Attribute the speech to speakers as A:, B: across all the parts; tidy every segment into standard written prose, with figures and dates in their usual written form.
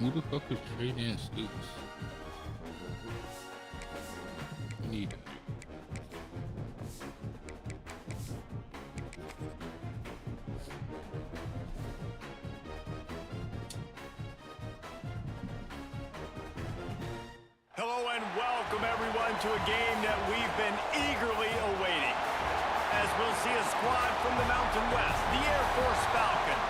A: Who the fuck is Trey Dan Stoops? Need.
B: Hello and welcome everyone to a game that we've been eagerly awaiting. As we'll see a squad from the Mountain West, the Air Force Falcons,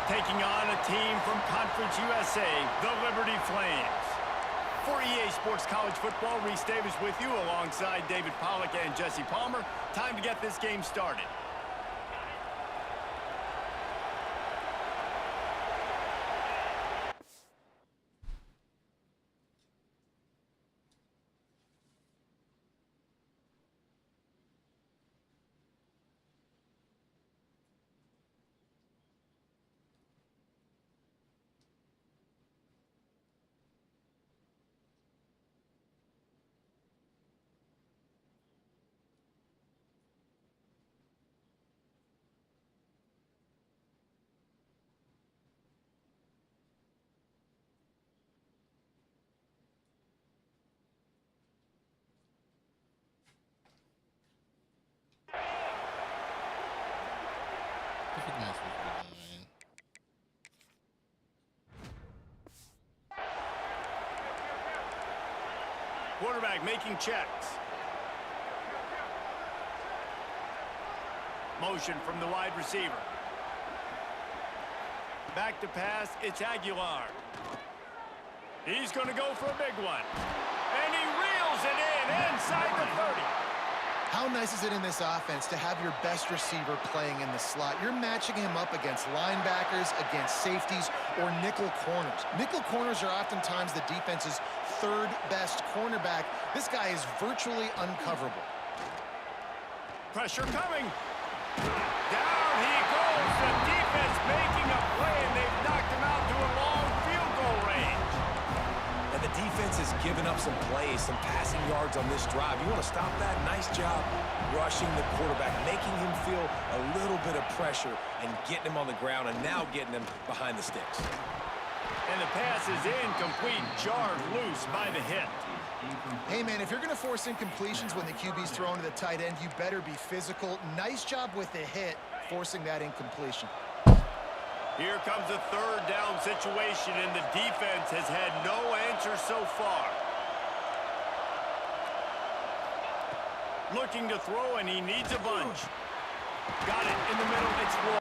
B: taking on a team from Conference USA, the Liberty Flames. For EA Sports College Football, Reese Davis with you alongside David Pollack and Jesse Palmer. Time to get this game started. Quarterback making checks. Motion from the wide receiver. Back to pass, it's Aguilar. He's going to go for a big one. And he reels it in inside the 30.
C: How nice is it in this offense to have your best receiver playing in the slot? You're matching him up against linebackers, against safeties, or nickel corners. Nickel corners are oftentimes the defense's third best cornerback. This guy is virtually uncoverable.
B: Pressure coming. Down he goes. The defense making a play, and they've knocked him out to a long field goal range.
D: And the defense has given up some plays, some passing yards on this drive. You want to stop that? Nice job rushing the quarterback, making him feel a little bit of pressure and getting him on the ground, and now getting him behind the sticks.
B: And the pass is incomplete, jarred loose by the hit.
C: Hey, man, if you're going to force incompletions when the QB's thrown to the tight end, you better be physical. Nice job with the hit, forcing that incompletion.
B: Here comes a third down situation, and the defense has had no answer so far. Looking to throw, and he needs a bunch. Got it in the middle. It's Roy.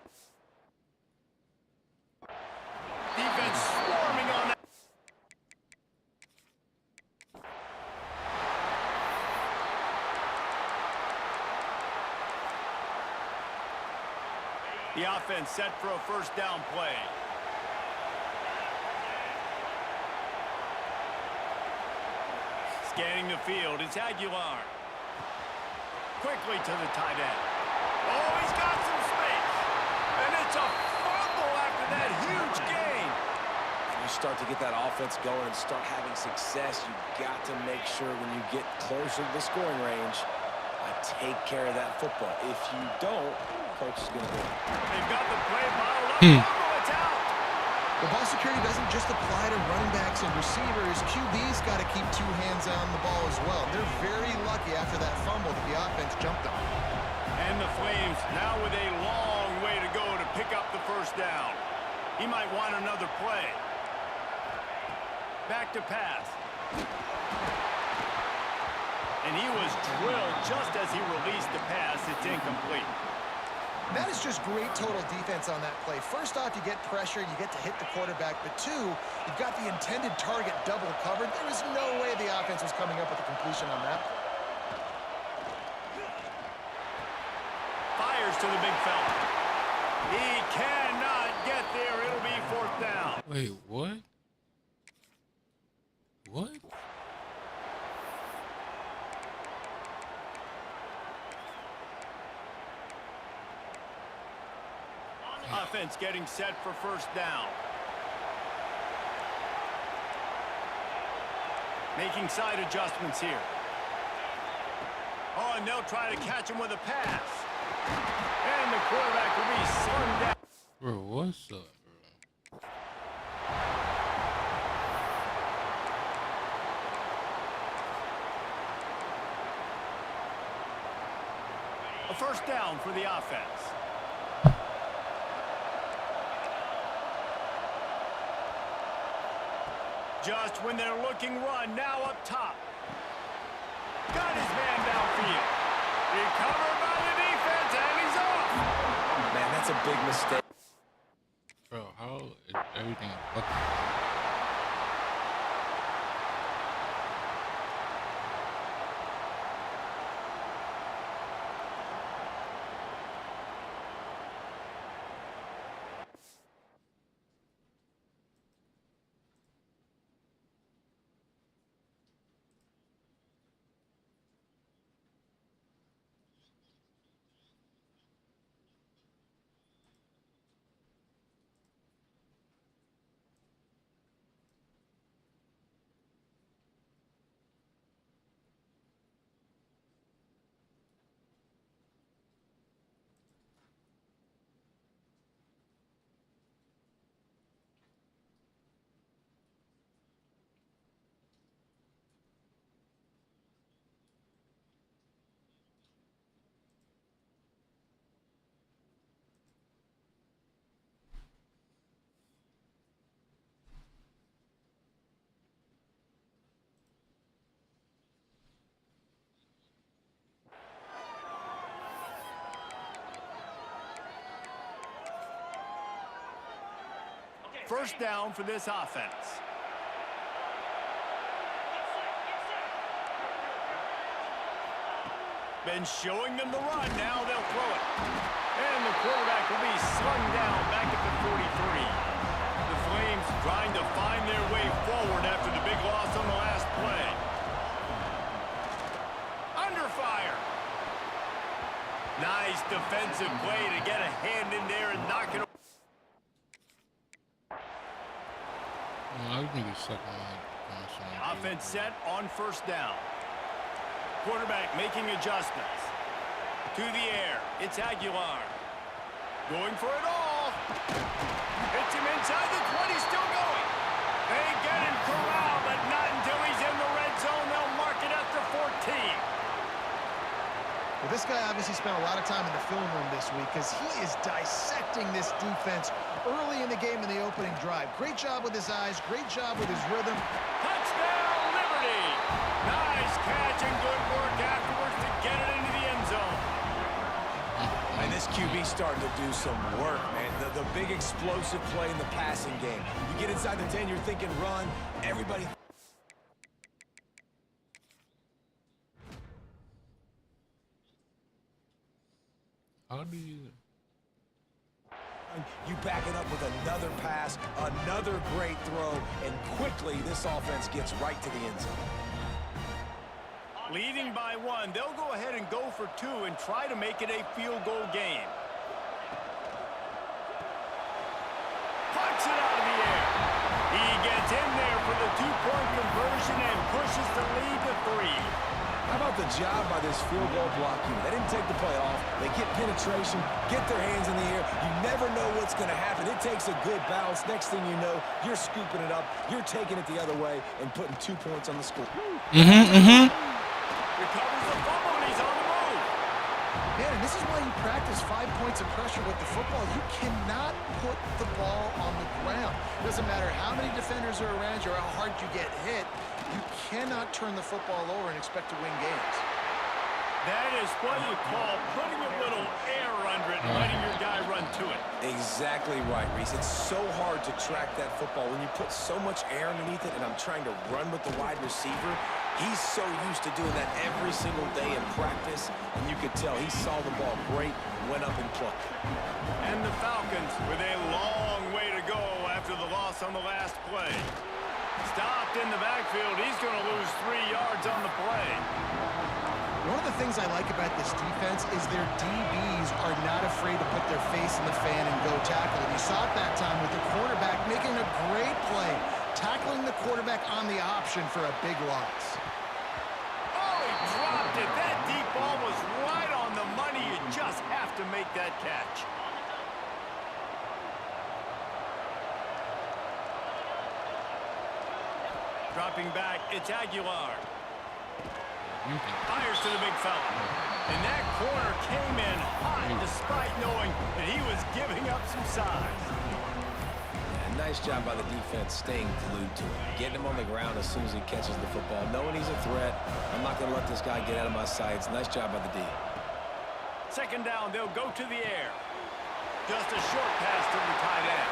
B: Defense swarming on that. The offense set for a first down play. Scanning the field, it's Aguilar. Quickly to the tight end. Oh, he's got some space. And it's a fumble after that huge gain.
D: When you start to get that offense going and start having success, you've got to make sure when you get closer to the scoring range, take care of that football. If you don't, coach is going to do it.
B: They've got the play modeled up. It's out.
C: The ball security doesn't just apply to running backs and receivers. QB's got to keep two hands on the ball as well. They're very lucky after that fumble that the offense jumped on.
B: And the Flames now with a long way to go to pick up the first down. He might want another play. Back to pass. And he was drilled just as he released the pass. It's incomplete.
C: That is just great total defense on that play. First off, you get pressure, you get to hit the quarterback. But two, you've got the intended target double covered. There is no way the offense was coming up with a completion on that.
B: Fires to the big fella. He cannot get there. It'll be fourth down.
A: Wait, what? What?
B: Offense getting set for first down. Making side adjustments here. Oh, and they'll try to catch him with a pass. And the quarterback will be slung down.
A: Bro, what's up, bro?
B: A first down for the offense. Just when they're looking run, now up top. Got his man downfield. Recovered by the defense, and he's off.
D: Man, that's a big mistake.
A: Bro, how is everything fucking...
B: First down for this offense. Been showing them the run. Now they'll throw it. And the quarterback will be slung down back at the 43. The Flames trying to find their way forward after the big loss on the last play. Under fire. Nice defensive play to get a hand in there and knock it away. Offense set on first down. Quarterback making adjustments. To the air. It's Aguilar. Going for it all. Hits him inside the 20. Still going. They get him corralled, but not until he's in the red zone. They'll mark it at the 14.
C: Well, this guy obviously spent a lot of time in the film room this week because he is dissecting this defense early in the game in the opening drive. Great job with his eyes, great job with his rhythm.
B: Touchdown, Liberty! Nice catch and good work afterwards to get it into the end zone.
D: And this QB starting to do some work, man. The big explosive play in the passing game. You get inside the 10, you're thinking run. Everybody...
A: How do you...
D: You back it up with another pass, another great throw, and quickly this offense gets right to the end zone.
B: Leading by one, they'll go ahead and go for two and try to make it a field goal game. Puts it out of the air. He gets in there for the two-point conversion and pushes the lead to 3.
D: How about the job by this field goal block unit? They didn't take the play off. They get penetration, get their hands in the air. You never know what's going to happen. It takes a good bounce. Next thing you know, you're scooping it up. You're taking it the other way and putting 2 points on the score.
B: Recovers the fumble and he's on the move.
C: Man, and this is why you practice 5 points of pressure with the football. You cannot put the ball on the ground. It doesn't matter how many defenders are around you or how hard you get hit. You cannot turn the football over and expect to win games.
B: That is what you call putting a little air under it and letting your guy run to it.
D: Exactly right, Reese. It's so hard to track that football when you put so much air underneath it, and I'm trying to run with the wide receiver. He's so used to doing that every single day in practice, and you could tell he saw the ball great and went up and plucked it.
B: And the Falcons with a long way to go after the loss on the last play. Stopped in the backfield. He's going to lose 3 yards on the play.
C: One of the things I like about this defense is their DBs are not afraid to put their face in the fan and go tackle. And you saw it that time with the quarterback making a great play, tackling the quarterback on the option for a big loss.
B: Oh, he dropped it. That deep ball was right on the money. You just have to make that catch. Dropping back, it's Aguilar. Fires to the big fella. And that corner came in hot despite knowing that he was giving up some size.
D: And nice job by the defense staying glued to him, getting him on the ground as soon as he catches the football, knowing he's a threat. I'm not going to let this guy get out of my sights. Nice job by the D.
B: Second down, they'll go to the air. Just a short pass to the tight end.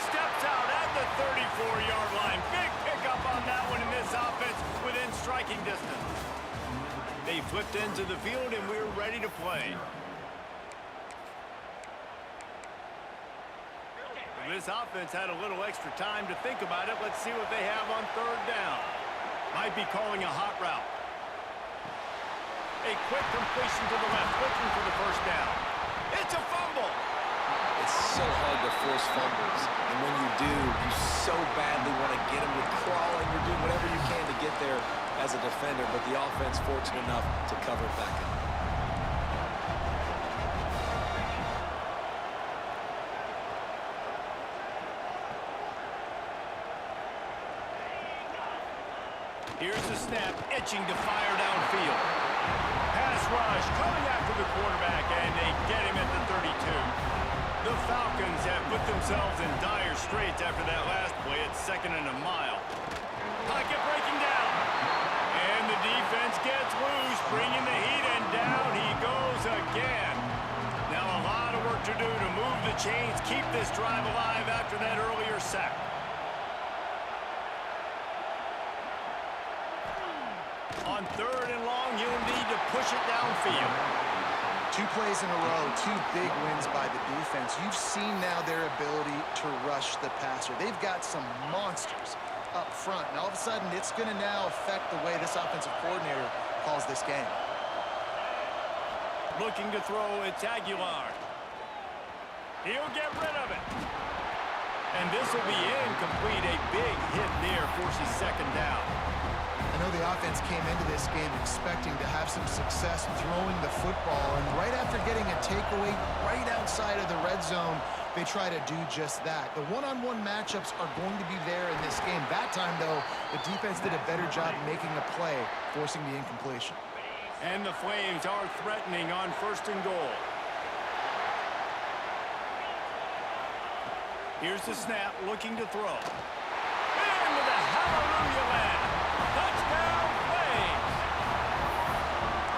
B: Steps out at the 34-yard line. Big pickup on that one in this offense within striking distance. They flipped into the field, and we're ready to play. This offense had a little extra time to think about it. Let's see what they have on third down. Might be calling a hot route. A quick completion to the left, looking for the first down. It's a fumble.
D: It's so hard to force fumbles. And when you do, you so badly want to get them with crawling. You're doing whatever you can to get there as a defender, but the offense fortunate enough to cover it back up.
B: Here's the snap, itching to fire downfield. Pass rush, coming after the quarterback, and they get him at the 32. The Falcons have put themselves in dire straits after that last play. It's second and a mile. Pocket breaking down. And the defense gets loose, bringing the heat, and down he goes again. Now a lot of work to do to move the chains, keep this drive alive after that earlier sack. On third and long, you'll need to push it downfield.
C: 2 plays in a row, 2 big wins by the defense. You've seen now their ability to rush the passer. They've got some monsters up front, and all of a sudden it's going to now affect the way this offensive coordinator calls this game.
B: Looking to throw, it's Aguilar. He'll get rid of it. And this will be incomplete. A big hit there forces second down.
C: I know the offense came into this game expecting to have some success throwing the football, and right after getting a takeaway right outside of the red zone, they try to do just that. The one-on-one matchups are going to be there in this game. That time, though, the defense did a better job making a play, forcing the incompletion.
B: And the Flames are threatening on first and goal. Here's the snap, looking to throw. Into the hallelujah land. Touchdown, Flames!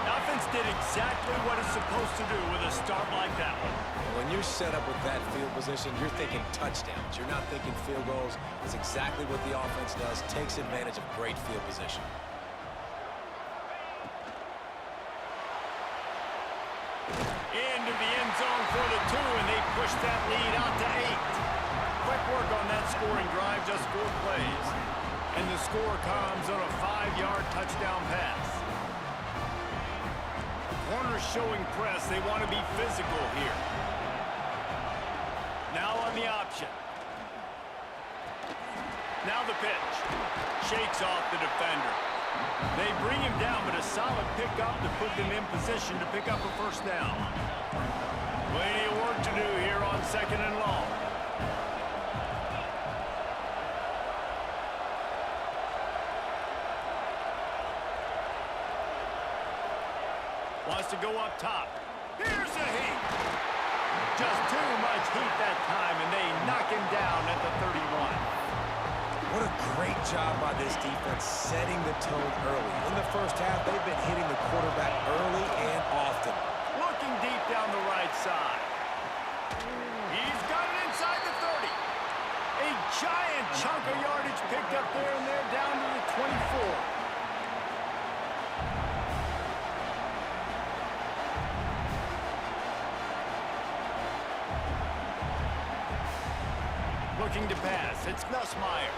B: The offense did exactly what it's supposed to do with a start like that one.
D: When you're set up with that field position, you're thinking touchdowns. You're not thinking field goals. It's exactly what the offense does. Takes advantage of great field position.
B: Into the end zone for the 2, and they push that lead out to 8. Quick work on that scoring drive, just 4 plays. And the score comes on a 5-yard touchdown pass. Corners showing press. They want to be physical here. Now on the option. Now the pitch. Shakes off the defender. They bring him down, but a solid pickup to put them in position to pick up a first down. Plenty of work to do here on second and long. Wants to go up top. Here's the heat. Just too much heat that time, and they knock him down at the 31.
D: What a great job by this defense setting the tone early. In the first half, they've been hitting the quarterback early and often.
B: Looking deep down the right side. He's got it inside the 30. A giant chunk of yardage picked up there, and they're down to the 24. Looking to pass. It's Nussmeier.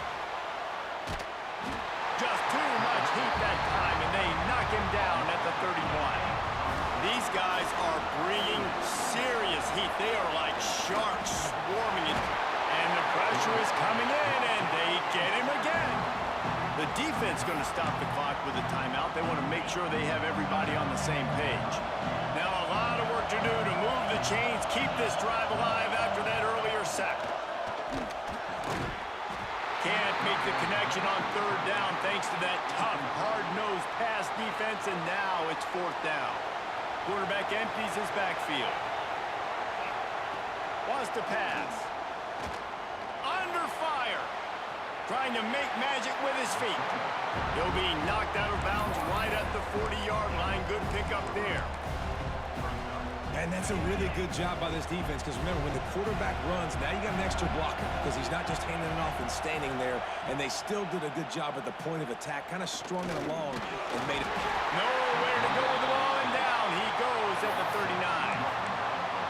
B: Just too much heat that time, and they knock him down at the 31. These guys are bringing serious heat. They are like sharks swarming it. And the pressure is coming in, and they get him again. The defense going to stop the clock with a timeout. They want to make sure they have everybody on the same page. Now a lot of work to do to move the chains, keep this drive alive after that earlier sack. Can't make the connection on third down thanks to that tough, hard-nosed pass defense, and now it's fourth down. Quarterback empties his backfield. Wants to pass. Under fire. Trying to make magic with his feet. He'll be knocked out of bounds right at the 40-yard line. Good pickup there.
D: And that's a really good job by this defense because, remember, when the quarterback runs, now you got an extra blocker because he's not just handing it off and standing there, and they still did a good job at the point of attack, kind of strung it along and made it.
B: Nowhere to go with the ball, and down he goes at the 39.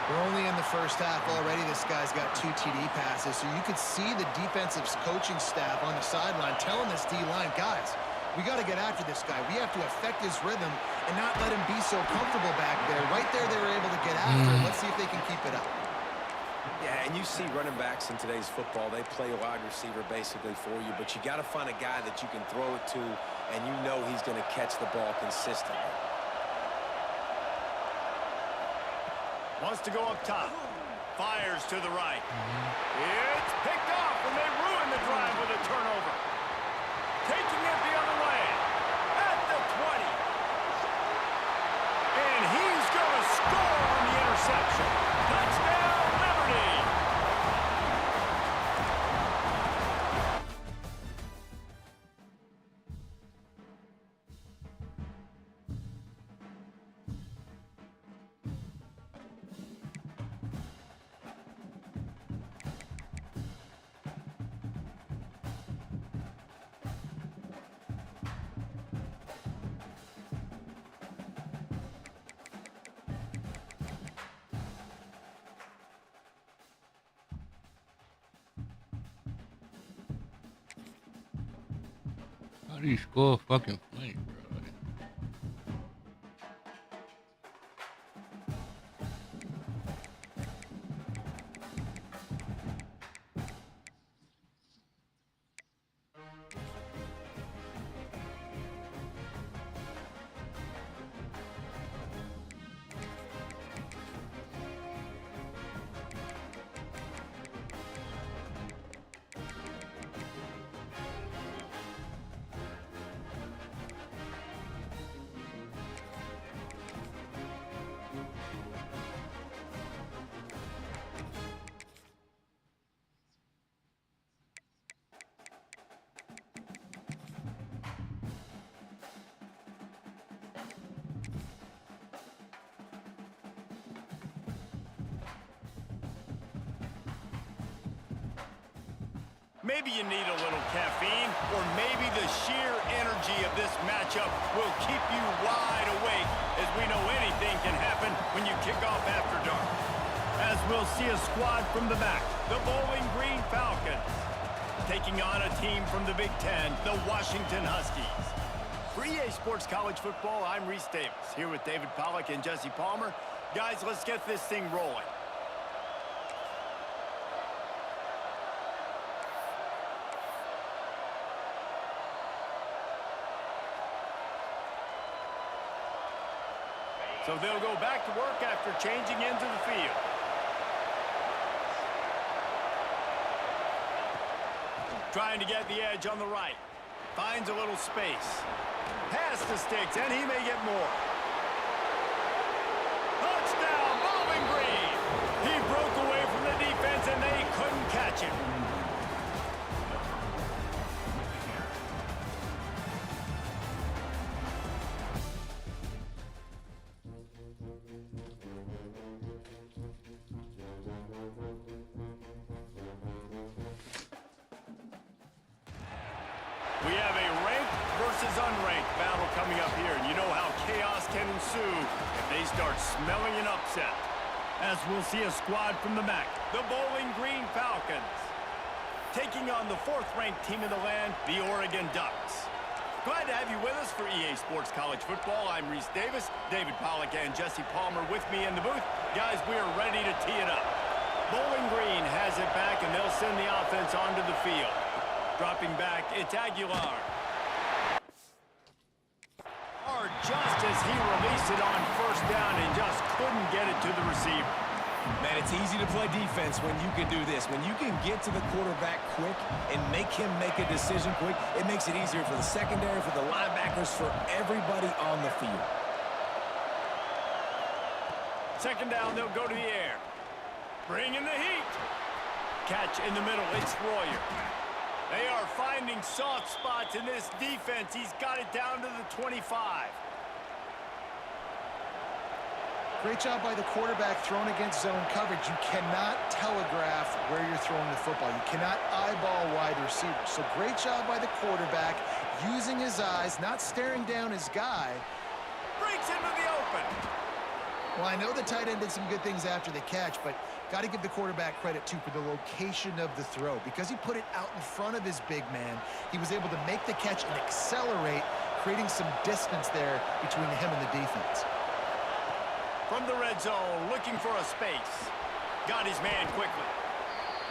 C: We're only in the first half already. This guy's got 2 TD passes, so you could see the defensive coaching staff on the sideline telling this D-line, guys, we got to get after this guy. We have to affect his rhythm and not let him be so comfortable back there. Right there, they were able to get after him. Let's see if they can keep it up.
D: Yeah, and you see running backs in today's football, they play a wide receiver basically for you, but you got to find a guy that you can throw it to, and you know he's going to catch the ball consistently.
B: Wants to go up top. Fires to the right. It's picked off, and they ruin the drive with a turnover. Taking it the other way. At the 20. And he's going to score on the interception. Touchdown, Liberty.
A: How do you score a fucking point, bro? Maybe you need a little caffeine, or maybe the sheer energy of this matchup will keep you wide awake, as we know anything can happen when you kick off after dark. As we'll see a squad from the back, the Bowling Green Falcons, taking on a team from the Big Ten, the Washington Huskies. For EA Sports College Football, I'm Reese Davis, here with David Pollack and Jesse Palmer. Guys, let's get this thing rolling. So they'll go back to work after changing into the field. Trying to get the edge on the right. Finds a little space. Pass to Sticks, and he may get more. Touchdown, Bowling Green! He broke away from the defense, and they couldn't catch him. We have a ranked versus unranked battle coming up here, and you know how chaos can ensue if they start smelling an upset. As we'll see a squad from the back, the Bowling Green Falcons, taking on the 4th-ranked team in the land, the Oregon Ducks. Glad to have you with us for EA Sports College Football. I'm Reese Davis, David Pollack and Jesse Palmer with me in the booth. Guys, we are ready to tee it up. Bowling Green has it back, and they'll send the offense onto the field. Dropping back, it's Aguilar. Or just as he released it on first down and just couldn't get it to the receiver.
D: Man, it's easy to play defense when you can do this. When you can get to the quarterback quick and make him make a decision quick, it makes it easier for the secondary, for the linebackers, for everybody on the field.
B: Second down, they'll go to the air. Bring in the heat. Catch in the middle, it's Royer. They are finding soft spots in this defense. He's got it down to the 25.
C: Great job by the quarterback thrown against zone coverage. You cannot telegraph where you're throwing the football. You cannot eyeball wide receivers. So great job by the quarterback using his eyes, not staring down his guy.
B: Breaks into the open.
C: Well, I know the tight end did some good things after the catch, but got to give the quarterback credit, too, for the location of the throw. Because he put it out in front of his big man, he was able to make the catch and accelerate, creating some distance there between him and the defense.
B: From the red zone, looking for a space. Got his man quickly.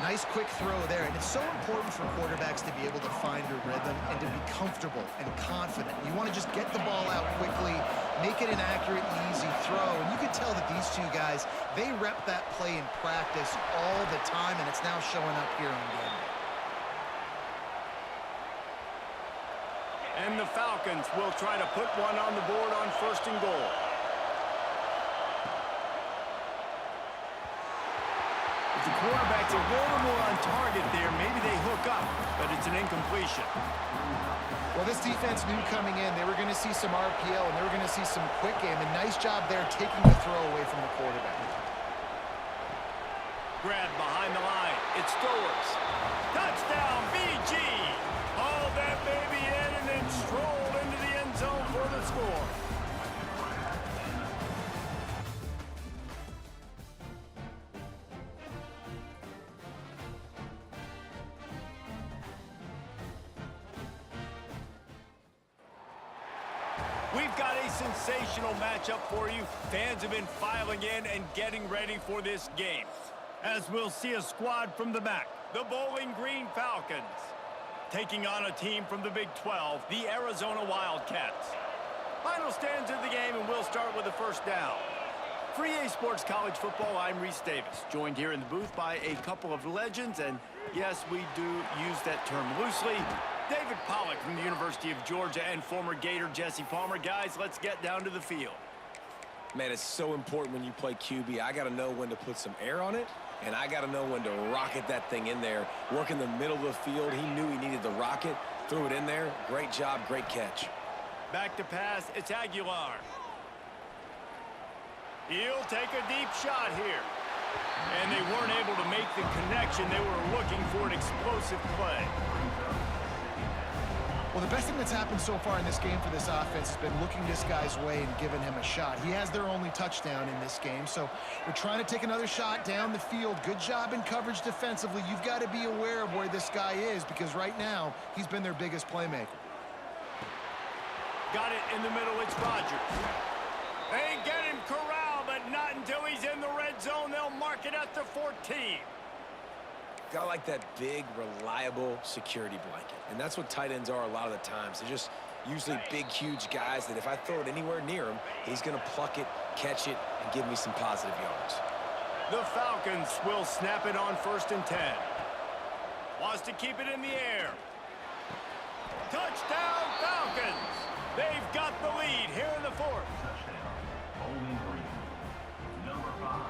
C: Nice quick throw there, and it's so important for quarterbacks to be able to find a rhythm and to be comfortable and confident. You want to just get the ball out quickly, make it an accurate and easy throw, and you can tell that these two guys, they rep that play in practice all the time, and it's now showing up here on game day.
B: And the Falcons will try to put one on the board on 1st and goal. If the quarterback's a little more on target there, maybe they hook up, but it's an incompletion.
C: Well, this defense knew coming in they were going to see some RPO and they were going to see some quick game, and nice job there taking the throw away from the quarterback.
B: Grab behind the line. It's Stowers. Touchdown, BG. Hauled that baby in and then strolled into the end zone for the score. We've got a sensational matchup for you. Fans have been filing in and getting ready for this game. As we'll see a squad from the back, the Bowling Green Falcons, taking on a team from the Big 12, the Arizona Wildcats. Final stands of the game, and we'll start with the first down. For EA Sports College Football, I'm Reese Davis, joined here in the booth by a couple of legends, and yes, we do use that term loosely. David Pollack from the University of Georgia and former Gator Jesse Palmer. Guys, let's get down to the field.
D: Man, it's so important when you play QB. I got to know when to put some air on it, and I got to know when to rocket that thing in there. Work in the middle of the field. He knew he needed the rocket, threw it in there. Great job, great catch.
B: Back to pass, it's Aguilar. He'll take a deep shot here. And they weren't able to make the connection. They were looking for an explosive play.
C: Well, the best thing that's happened so far in this game for this offense has been looking this guy's way and giving him a shot. He has their only touchdown in this game, so they're trying to take another shot down the field. Good job in coverage defensively. You've got to be aware of where this guy is because right now he's been their biggest playmaker.
B: Got it in the middle, it's Rodgers. They get him corralled, but not until he's in the red zone. They'll mark it at the 14.
D: Got like that big, reliable security blanket. And that's what tight ends are a lot of the times. They're just usually big, huge guys that if I throw it anywhere near him, he's going to pluck it, catch it, and give me some positive yards.
B: The Falcons will snap it on 1st and 10. Wants to keep it in the air. Touchdown, Falcons! They've got the lead here in the 4th.
A: Bowling Green, number 5.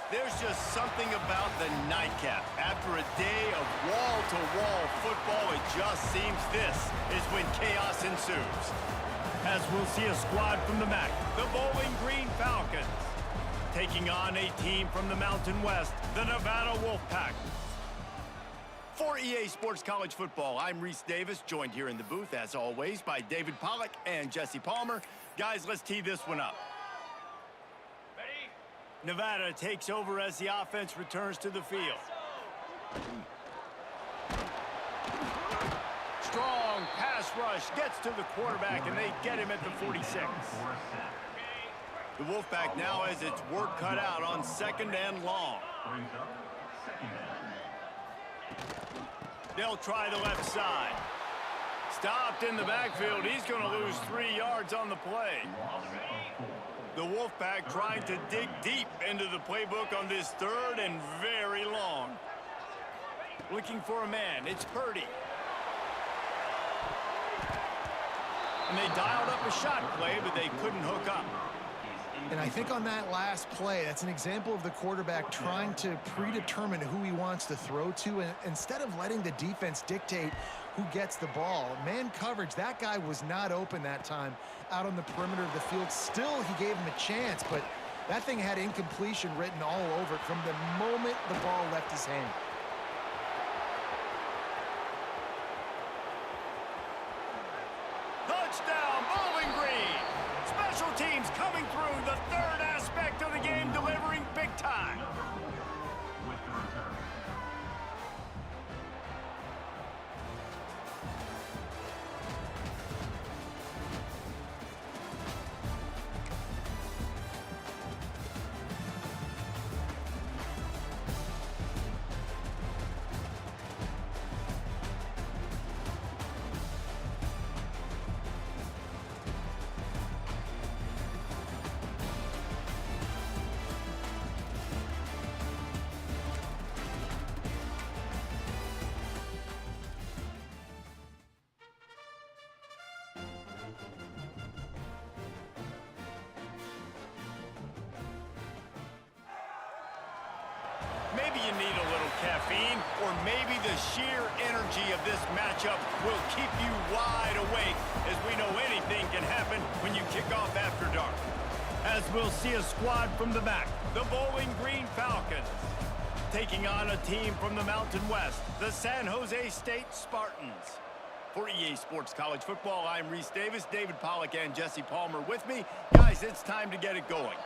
B: There's just something about the nightcap. After a day of wall-to-wall football, it just seems this is when chaos ensues. As we'll see a squad from the MAC, the Bowling Green Falcons, taking on a team from the Mountain West, the Nevada Wolfpack. For EA Sports College Football, I'm Reese Davis, joined here in the booth, as always, by David Pollack and Jesse Palmer. Guys, let's tee this one up. Nevada takes over as the offense returns to the field. Strong pass rush gets to the quarterback, and they get him at the 46. The Wolfpack now has its work cut out on 2nd and long.
A: They'll try the left side. Stopped in the backfield. He's going to lose 3 yards on the play. The Wolfpack trying to dig deep into the playbook on this 3rd and very long. Looking for a man. It's Purdy. And they dialed up a shot play, but they couldn't hook up.
C: And I think on that last play, that's an example of the quarterback trying to predetermine who he wants to throw to, and instead of letting the defense dictate who gets the ball. Man coverage, that guy was not open that time out on the perimeter of the field. Still, he gave him a chance, but that thing had incompletion written all over it from the moment the ball left his hand.
A: Touchdown, Bowling Green! Special teams coming through, the 3rd aspect of the game, delivering big time. Maybe you need a little caffeine, or maybe the sheer energy of this matchup will keep you wide awake, as we know anything can happen when you kick off after dark. As we'll see a squad from the back, the Bowling Green Falcons, taking on a team from the Mountain West, the San Jose State Spartans. For EA Sports College Football, I'm Reese Davis, David Pollack and Jesse Palmer with me. Guys, it's time to get it going.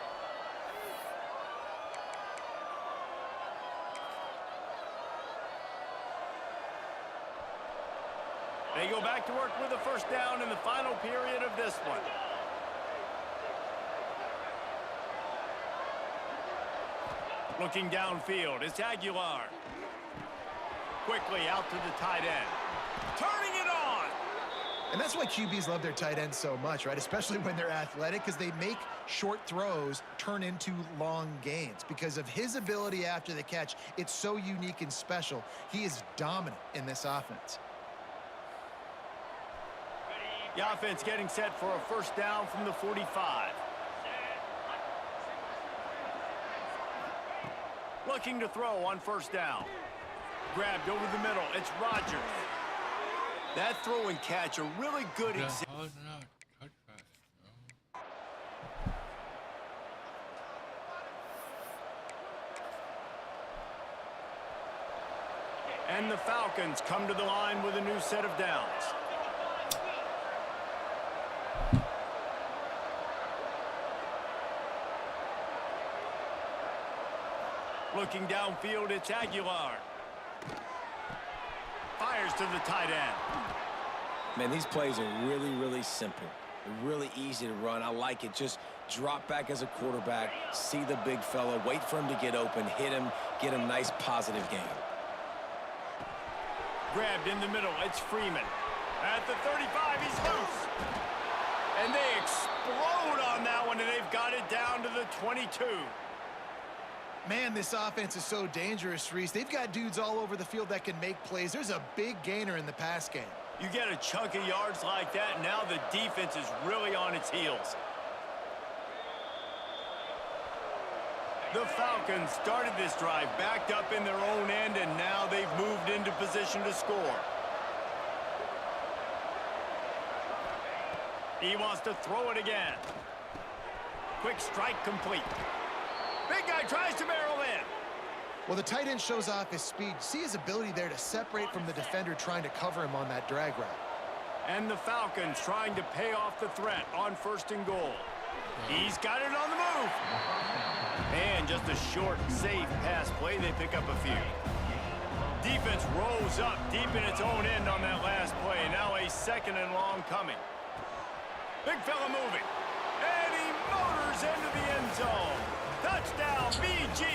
A: They go back to work with a first down in the final period of this one. Looking downfield, it's Aguilar. Quickly out to the tight end. Turning it on!
C: And that's why QBs love their tight ends so much, right? Especially when they're athletic, because they make short throws turn into long gains. Because of his ability after the catch, it's so unique and special. He is dominant in this offense.
A: The offense getting set for a first down from the 45. Looking to throw on first down. Grabbed over the middle. It's Rodgers. That throw and catch a really good example. And the Falcons come to the line with a new set of downs. Looking downfield, it's Aguilar. Fires to the tight end.
D: Man, these plays are really, really simple. They're really easy to run. I like it. Just drop back as a quarterback, see the big fella, wait for him to get open, hit him, get a nice positive gain.
A: Grabbed in the middle, it's Freeman. At the 35, he's loose. And they explode on that one, and they've got it down to the 22.
C: Man, this offense is so dangerous, Reese. They've got dudes all over the field that can make plays. There's a big gainer in the pass game.
A: You get a chunk of yards like that, and now the defense is really on its heels. The Falcons started this drive backed up in their own end, and now they've moved into position to score. He wants to throw it again. Quick strike complete. Big guy tries to barrel in.
C: Well, the tight end shows off his speed. See his ability there to separate from the defender trying to cover him on that drag route.
A: And the Falcons trying to pay off the threat on first and goal. He's got it on the move. And just a short, safe pass play. They pick up a few. Defense rolls up deep in its own end on that last play. Now a second and long coming. Big fella moving. And he motors into the end zone. Touchdown, BG.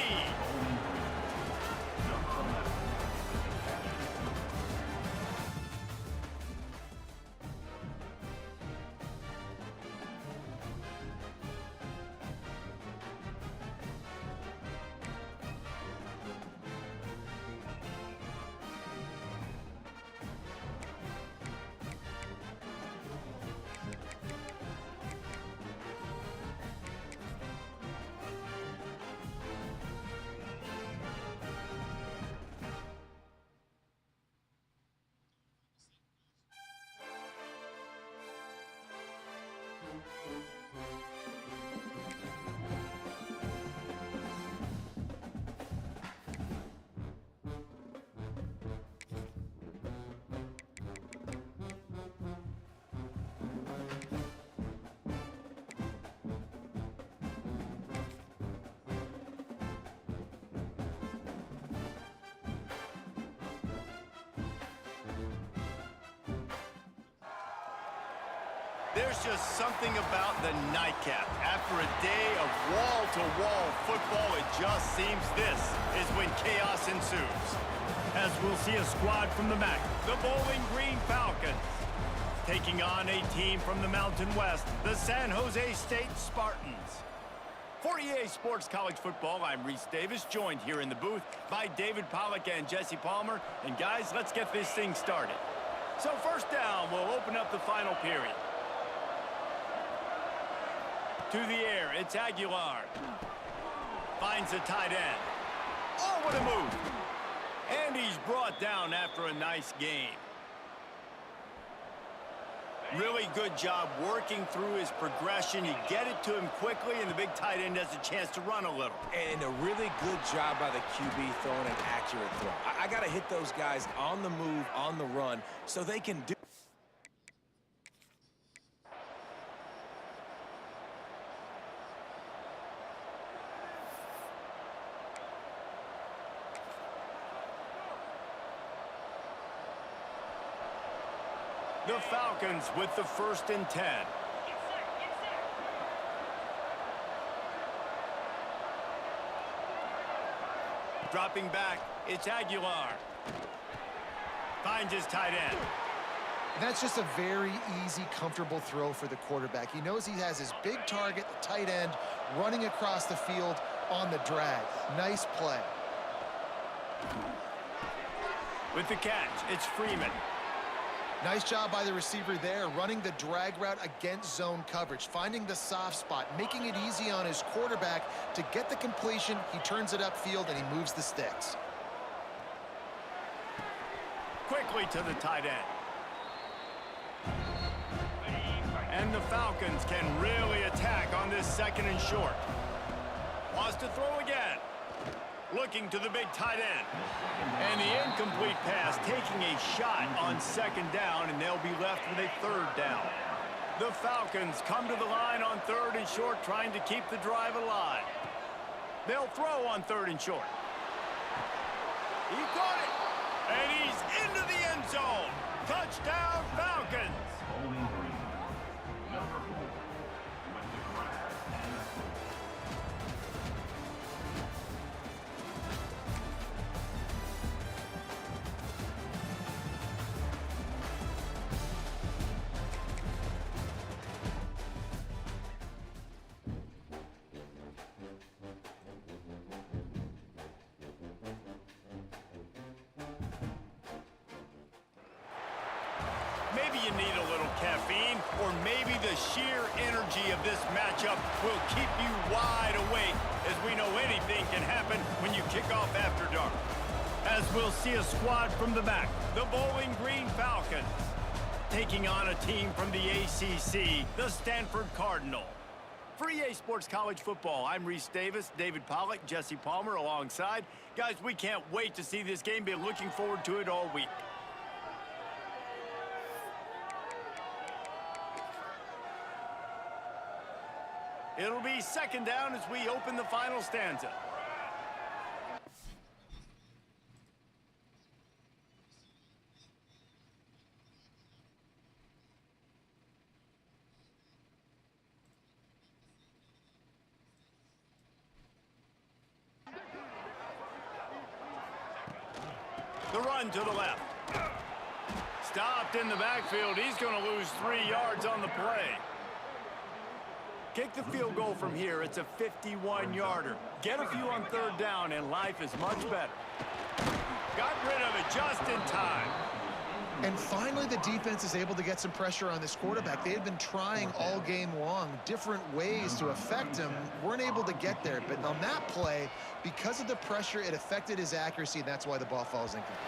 A: There's just something about the nightcap. After a day of wall-to-wall football, it just seems this is when chaos ensues. As we'll see a squad from the MAC, the Bowling Green Falcons, taking on a team from the Mountain West, the San Jose State Spartans. For EA Sports College Football, I'm Reese Davis, joined here in the booth by David Pollack and Jesse Palmer. And guys, let's get this thing started. So first down, we'll open up the final period. To the air, it's Aguilar. Finds a tight end. Oh, what a move. And he's brought down after a nice gain. Really good job working through his progression. You get it to him quickly, and the big tight end has a chance to run a little.
D: And a really good job by the QB throwing an accurate throw. I got to hit those guys on the move, on the run, so they can do.
A: The Falcons with the 1st and 10. Dropping back, it's Aguilar. Finds his tight end.
C: That's just a very easy, comfortable throw for the quarterback. He knows he has his big target, the tight end, running across the field on the drag. Nice play.
A: With the catch, it's Freeman.
C: Nice job by the receiver there, running the drag route against zone coverage, finding the soft spot, making it easy on his quarterback to get the completion. He turns it upfield, and he moves the sticks.
A: Quickly to the tight end. And the Falcons can really attack on this 2nd and short. Wants to throw again. Looking to the big tight end. And the incomplete pass, taking a shot on 2nd down, and they'll be left with a 3rd down. The Falcons come to the line on 3rd and short, trying to keep the drive alive. They'll throw on 3rd and short. He caught it, and he's into the end zone. Touchdown, Falcons. Maybe you need a little caffeine, or maybe the sheer energy of this matchup will keep you wide awake, as we know anything can happen when you kick off after dark. As we'll see a squad from the back, the Bowling Green Falcons, taking on a team from the ACC, the Stanford Cardinal. For EA Sports College Football, I'm Reese Davis, David Pollack, Jesse Palmer alongside. Guys, we can't wait to see this game. Been looking forward to it all week. It'll be 2nd down as we open the final stanza. The run to the left. Stopped in the backfield. He's going to lose 3 yards on the play. Kick the field goal from here. It's a 51-yarder. Get a few on 3rd down, and life is much better. Got rid of it just in time.
C: And finally, the defense is able to get some pressure on this quarterback. They had been trying all game long different ways to affect him. Weren't able to get there. But on that play, because of the pressure, it affected his accuracy, and that's why the ball falls incomplete.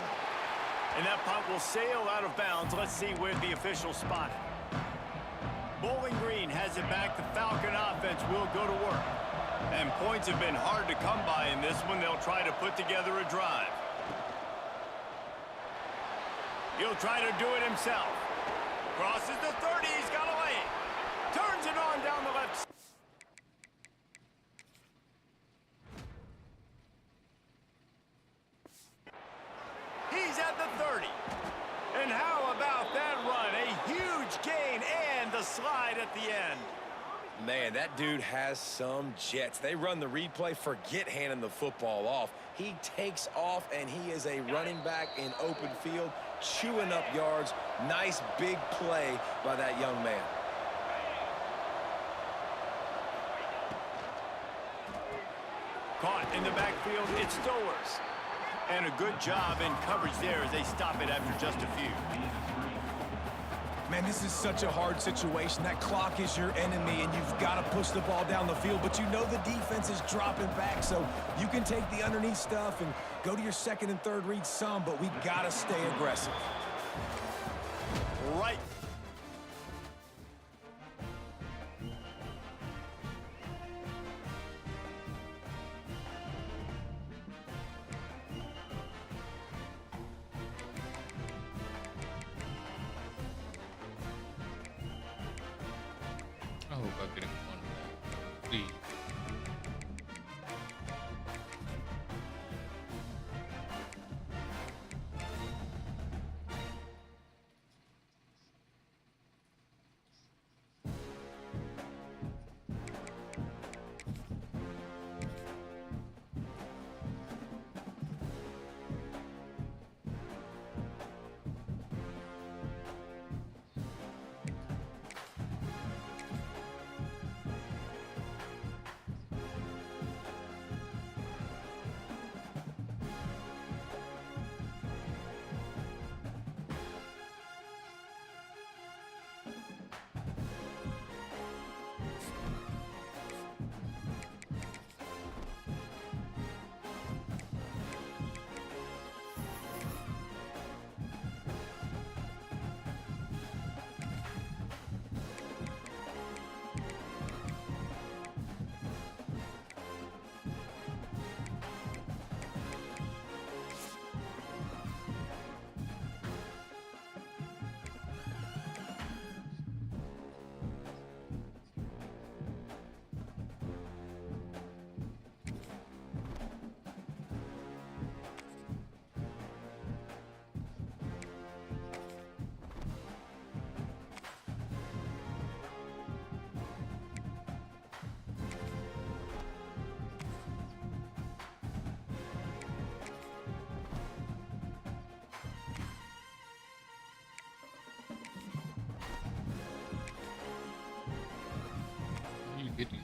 A: And that punt will sail out of bounds. Let's see where the official spot it. Bowling Green has it back. The Falcon offense will go to work. And points have been hard to come by in this one. They'll try to put together a drive. He'll try to do it himself. Crosses the 30. He's got a lane. Turns it on down the left side. He's at the 30. And how about that run? A huge gain and the slide at the end.
D: Man, that dude has some jets. They run the replay, forget handing the football off. He takes off, and he is a running back in open field, chewing up yards. Nice big play by that young man.
A: Caught in the backfield, it's Stowers. And a good job in coverage there as they stop it after just a few.
D: Man, this is such a hard situation. That clock is your enemy, and you've got to push the ball down the field, but you know the defense is dropping back, so you can take the underneath stuff and go to your second and third read some, but we got to stay aggressive.
A: Right.
E: I hope I get him one back, please. You get these.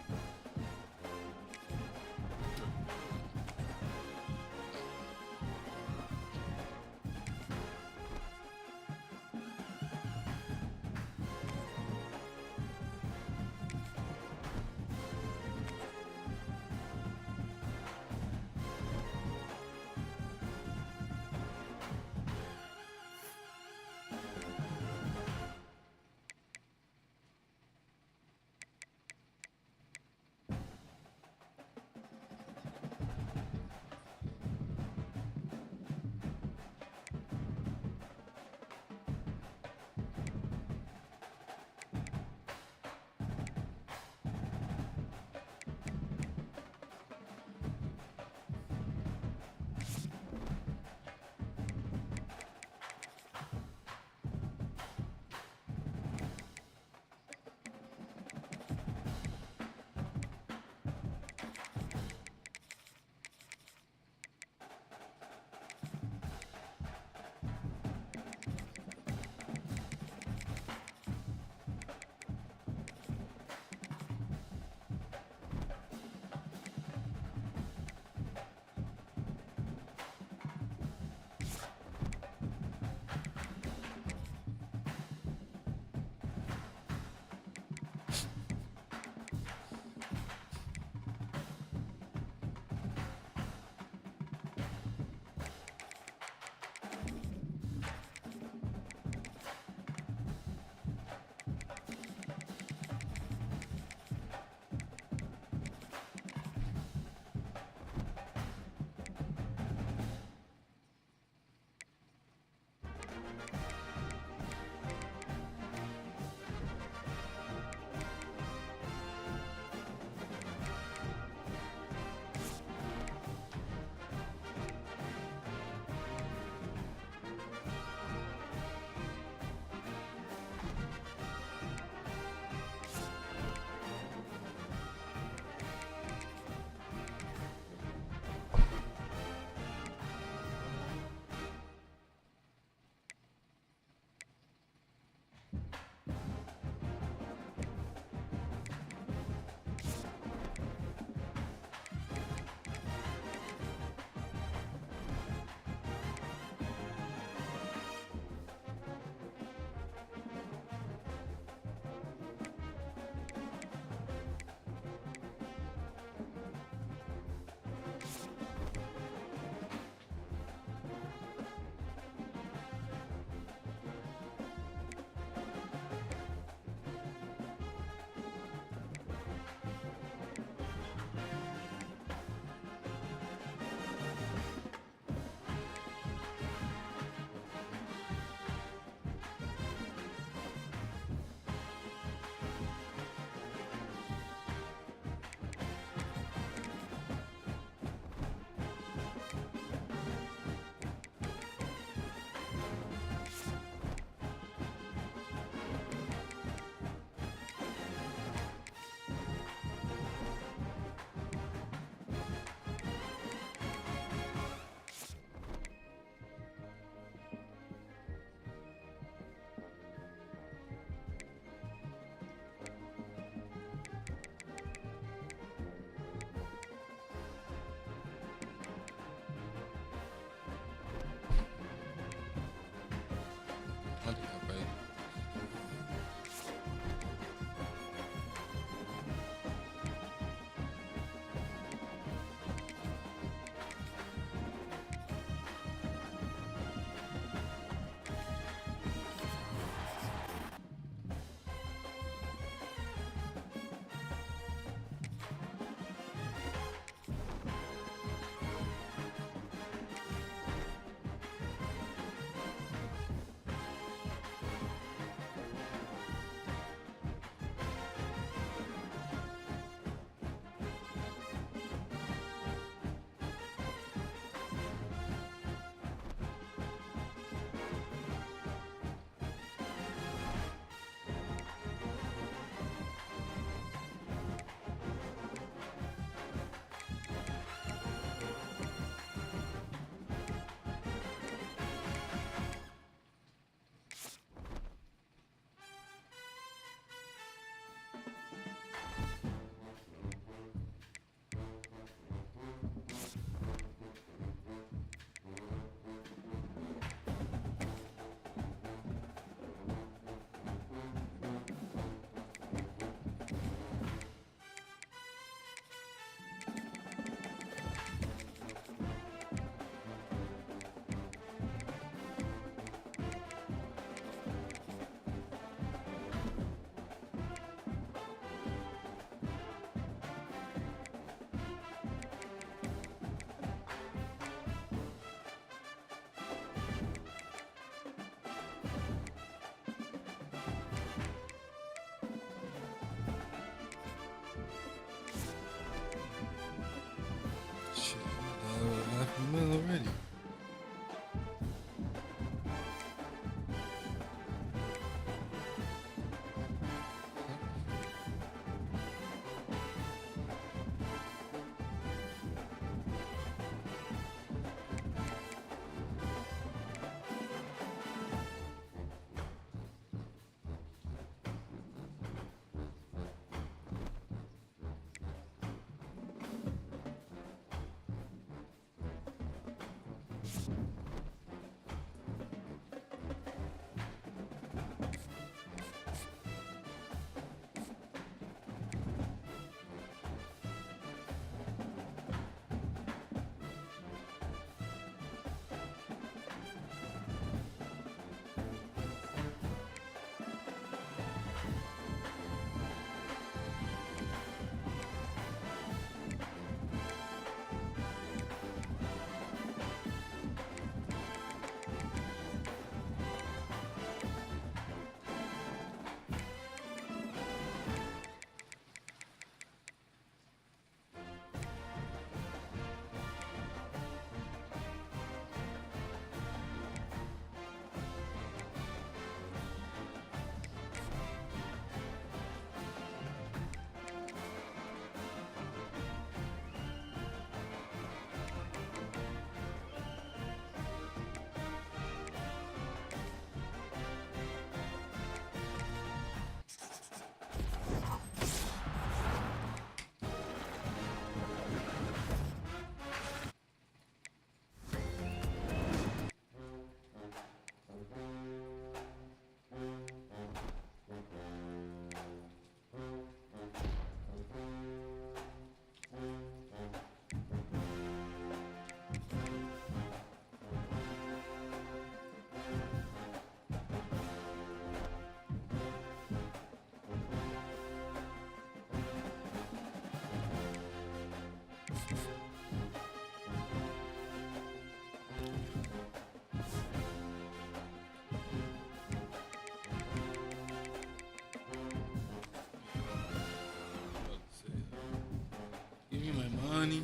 E: Give me my money.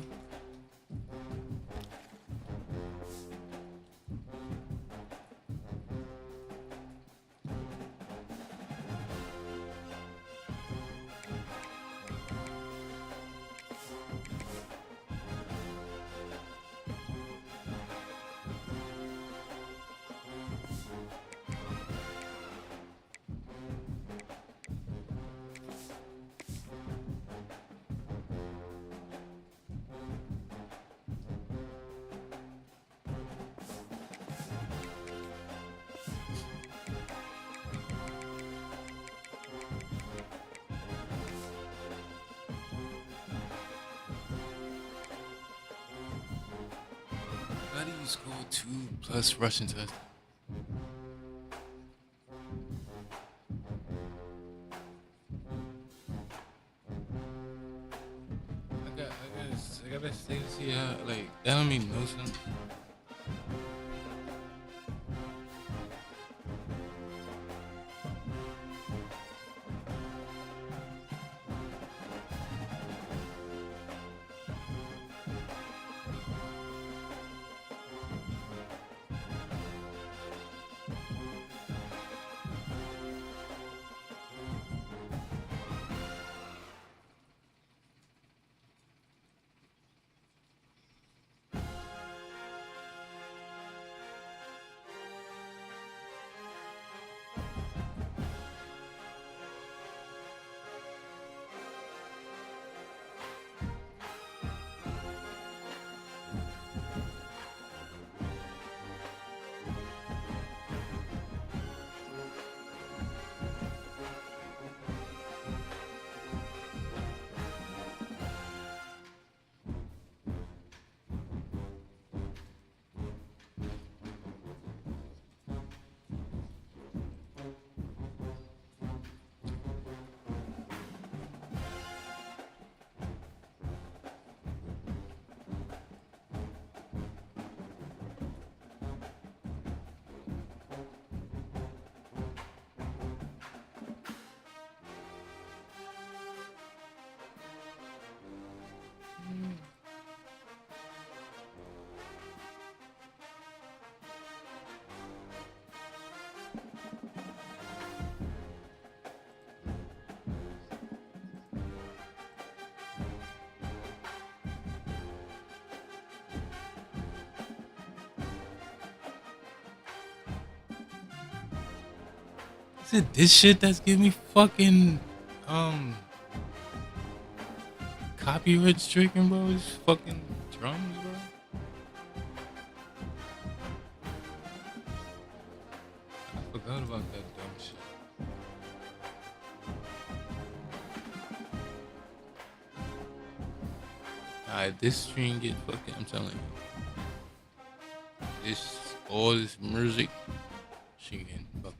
E: How do you score 2+ rushing touchdowns? I gotta say to see how, like, that don't make no sense. Is it this shit that's giving me fucking copyright stricken, bro? It's fucking drums, bro. I forgot about that dumb shit. Alright, this stream get fucking, I'm telling you. All this music, she getting fucking.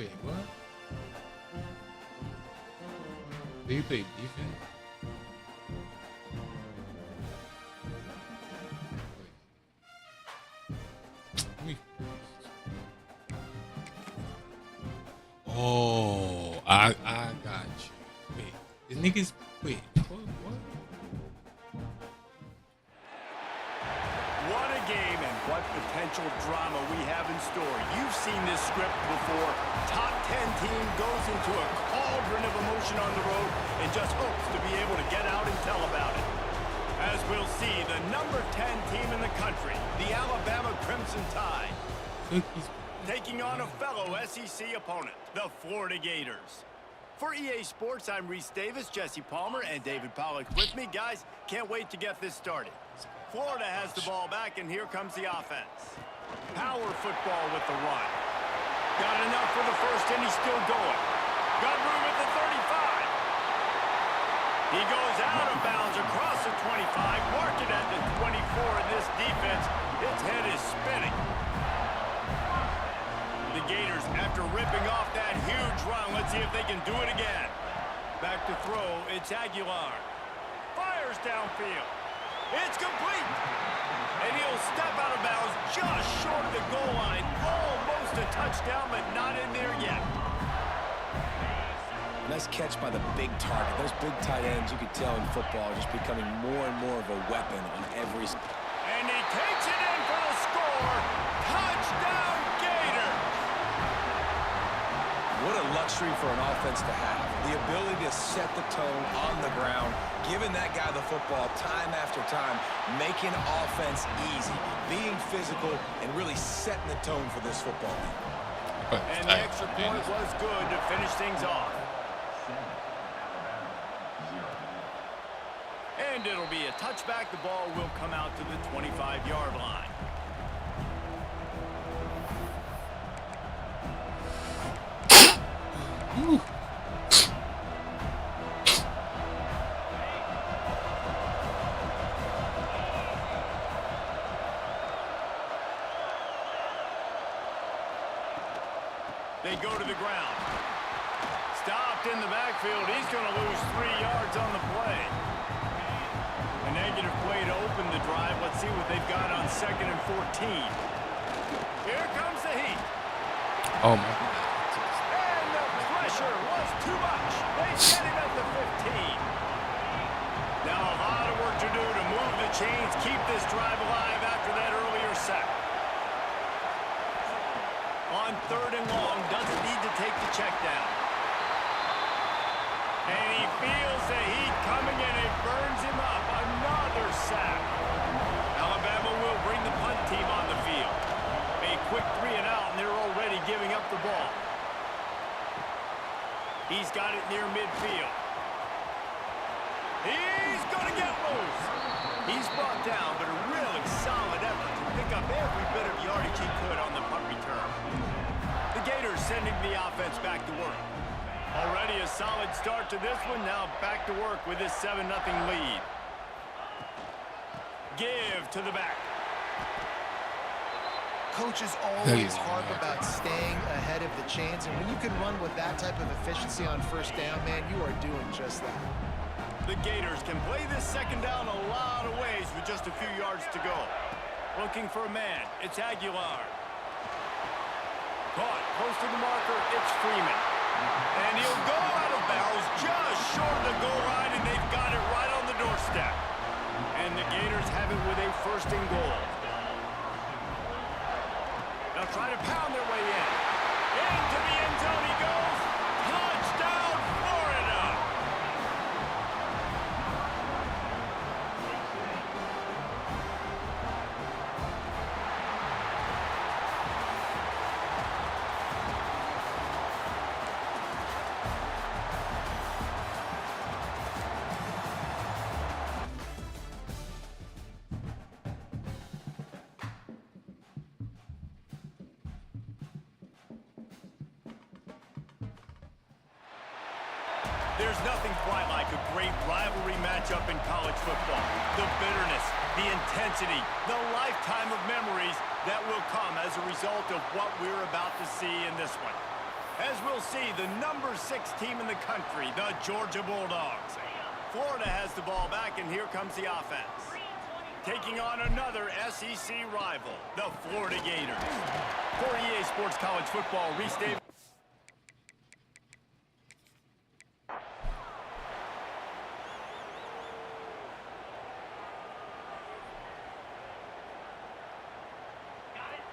E: Wait, what? Do you play defense? Wait. Oh, I got you. Wait, the niggas. Wait, what?
A: What a game and what potential drama we have in store. You've seen this script before. Top 10 team goes into a cauldron of emotion on the road and just hopes to be able to get out and tell about it. As we'll see, the number 10 team in the country, the Alabama Crimson Tide,
E: Cookies.
A: taking on a fellow SEC opponent, the Florida Gators. For EA Sports, I'm Reese Davis, Jesse Palmer, and David Pollock with me. Guys, can't wait to get this started. Florida has the ball back, and here comes the offense. Power football with the run. Got enough for the first, and he's still going. Got room at the 35. He goes out of bounds across the 25, marked it at the 24 in this defense. Its head is spinning. The Gators, after ripping off that huge run, let's see if they can do it again. Back to throw, it's Aguilar. Fires downfield. It's complete. And he'll step out of bounds just short of the goal line. Almost a touchdown, but not in there yet.
D: Nice catch by the big target. Those big tight ends, you could tell in football, are just becoming more and more of a weapon on every...
A: And he takes it in for the score. Touchdown, Gators.
D: What a luxury for an offense to have. The ability to set the tone on the ground, giving that guy the football time after time, making offense easy, being physical, and really setting the tone for this football game.
A: And the extra point was good to finish things off. And it'll be a touchback. The ball will come out to the 25-yard line.
E: Ooh.
A: They go to the ground. Stopped in the backfield. He's going to lose 3 yards on the play. A negative play to open the drive. Let's see what they've got on 2nd and 14. Here comes the heat.
E: Oh my God.
A: And the pressure was too much. They get him at the 15. Now a lot of work to do to move the chains, keep this drive alive after that earlier sack. On 3rd and long, doesn't need to take the check down. And he feels the heat coming and it burns him up. Another sack. Alabama will bring the punt team on the field. A quick 3 and out, and they're already giving up the ball. He's got it near midfield. He's going to get loose. He's brought down, but a really solid effort to pick up every bit of yardage he could on the punt return. The Gators sending the offense back to work. Already a solid start to this one. Now back to work with this 7-0 lead. Give to the back.
C: Coaches always harp about staying ahead of the chains, and when you can run with that type of efficiency on 1st down, man, you are doing just that.
A: The Gators can play this 2nd down a lot of ways with just a few yards to go. Looking for a man. It's Aguilar. Caught close to the marker. It's Freeman. And he'll go out of bounds just short of the goal line, and they've got it right on the doorstep. And the Gators have it with a 1st and goal. They'll try to pound their way in. Into the end zone he goes. Touchdown, Florida! There's nothing quite like a great rivalry matchup in college football. The bitterness, the intensity, the lifetime of memories that will come as a result of what we're about to see in this one.
B: As we'll see, the number 6 team in the country, the Georgia Bulldogs. Florida has the ball back, and here comes the offense. Taking on another SEC rival, the Florida Gators. For EA Sports College Football, Reese Davis.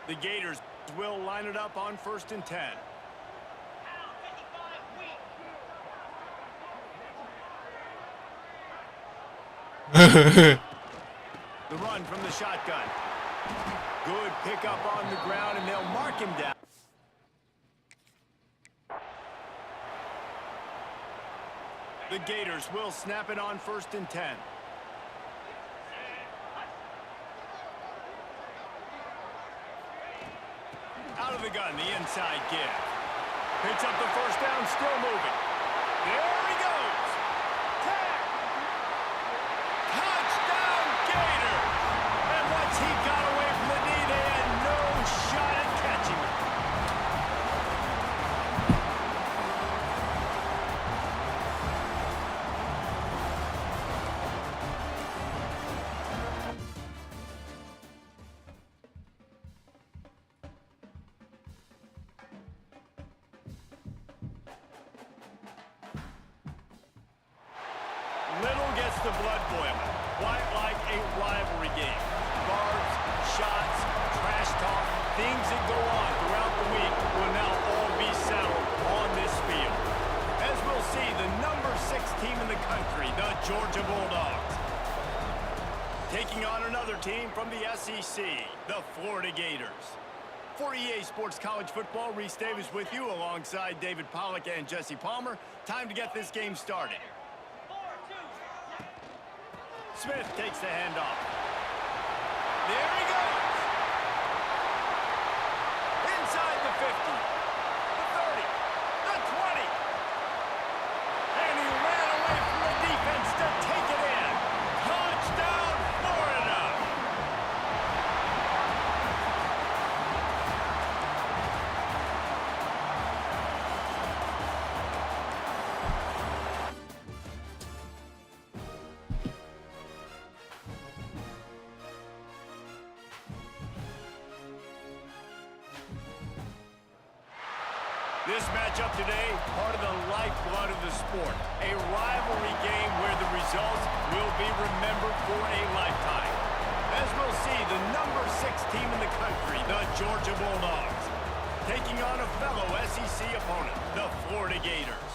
B: The Gators will line it up on 1st and 10. The run from the shotgun. Good pickup on the ground, and they'll mark him down. The Gators will snap it on 1st and 10. Out of the gun, the inside give. Picks up the first down, still moving. There he goes. Tag. Touchdown, Gators. And once he got away from the knee, they had no shot at catching him. Little gets the blood boiling, quite like a rivalry game. Barbs, shots, trash talk, things that go on throughout the week will now all be settled on this field. As we'll see, the number 6 team in the country, the Georgia Bulldogs, taking on another team from the SEC, the Florida Gators. For EA Sports College Football, Reese Davis with you alongside David Pollack and Jesse Palmer. Time to get this game started. Smith takes the handoff. There he goes. Inside the 50, the 30, the 20. And he ran away from the defense to take it in. Touchdown, Florida. This matchup today, part of the lifeblood of the sport. A rivalry game where the results will be remembered for a lifetime. As we'll see, the number 6 team in the country, the Georgia Bulldogs, taking on a fellow SEC opponent, the Florida Gators.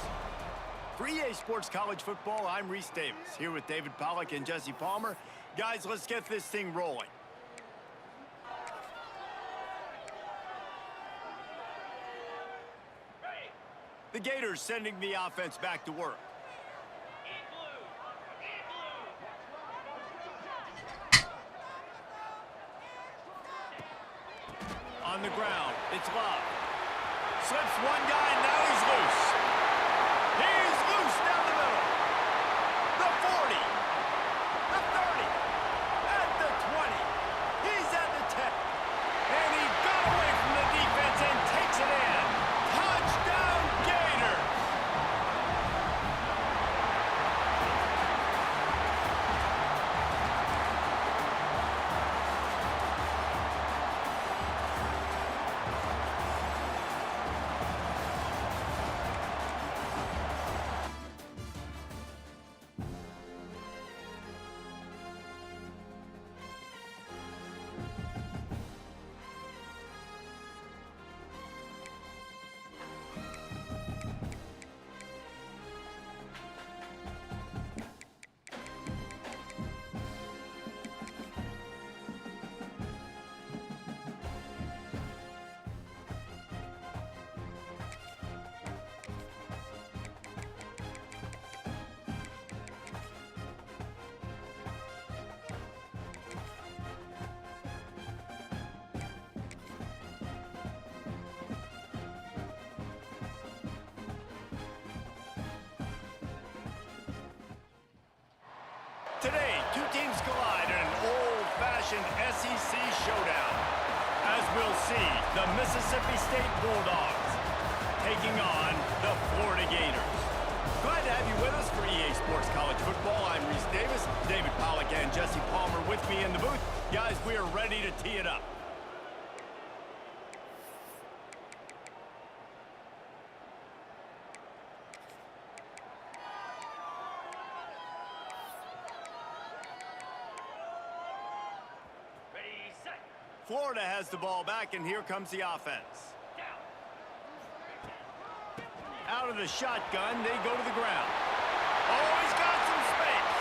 B: For EA Sports College Football, I'm Reese Davis, here with David Pollack and Jesse Palmer. Guys, let's get this thing rolling. The Gators sending the offense back to work. On the ground, it's Love. Slips one guy, now he's loose. He's loose down the middle. The 40. The 30. At the 20. He's at the 10. And he got away from the defense and takes it in. Touchdown, Gators! Today, two teams collide in an old-fashioned SEC showdown. As we'll see, the Mississippi State Bulldogs taking on the Florida Gators. Glad to have you with us for EA Sports College Football. I'm Reese Davis, David Pollack and Jesse Palmer with me in the booth. Guys, we are ready to tee it up. Florida has the ball back, and here comes the offense. Out of the shotgun, they go to the ground. Oh, he's got some space.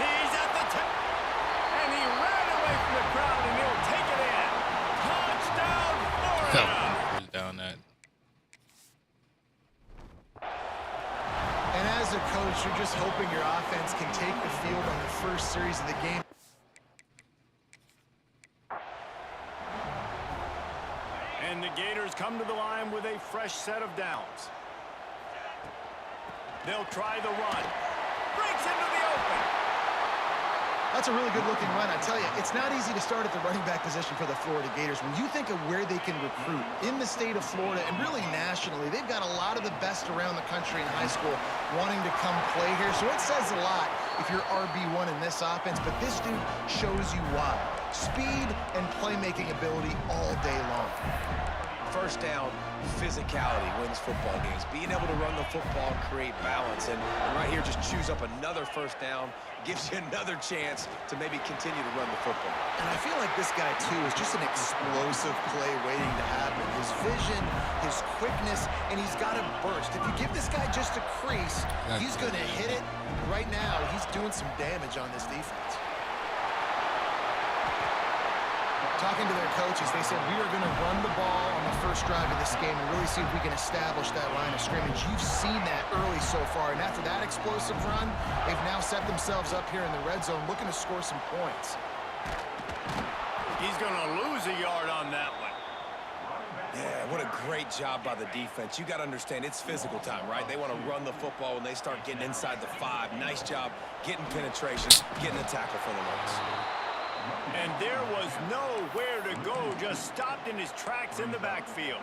B: He's at the tip. And he ran away from the crowd, and he'll take it in. Touchdown, Florida!
E: First down that.
C: And as a coach, you're just hoping your offense can take the field on the first series of the game.
B: And the Gators come to the line with a fresh set of downs. They'll try the run. Breaks into the open.
C: That's a really good-looking run. I tell you, it's not easy to start at the running back position for the Florida Gators. When you think of where they can recruit in the state of Florida and really nationally, they've got a lot of the best around the country in high school wanting to come play here. So it says a lot if you're RB1 in this offense, but this dude shows you why. Speed and playmaking ability all day long.
D: First down, physicality wins football games. Being able to run the football and create balance. And right here, just choose up another first down, gives you another chance to maybe continue to run the football.
C: And I feel like this guy, too, is just an explosive play waiting to happen. His vision, his quickness, and he's got a burst. If you give this guy just a crease, he's going to hit it. Right now, he's doing some damage on this defense. Talking to their coaches, they said, we are going to run the ball on the first drive of this game and really see if we can establish that line of scrimmage. You've seen that early so far, and after that explosive run, they've now set themselves up here in the red zone looking to score some points.
B: He's going to lose a yard on that one.
D: Yeah, what a great job by the defense. You got to understand, it's physical time, right? They want to run the football when they start getting inside the 5. Nice job getting penetration, getting a tackle for the Knights.
B: And there was nowhere to go, just stopped in his tracks in the backfield.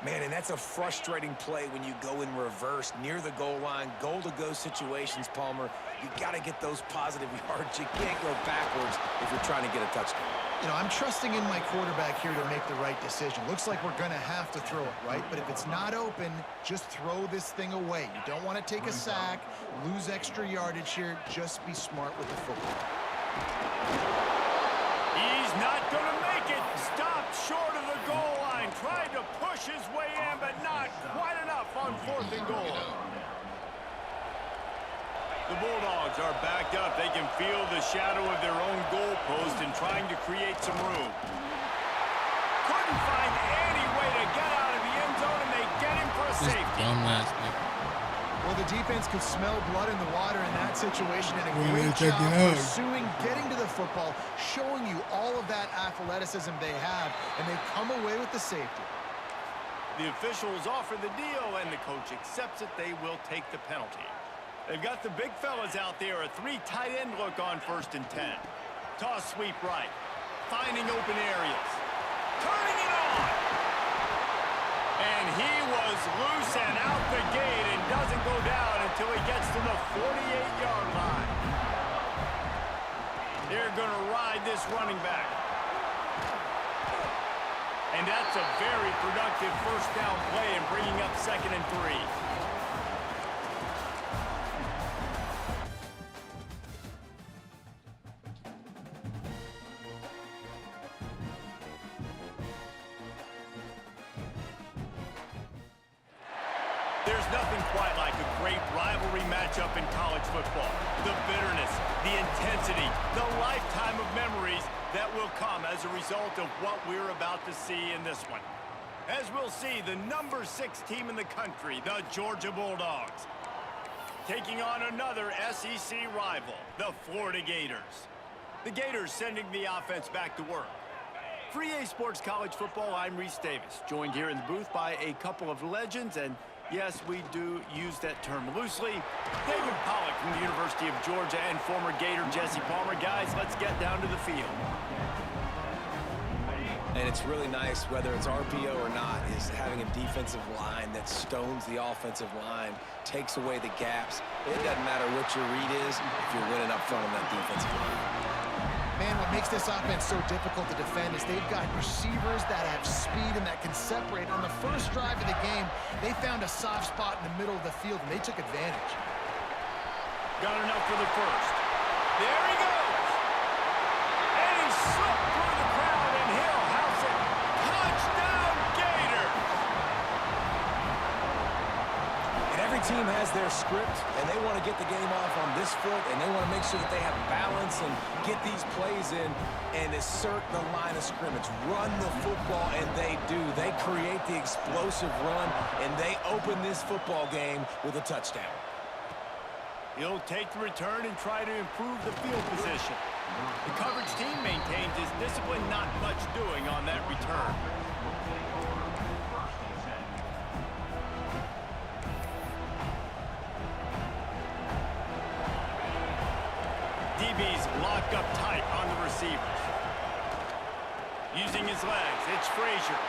D: Man, and that's a frustrating play when you go in reverse near the goal line, goal-to-go situations, Palmer. You got to get those positive yards. You can't go backwards if you're trying to get a touchdown.
C: You know, I'm trusting in my quarterback here to make the right decision. Looks like we're going to have to throw it, right? But if it's not open, just throw this thing away. You don't want to take a sack, lose extra yardage here. Just be smart with the football.
B: He's not going to make it. Stopped short of the goal line. Tried to push his way in, but not quite enough on 4th and goal. The Bulldogs are backed up. They can feel the shadow of their own goal post and trying to create some room. Couldn't find any way to get out of the end zone, and they get him for a safety.
E: Dumbass nigga.
C: Well, the defense could smell blood in the water in that situation, and a great job pursuing, getting to the football, showing you all of that athleticism they have, and they come away with the safety.
B: The officials offer the deal, and the coach accepts it. They will take the penalty. They've got the big fellas out there, a 3 tight end look on 1st and 10. Toss sweep right, finding open areas, turning it on. And he was loose and out the gate and doesn't go down until he gets to the 48-yard line. They're going to ride this running back. And that's a very productive first down play and bringing up 2nd and 3. There's nothing quite like a great rivalry matchup in college football. The bitterness, the intensity, the lifetime of memories that will come as a result of what we're about to see in this one. As we'll see, the number 6 team in the country, the Georgia Bulldogs, taking on another SEC rival, the Florida Gators. The Gators sending the offense back to work. For EA Sports College Football, I'm Reese Davis, joined here in the booth by a couple of legends, and yes, we do use that term loosely. David Pollack from the University of Georgia and former Gator Jesse Palmer. Guys, let's get down to the field.
D: And it's really nice, whether it's RPO or not, is having a defensive line that stones the offensive line, takes away the gaps. It doesn't matter what your read is if you're winning up front on that defensive line.
C: Man, what makes this offense so difficult to defend is they've got receivers that have speed and that can separate. On the first drive of the game, they found a soft spot in the middle of the field, and they took advantage.
A: Got enough for the first. There he goes. And he slipped through the crowd, and he'll house it. Touchdown, Gators!
D: And every team has their script, and they want to get the game off on this foot, and they want to make sure that they have balance and get these plays in and assert the line of scrimmage. Run the football, and they do. They create the explosive run, and they open this football game with a touchdown.
A: He'll take the return and try to improve the field position. The coverage team maintains his discipline, not much doing on that return. DB's locked up tight on the receivers. Using his legs, it's Frazier.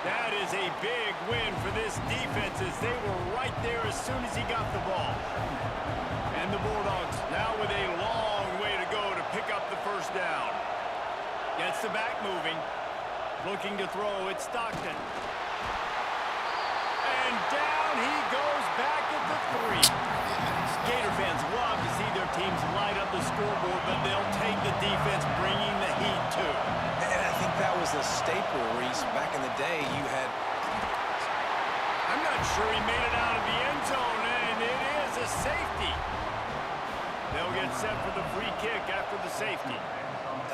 A: That is a big win for this defense as they were right there as soon as he got the ball. And the Bulldogs now with a long way to go to pick up the first down. Gets the back moving. Looking to throw, it's Stockton. And down he goes back at the 3. Gator fans love to see their teams light up the scoreboard, but they'll take the defense bringing the heat too.
D: And I think that was a staple, Reese. Back in the day, you had...
A: I'm not sure he made it out of the end zone, and it is a safety. They'll get set for the free kick after the safety.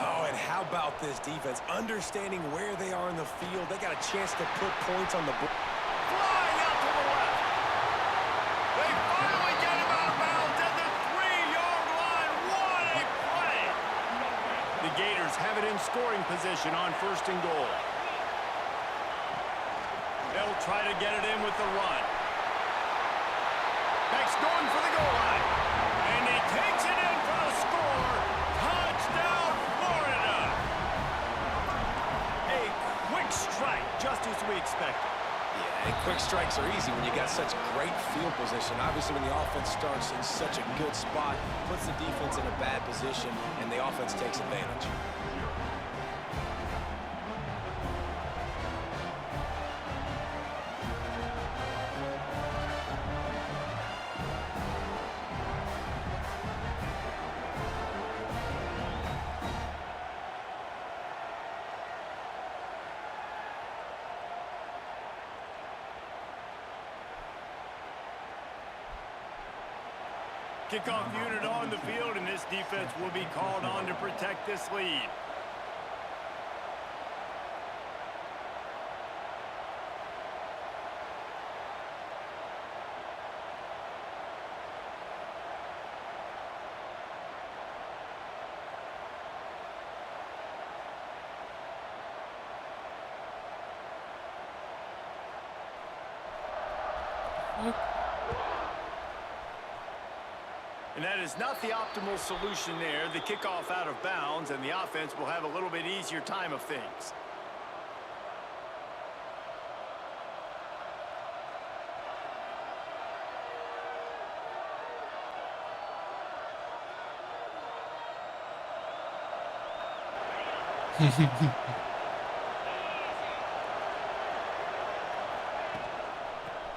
D: Oh, and how about this defense? Understanding where they are in the field. They got a chance to put points on the board.
A: Flying out to the left. They finally get him out of bounds at the 3-yard line. What a play! The Gators have it in scoring position on 1st and goal. They'll try to get it in with the run. Beck's going for the goal line. And he takes it in for the score. Touchdown, Florida! A quick strike, just as we expected.
D: Yeah, and quick strikes are easy when you got such great field position. Obviously, when the offense starts in such a good spot, puts the defense in a bad position, and the offense takes advantage.
A: Kickoff unit on the field, and this defense will be called on to protect this lead. And that is not the optimal solution there. The kickoff out of bounds, and the offense will have a little bit easier time of things.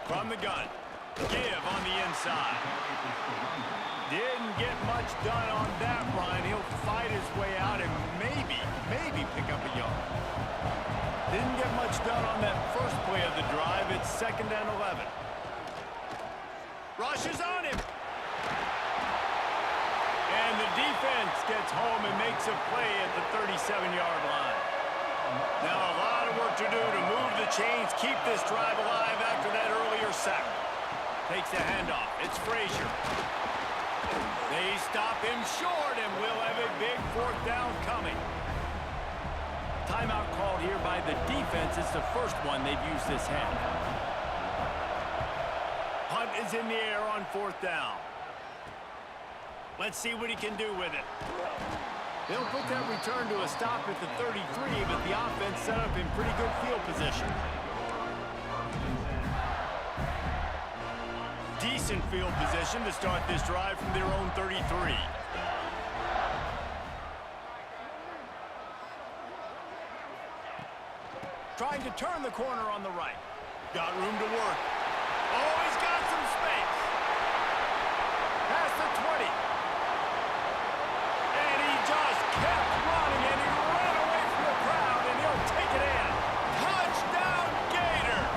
A: From the gun, give on the inside. Didn't get much done on that run. He'll fight his way out and maybe pick up a yard. Didn't get much done on that first play of the drive. It's 2nd and 11. Rushes on him. And the defense gets home and makes a play at the 37-yard line. Now a lot of work to do to move the chains, keep this drive alive after that earlier sack. Takes the handoff. It's Frazier. They stop him short, and we'll have a big 4th down coming. Timeout called here by the defense. It's the first one they've used this half. Punt is in the air on 4th down. Let's see what he can do with it. They'll put that return to a stop at the 33, but the offense set up in pretty good field position. Decent field position to start this drive from their own 33. Trying to turn the corner on the right. Got room to work. Oh, he's got some space. Past the 20. And he just kept running, and he ran away from the crowd, and he'll take it in. Touchdown, Gators!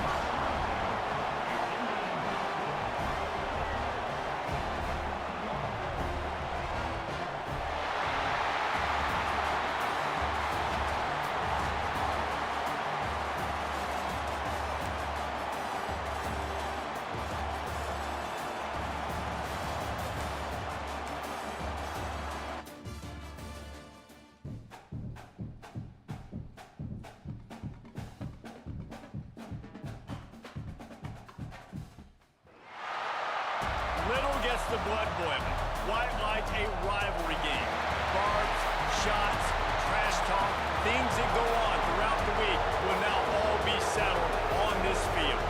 A: Little gets the blood boiling. White like a rivalry game. Barbs, shots, trash talk, things that go on throughout the week will now all be settled on this field.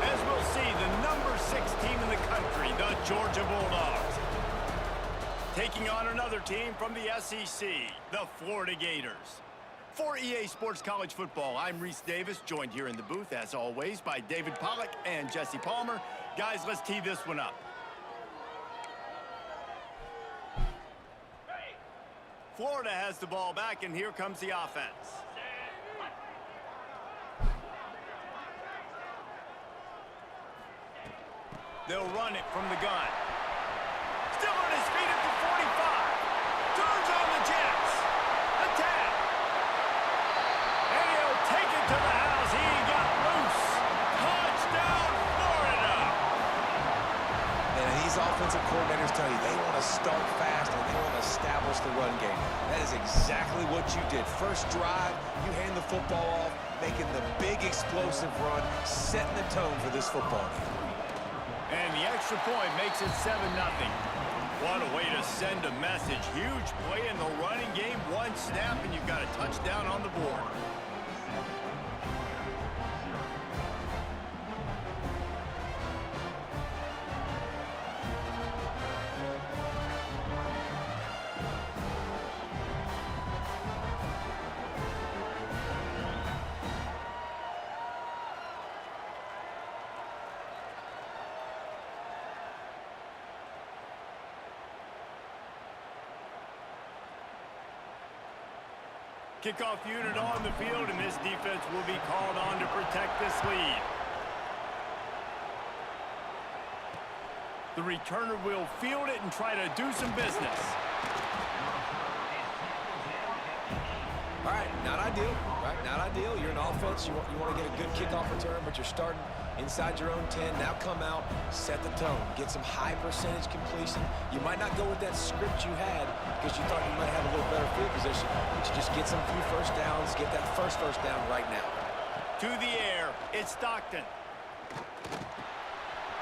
A: As we'll see, the number 6 team in the country, the Georgia Bulldogs, taking on another team from the SEC, the Florida Gators. For EA Sports College Football, I'm Reese Davis, joined here in the booth, as always, by David Pollack and Jesse Palmer. Guys, let's tee this one up. Florida has the ball back, and here comes the offense. They'll run it from the gun. Still on his feet at the 45. Turns on the Jets. Attack. And he'll take it to the house. He got loose. Touchdown, Florida.
D: And these offensive coordinators tell you they want to start fast and they want to establish the run game. That is exactly what you did. First drive, you hand the football off, making the big explosive run, setting the tone for this football game.
A: And the extra point makes it 7-0. What a way to send a message. Huge play in the running game. One snap, and you've got a touchdown on the board. Kickoff unit on the field, and this defense will be called on to protect this lead. The returner will field it and try to do some business.
D: All right, not ideal, right? Not ideal. You're an offense. You want to get a good kickoff return, but you're starting inside your own 10. Now come out, set the tone, get some high percentage completion. You might not go with that script you had because you thought you might have a little better field position, but you just get some few first downs, get that first down right now.
A: To the air, it's Stockton.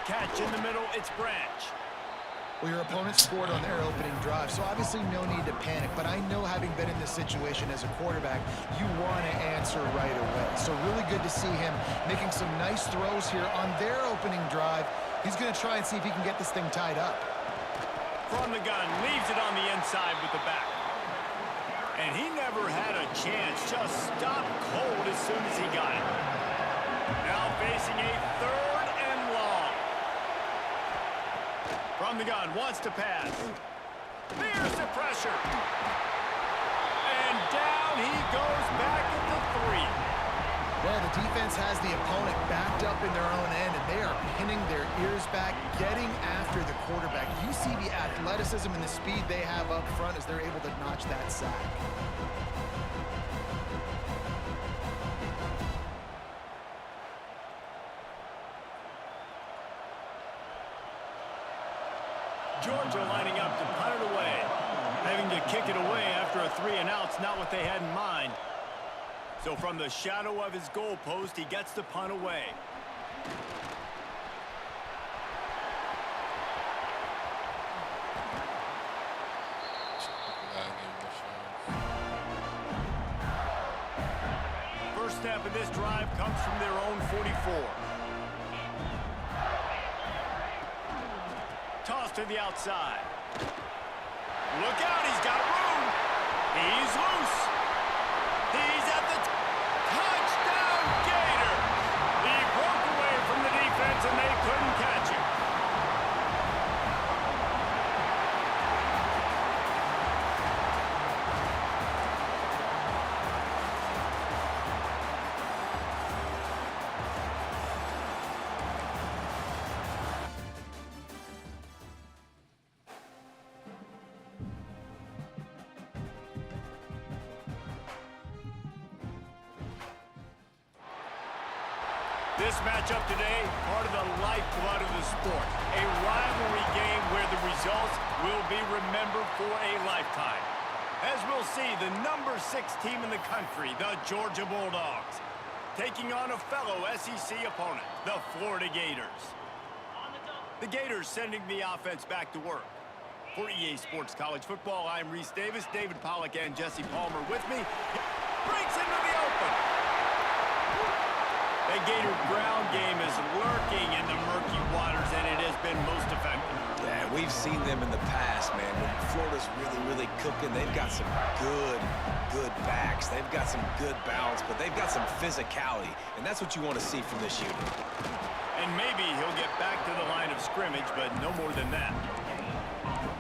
A: Catch in the middle, it's Branch.
C: Well, your opponent scored on their opening drive, so obviously no need to panic. But I know, having been in this situation as a quarterback, you want to answer right away. So really good to see him making some nice throws here on their opening drive. He's going to try and see if he can get this thing tied up.
A: From the gun, leaves it on the inside with the back. And he never had a chance, just stopped cold as soon as he got it. Now facing a 3rd and long. From the gun, wants to pass. There's the pressure. And down he goes back at the 3.
C: Well, the defense has the opponent backed up in their own end, and they are pinning their ears back, getting after the quarterback. You see the athleticism and the speed they have up front as they're able to notch that sack.
A: Georgia lining up to punt it away. Having to kick it away after a 3-and-out's not what they had in mind. So from the shadow of his goalpost, he gets the punt away.
B: step of this drive comes from their own 44. Toss to the outside. Look out, he's got room. He's loose. He's at the touchdown, Gator. He broke away from the defense and they couldn't catch him. This matchup today, part of the lifeblood of the sport. A rivalry game where the results will be remembered for a lifetime. As we'll see, the number 6 team in the country, the Georgia Bulldogs, taking on a fellow SEC opponent, the Florida Gators. The Gators sending the offense back to work. For EA Sports College Football, I'm Reese Davis, David Pollack and Jesse Palmer with me. Breaks into the open. The Gator ground game is lurking in the murky waters, and it has been most effective.
D: Yeah, we've seen them in the past, man. When Florida's really cooking, they've got some good backs. They've got some good balance, but they've got some physicality, and that's what you want to see from this unit.
B: And maybe he'll get back to the line of scrimmage, but no more than that.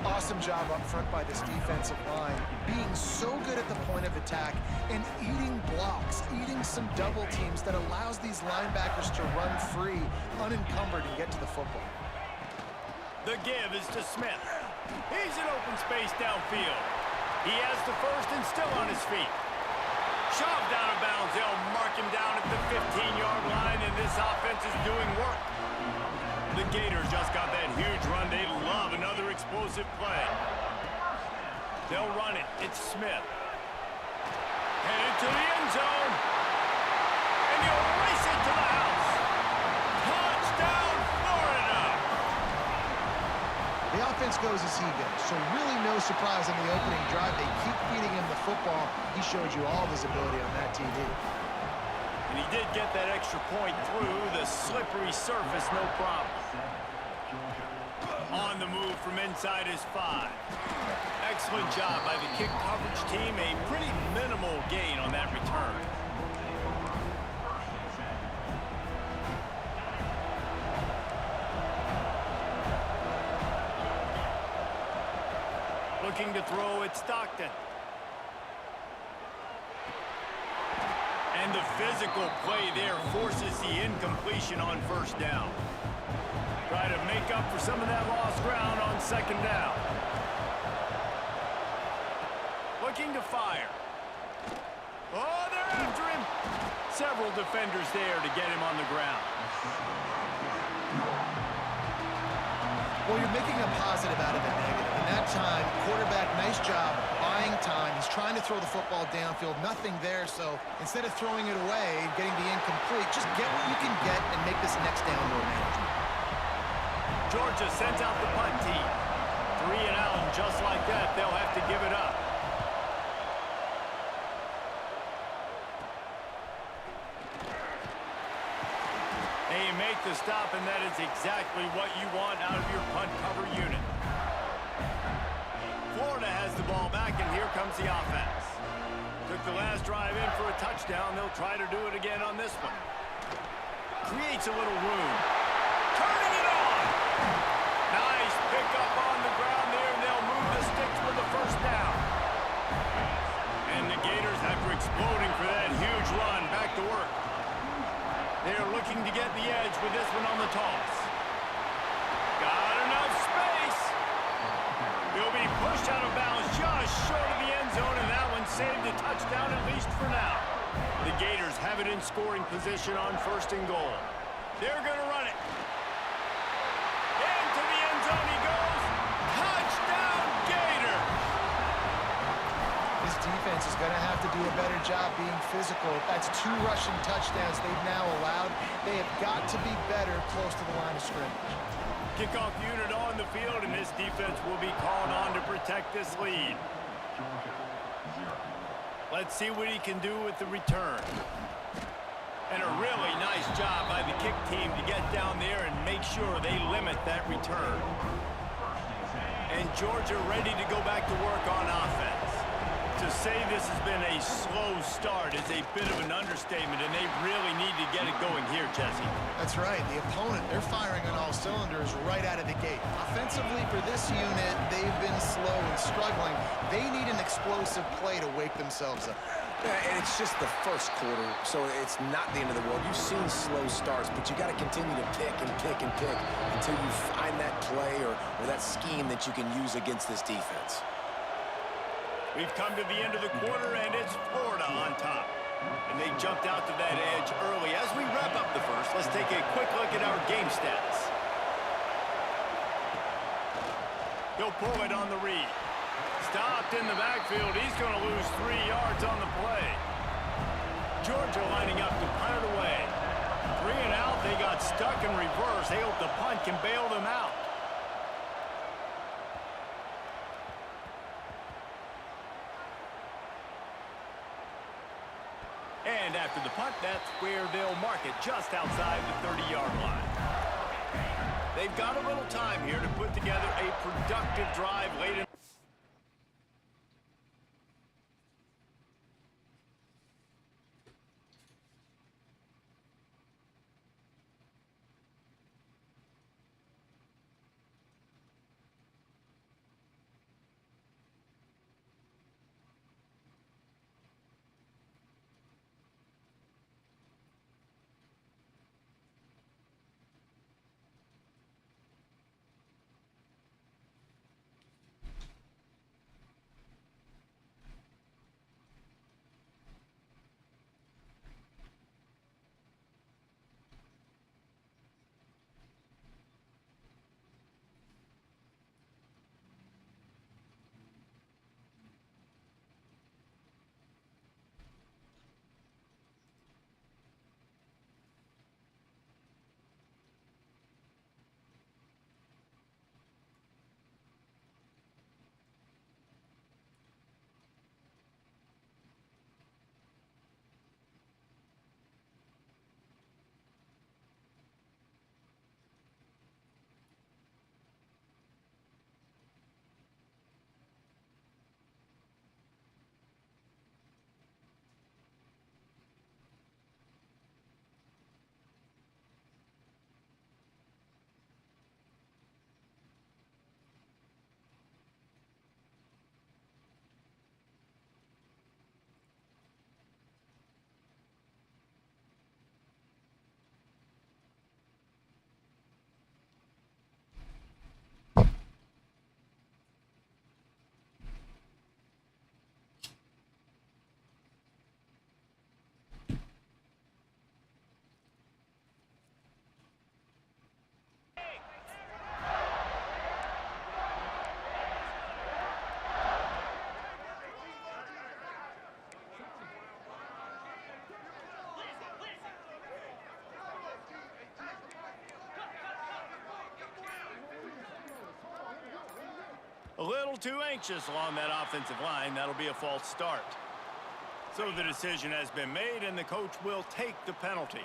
C: Awesome job up front by this defensive line, being so good at the point of attack and eating blocks, eating some double teams that allows these linebackers to run free, unencumbered, and get to the football.
B: The give is to Smith. He's in open space downfield. He has the first and still on his feet. Shoved out of bounds. They'll mark him down at the 15-yard line, and this offense is doing work. The Gators just got that huge run. They love another explosive play. They'll run it. It's Smith. Headed to the end zone. And he'll race it to the house. Touchdown, Florida!
C: The offense goes as he goes, so really no surprise in the opening drive. They keep feeding him the football. He showed you all of his ability on that TV.
B: And he did get that extra point through the slippery surface, no problem. On the move from inside his 5. Excellent job by the kick coverage team. A pretty minimal gain on that return. Looking to throw at Stockton. And the physical play there forces the incompletion on first down. Try to make up for some of that lost ground on second down. Looking to fire. Oh, they're after him. Several defenders there to get him on the ground.
C: Well, you're making a positive out of a negative. And that time, quarterback, nice job buying time. He's trying to throw the football downfield. Nothing there, so instead of throwing it away and getting the incomplete, just get what you can get and make this next down more manageable.
B: Georgia sends out the punt team. 3 and out, and just like that, they'll have to give it up. They make the stop, and that is exactly what you want out of your punt cover unit. Florida has the ball back, and here comes the offense. Took the last drive in for a touchdown. They'll try to do it again on this one. Creates a little room. Turning it on! Nice pick up on the ground there, and they'll move the sticks for the first down. And the Gators, after exploding for that huge run, back to work. They're looking to get the edge with this one on the toss. Got enough space. He'll be pushed out of bounds just short of the end zone, and that one saved a touchdown at least for now. The Gators have it in scoring position on first and goal. They're going to run it. Into the end zone he goes. Touchdown, Gators!
C: This defense is going to have to do a better job being physical. That's 2 rushing touchdowns they've now allowed. They have got to be better close to the line of scrimmage.
B: Kickoff unit on the field, and this defense will be called on to protect this lead. Let's see what he can do with the return.
A: with that return. And Georgia ready to go back to work on offense. To say this has been a slow start is a bit of an understatement, and they really need to get it going here, Jesse.
C: That's right. The opponent, they're firing on all cylinders right out of the gate. Offensively, for this unit, they've been slow and struggling. They need an explosive play to wake themselves up.
D: Yeah, and it's just the first quarter, so it's not the end of the world. You've seen slow starts, but you got to continue to pick and pick and pick until you find that play or that scheme that you can use against this defense.
A: We've come to the end of the quarter, and it's Florida on top. And they jumped out to that edge early. As we wrap up the first, let's take a quick look at our game stats. He'll pull it on the read. Stopped in the backfield. He's going to lose 3 yards on the play. Georgia lining up to punt it away. 3 and out. They got stuck in reverse. They hope the punt can bail them out. And after the punt, that's where they'll mark it, just outside the 30-yard line. They've got a little time here to put together a productive drive late in. A little too anxious along that offensive line. That'll be a false start. So the decision has been made, and the coach will take the penalty.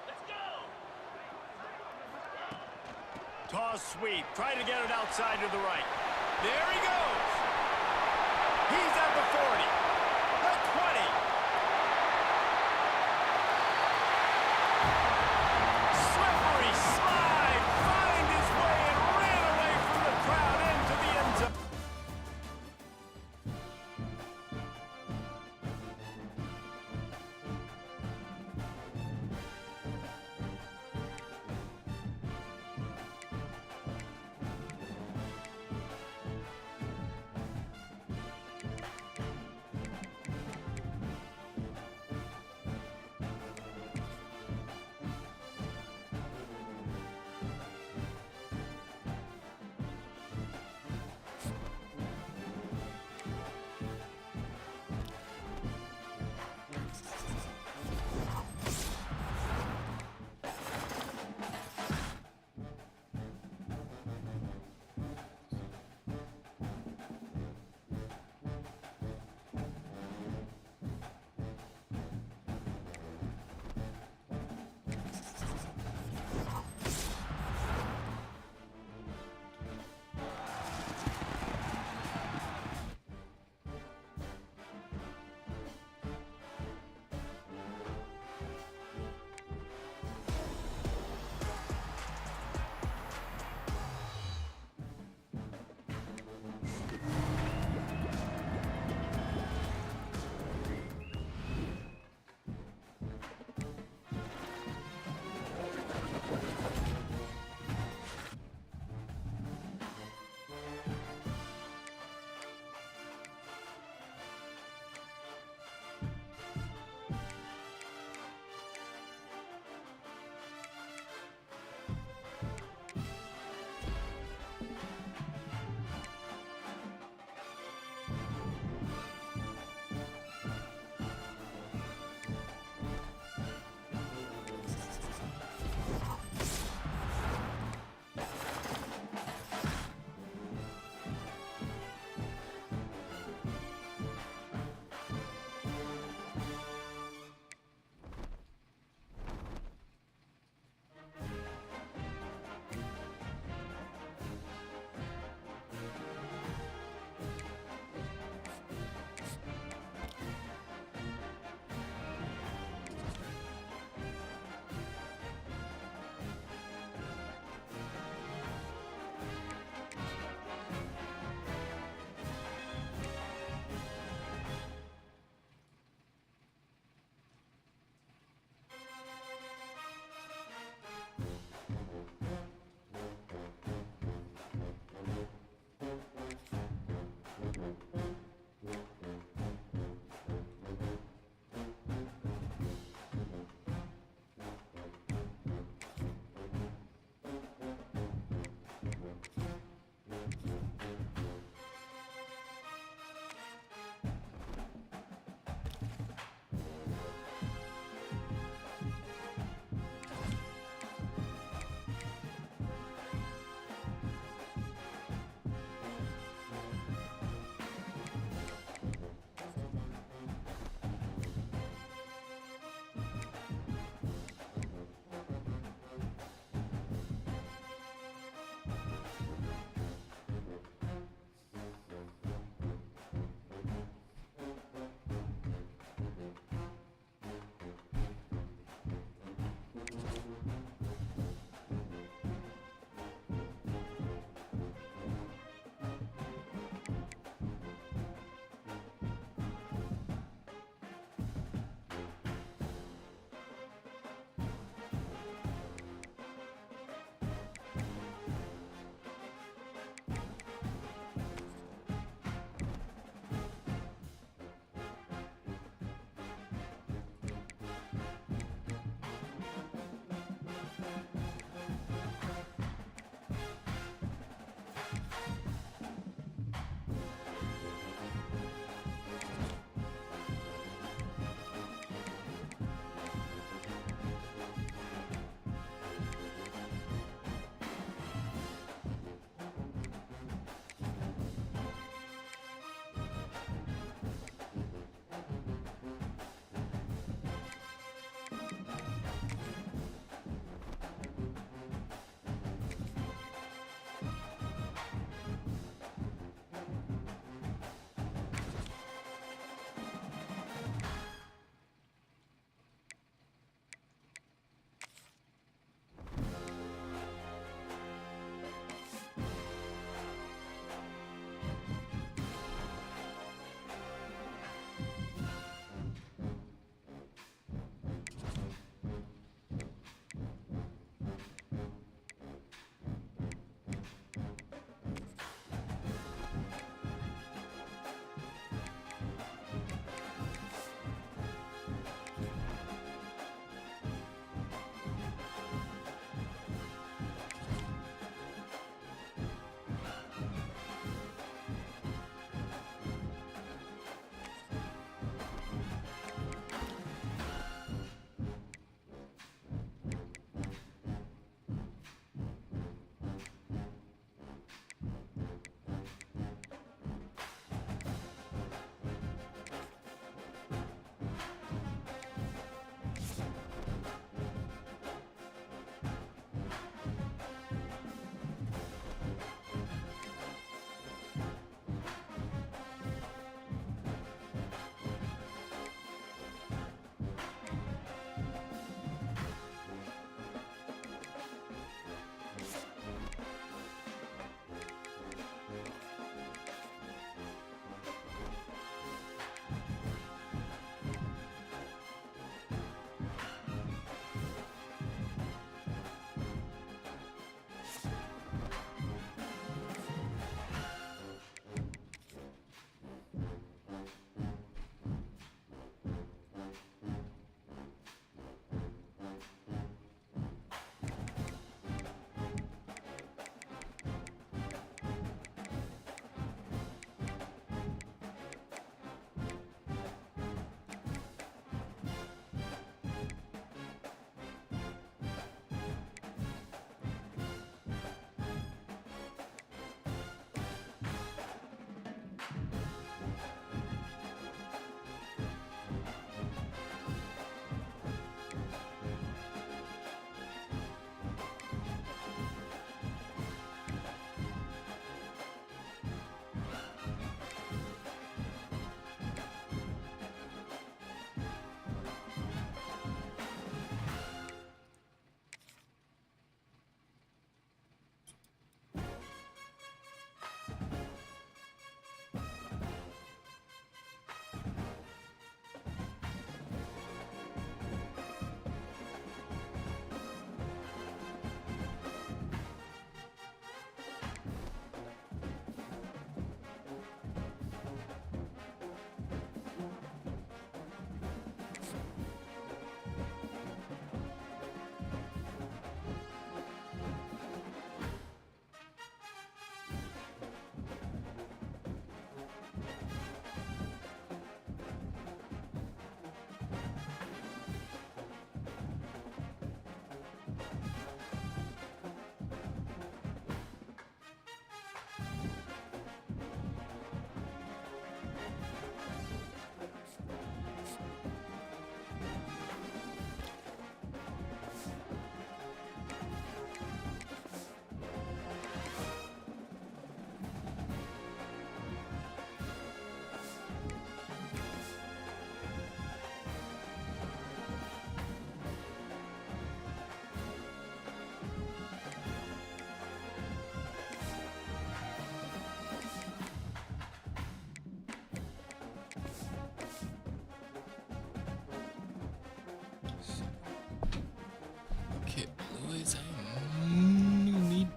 A: Let's go! Toss sweep. Try to get it outside to the right. There he goes. He's at the 40. The 20. Slippery slide. Find his way and ran away from the crowd into the end zone.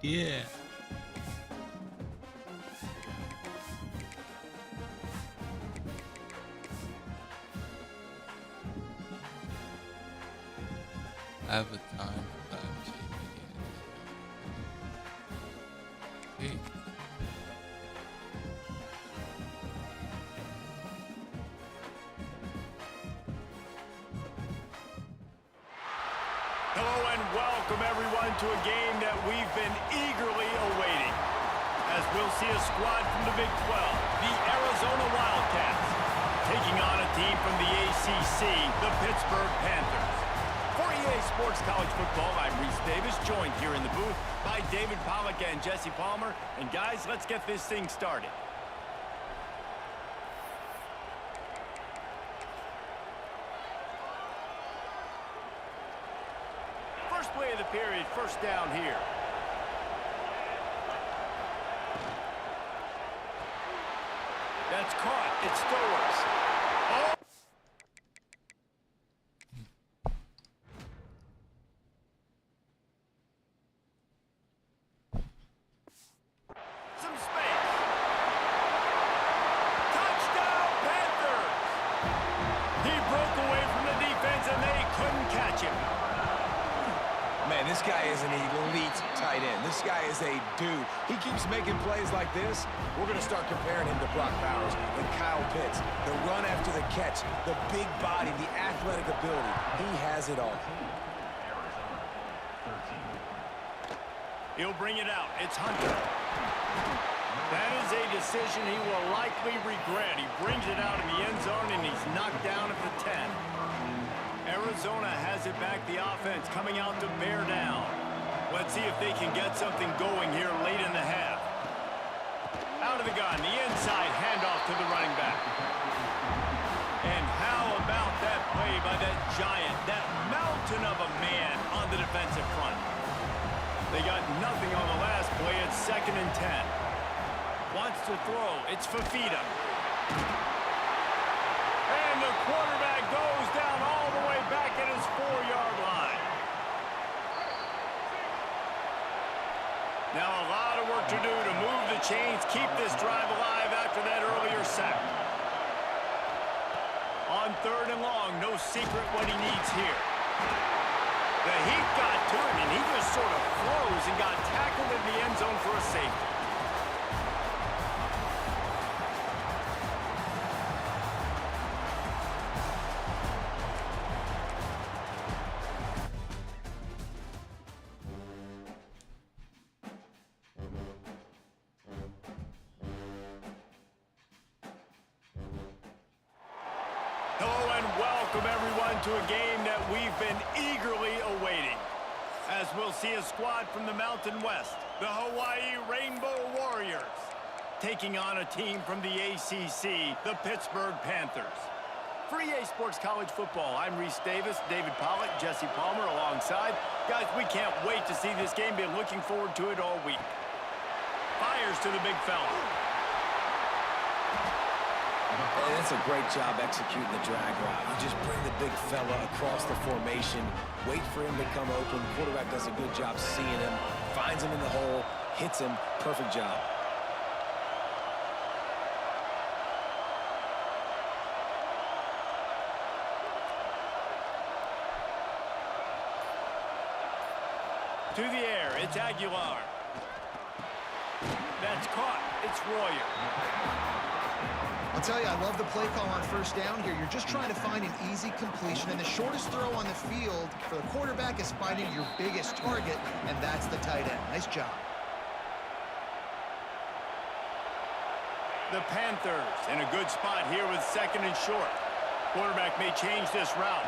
E: Yeah. I have a time for 5 Okay.
B: Hello and welcome everyone to a game that we've been eagerly awaiting. As we'll see a squad from the Big 12, the Arizona Wildcats, taking on a team from the ACC, the Pittsburgh Panthers. For EA Sports College Football, I'm Reese Davis, joined here in the booth by David Pollack and Jesse Palmer. And guys, let's get this thing started. First play of the period, first down here. That's caught. It's Stowers. Oh! Some space. Touchdown, Panthers! He broke away from the defense and they couldn't catch him.
D: Man, this guy is an elite tight end. This guy is a dude. He keeps making plays like this. We're going to start comparing him to Brock Bowers and Kyle Pitts. The run after the catch, the big body, the athletic ability. He has it all.
B: He'll bring it out. It's Hunter. That is a decision he will likely regret. He brings it out in the end zone, and he's knocked down at the 10. Arizona has it back, the offense coming out to bear down. Let's see if they can get something going here late in the half. Out of the gun, the inside handoff to the running back. And how about that play by that giant, that mountain of a man on the defensive front? They got nothing on the last play. It's 2nd and 10. Wants to throw. It's Fafita. And the quarterback goes down all the way back at his 4-yard line. Now a lot of work to do to move the chains, keep this drive alive after that earlier sack. On 3rd and long, no secret what he needs here. The heat got to him, and he just sort of froze and got tackled in the end zone for a safety. Hello and welcome everyone to a game that we've been eagerly awaiting. As we'll see a squad from the Mountain West, the Hawaii Rainbow Warriors, taking on a team from the ACC, the Pittsburgh Panthers. For EA Sports College Football, I'm Reese Davis, David Pollack, Jesse Palmer alongside. Guys, we can't wait to see this game. Been looking forward to it all week. Fires to the big fella.
D: And that's a great job executing the drag route. You just bring the big fella across the formation, wait for him to come open. Quarterback does a good job seeing him, finds him in the hole, hits him. Perfect job.
B: To the air, it's Aguilar. That's caught. It's Royer.
C: I'll tell you, I love the play call on 1st down here. You're just trying to find an easy completion, and the shortest throw on the field for the quarterback is finding your biggest target, and that's the tight end. Nice job.
B: The Panthers in a good spot here with 2nd and short. Quarterback may change this route.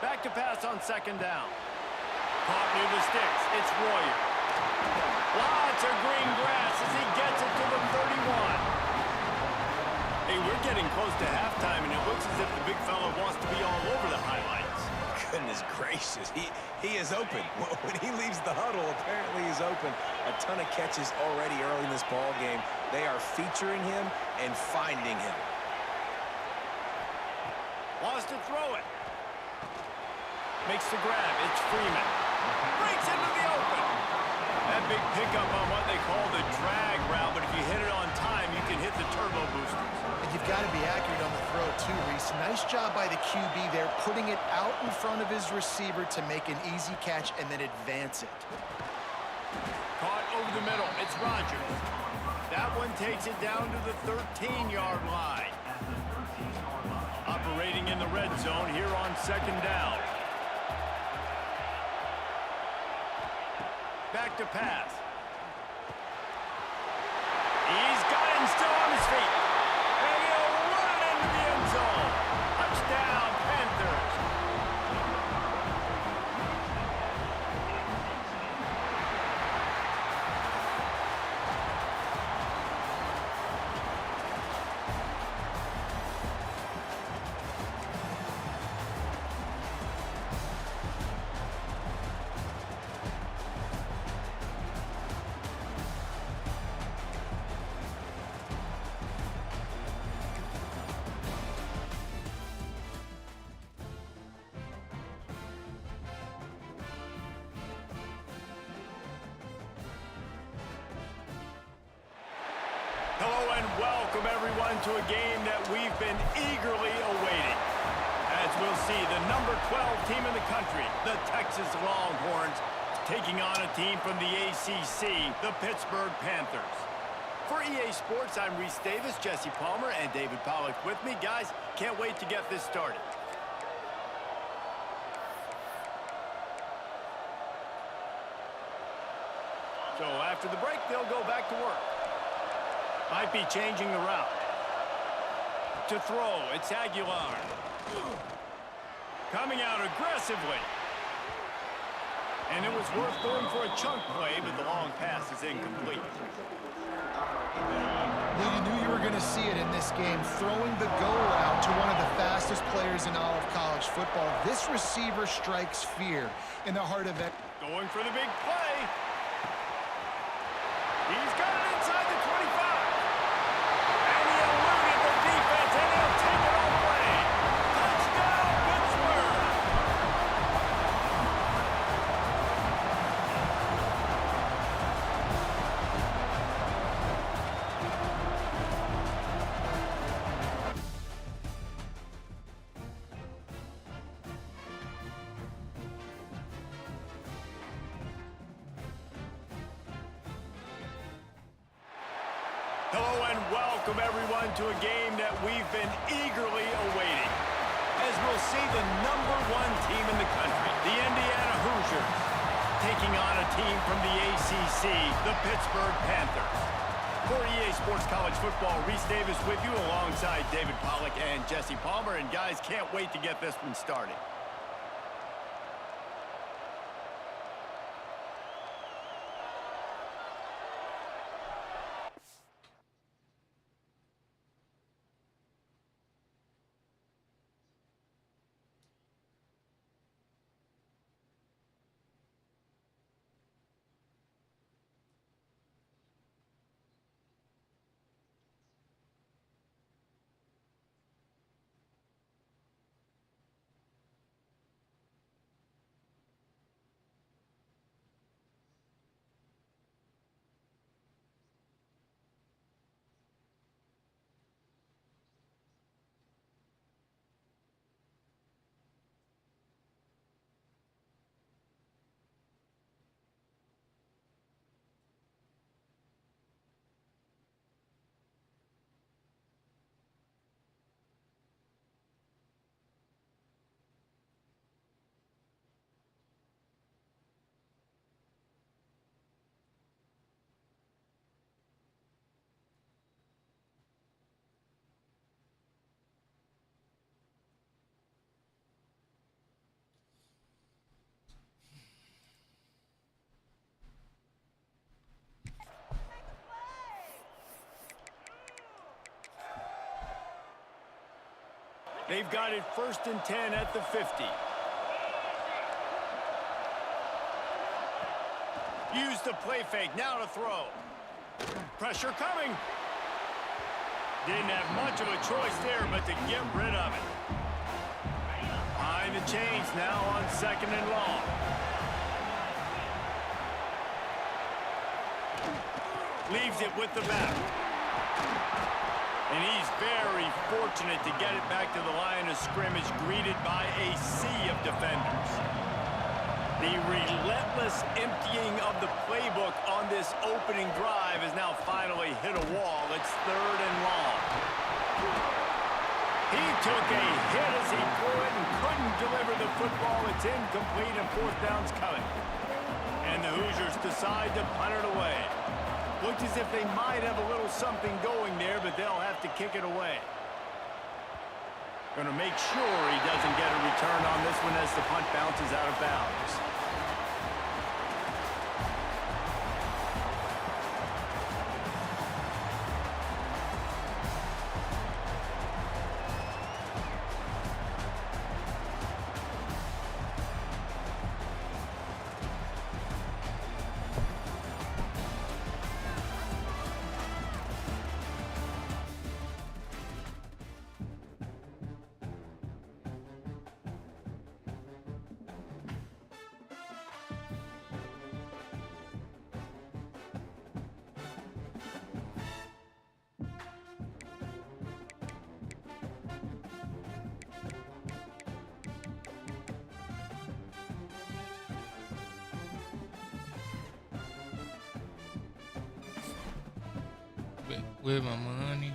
B: Back to pass on 2nd down. Caught near the sticks. It's Royer. Lots of green grass as he gets it to the 31. Hey, we're getting close to halftime, and it looks as if the big fella wants to be all over the highlights.
D: Goodness gracious, he is open. When he leaves the huddle, apparently he's open. A ton of catches already early in this ball game. They are featuring him and finding him.
B: Wants to throw it. Makes the grab. It's Freeman. Breaks into the open. That big pickup on what they call the drag route, but if you hit it on time, you can hit the turbo boosters.
C: And you've got to be accurate on the throw, too, Reese. Nice job by the QB there, putting it out in front of his receiver to make an easy catch and then advance it.
B: Caught over the middle. It's Rodgers. That one takes it down to the 13-yard line. Operating in the red zone here on second down. Back to pass. He's got him still on his feet. And he'll run it into the end zone. Touchdown, Panthers. Hello and welcome everyone to a game that we've been eagerly awaiting. As we'll see, the number 12 team in the country, the Texas Longhorns, taking on a team from the ACC, the Pittsburgh Panthers. For EA Sports, I'm Reese Davis, Jesse Palmer, and David Pollack with me. Guys, can't wait to get this started. So after the break, they'll go back to work. Might be changing the route. To throw, it's Aguilar. Coming out aggressively. And it was worth going for a chunk play, but the long pass is incomplete.
C: Well, you knew you were going to see it in this game, throwing the go route to one of the fastest players in all of college football. This receiver strikes fear in the heart of it.
B: Going for the big play. He's got it inside the 25. And he eluded the defense, and he'll take it all away. Touchdown, Pittsburgh. Hello and welcome everyone to a game that we've been eagerly awaiting. As we'll see the number 1 team in the country, the Indiana Hoosiers, taking on a team from the ACC, the Pittsburgh Panthers. For EA Sports College Football, Reese Davis with you alongside David Pollack and Jesse Palmer. And guys, can't wait to get this one started. They've got it 1st and 10 at the 50. Use the play fake, now to throw. Pressure coming. Didn't have much of a choice there, but to get rid of it. Behind the chains now on 2nd and long. Leaves it with the back. And he's very fortunate to get it back to the line of scrimmage, greeted by a sea of defenders. The relentless emptying of the playbook on this opening drive has now finally hit a wall. It's 3rd and long. He took a hit as he threw it and couldn't deliver the football. It's incomplete and 4th down's coming. And the Hoosiers decide to punt it away. Looks as if they might have a little something going there, but they'll have to kick it away. Going to make sure he doesn't get a return on this one as the punt bounces out of bounds.
E: Where's my money?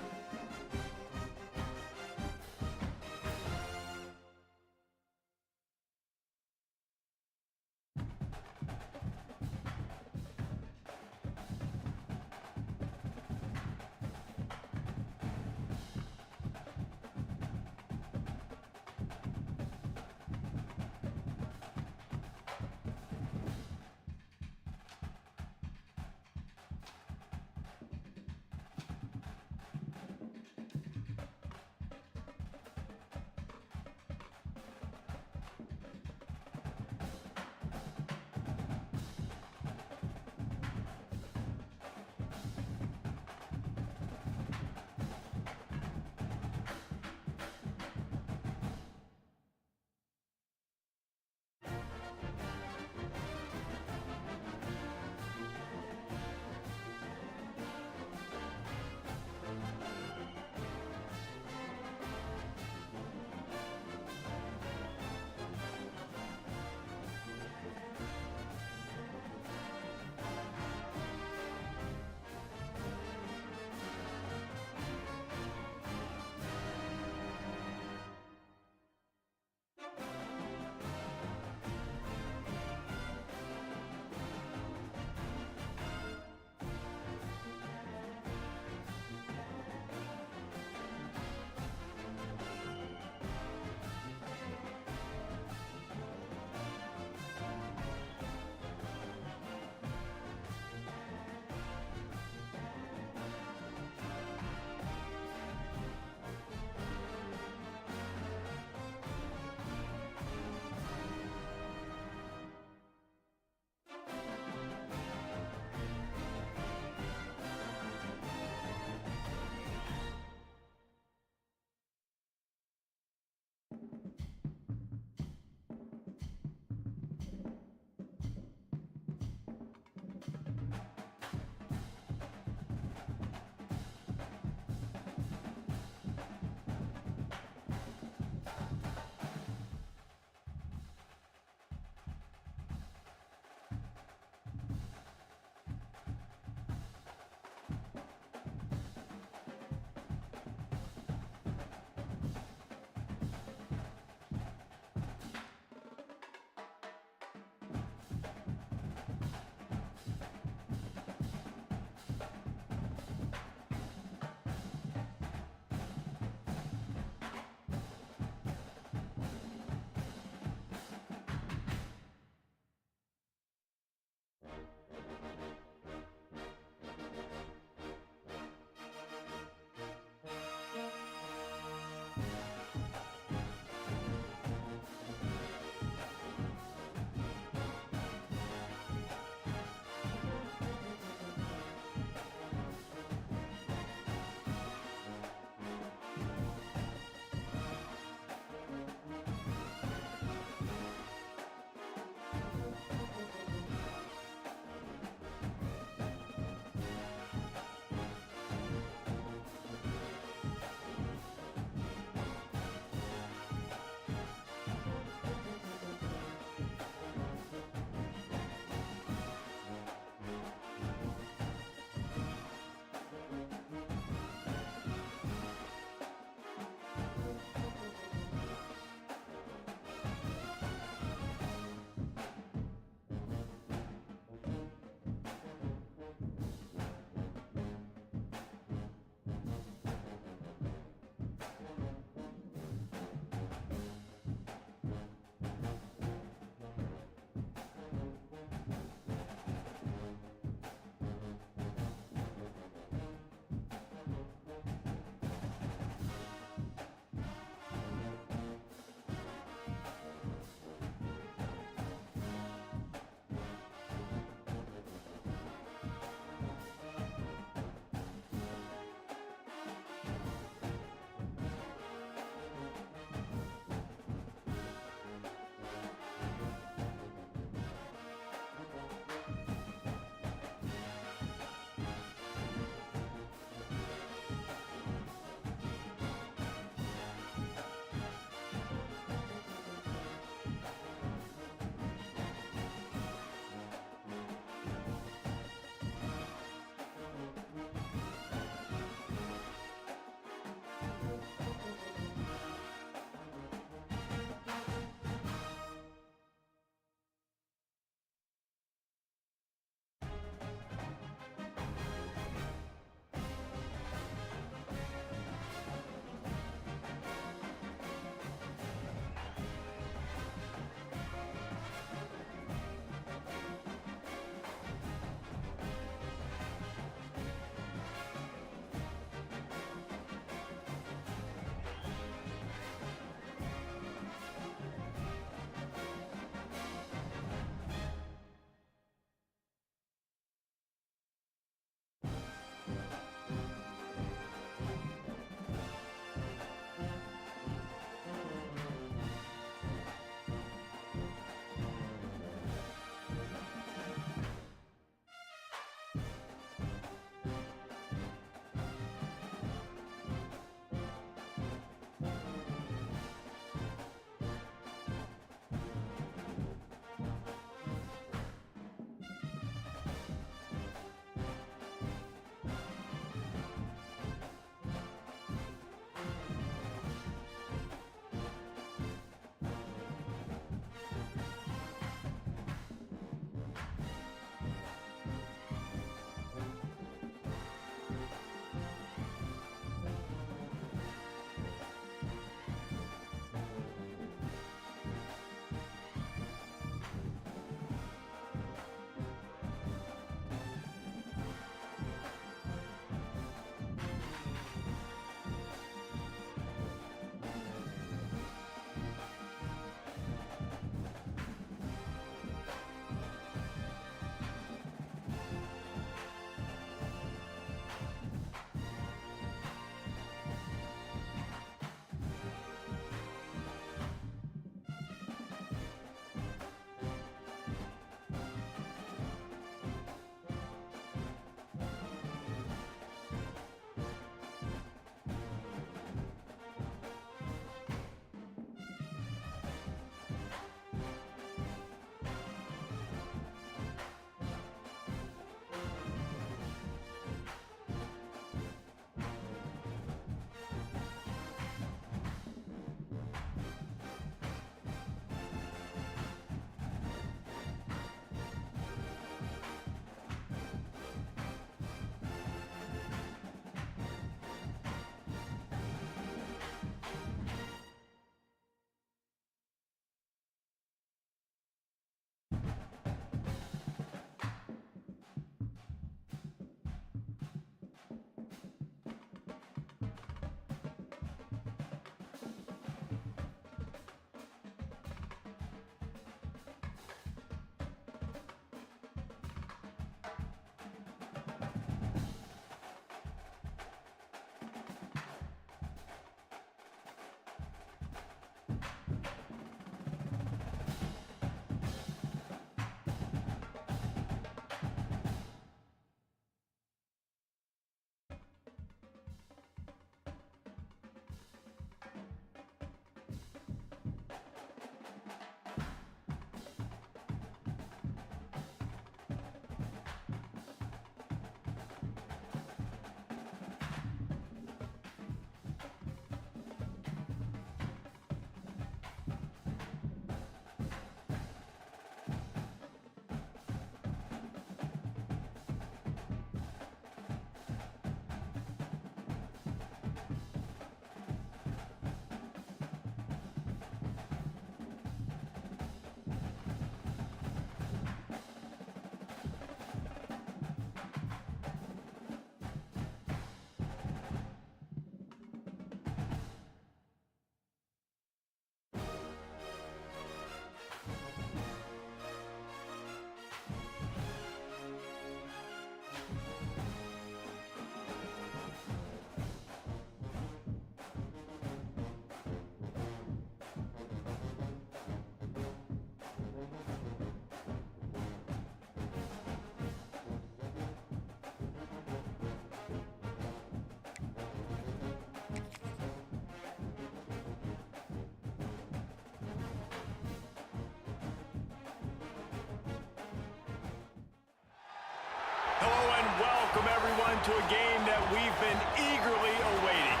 B: Hello and welcome everyone to a game that we've been eagerly awaiting.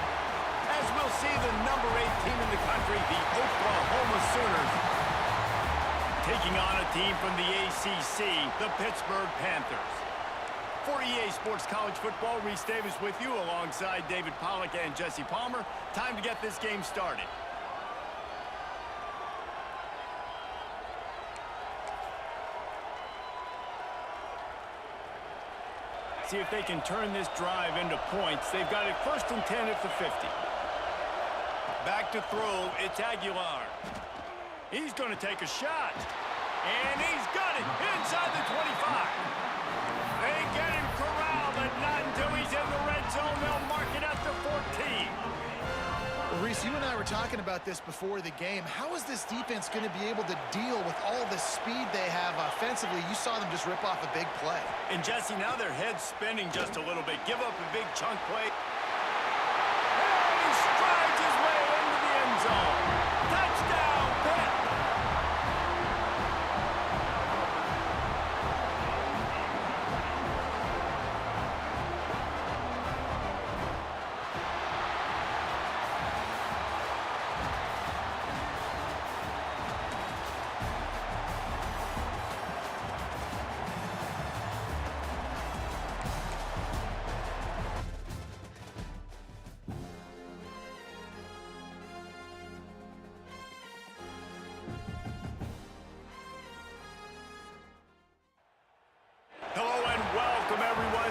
B: As we'll see the number 8 team in the country, the Oklahoma Sooners, taking on a team from the ACC, the Pittsburgh Panthers. For EA Sports College Football, Reese Davis with you alongside David Pollack and Jesse Palmer. Time to get this game started. See if they can turn this drive into points. They've got it 1st and 10 at the 50. Back to throw, it's Aguilar. He's going to take a shot. And he's got it inside the 25. They get him corralled, but not until he's in the red zone. They'll mark it at the 14.
C: Well, Reese, you and I were talking about this before the game. How is this defense going to be able to deal with all the speed they have offensively? You saw them just rip off a big play.
B: And Jesse, now their head's spinning just a little bit. Give up a big chunk play. And he strides his way into the end zone. Touchdown, Pitt!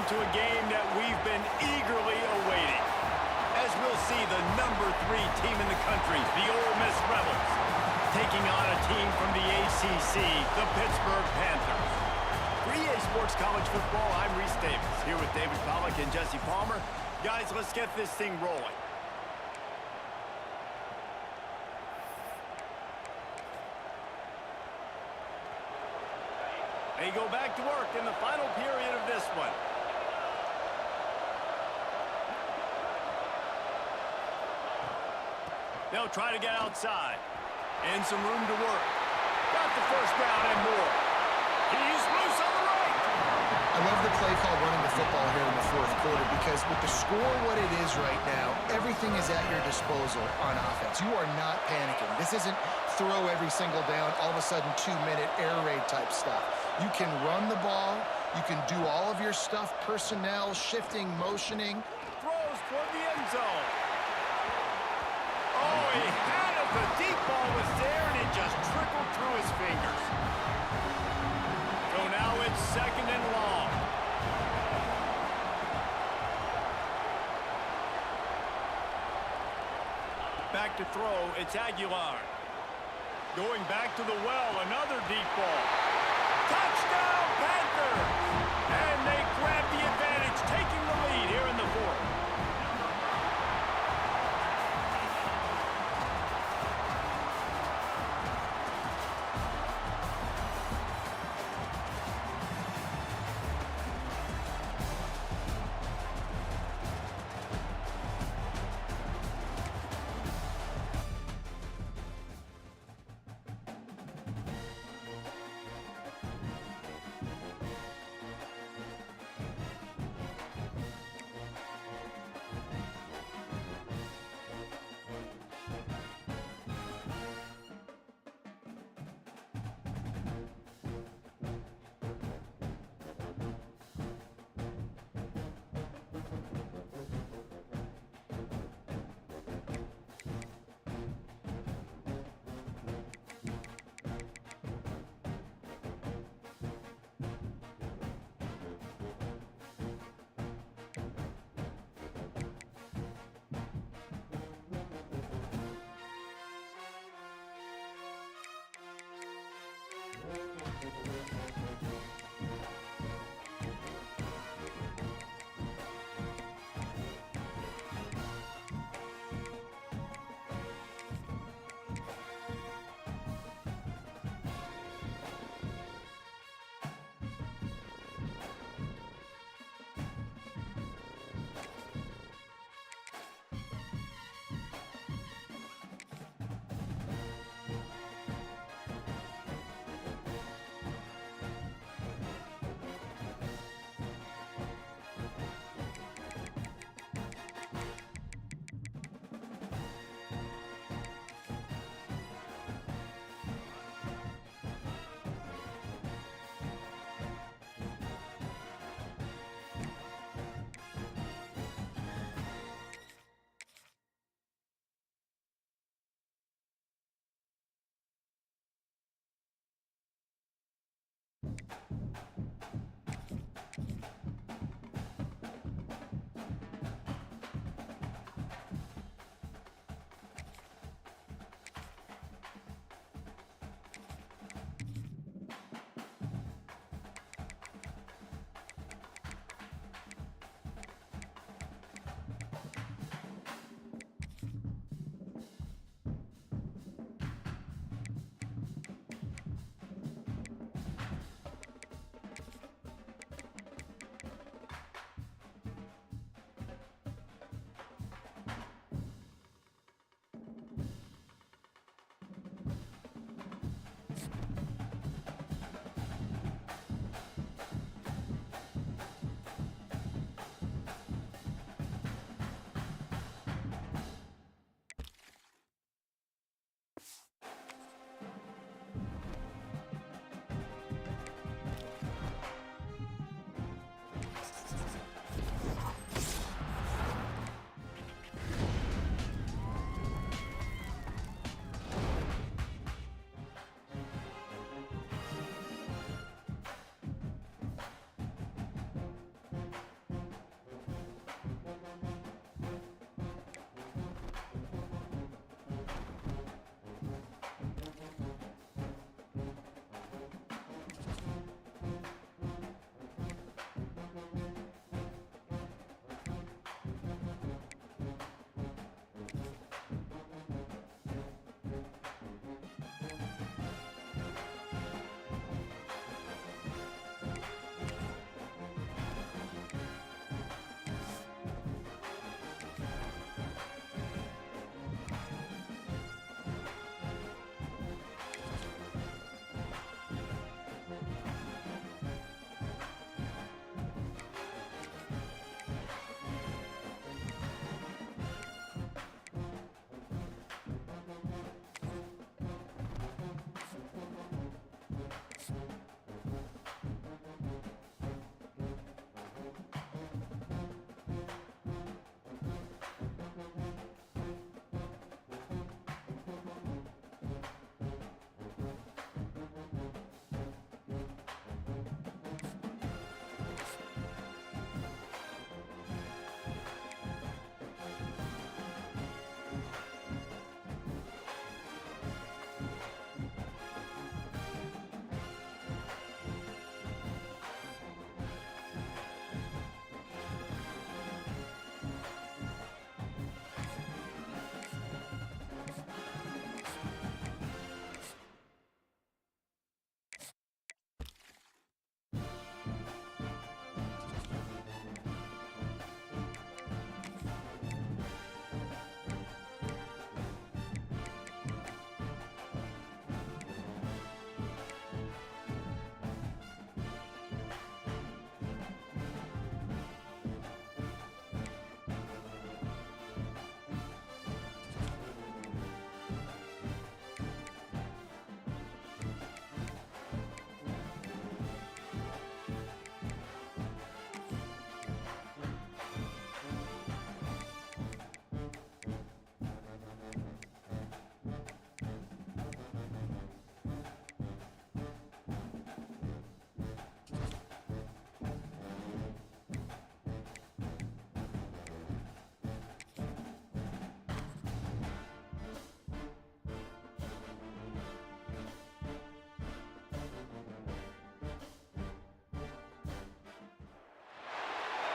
B: To a game that we've been eagerly awaiting. As we'll see the number 3 team in the country, the Ole Miss Rebels, taking on a team from the ACC, the Pittsburgh Panthers. For EA Sports College Football, I'm Reese Davis, here with David Pollack and Jesse Palmer. Guys, let's get this thing rolling. They go back to work in the final period of this one. They'll try to get outside. And some room to work. Got the first down and more. He's loose on the right.
C: I love the play call running the football here in the 4th quarter because with the score what it is right now, everything is at your disposal on offense. You are not panicking. This isn't throw every single down, all of a sudden 2-minute air raid type stuff. You can run the ball. You can do all of your stuff, personnel, shifting, motioning.
B: Throws toward the end zone. Oh, he had it. The deep ball was there, and it just trickled through his fingers. So now it's 2nd and long. Back to throw, it's Aguilar. Going back to the well, another deep ball. Touchdown, Panthers! And they grab the advantage, taking the lead here in the 4th.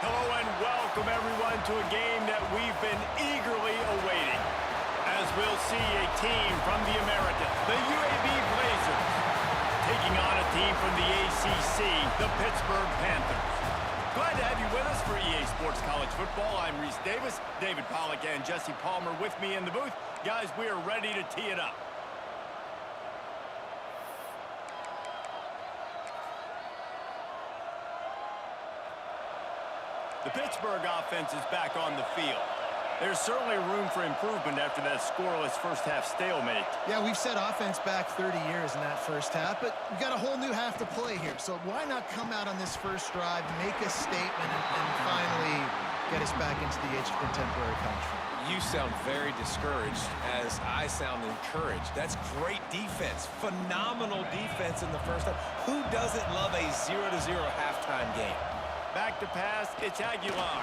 B: Hello and welcome everyone to a game that we've been eagerly awaiting. As we'll see a team from the Americas, the UAB Blazers, taking on a team from the ACC, the Pittsburgh Panthers. Glad to have you with us for EA Sports College Football. I'm Reese Davis, David Pollack and Jesse Palmer with me in the booth. Guys, we are ready to tee it up. The Pittsburgh offense is back on the field. There's certainly room for improvement after that scoreless first-half stalemate.
C: Yeah, we've set offense back 30 years in that first half, but we've got a whole new half to play here. So why not come out on this first drive, make a statement, and finally get us back into the age of contemporary college football?
D: You sound very discouraged as I sound encouraged. That's great defense. Phenomenal defense in the first half. Who doesn't love a 0-0 halftime game?
B: Back to pass, it's Aguilar.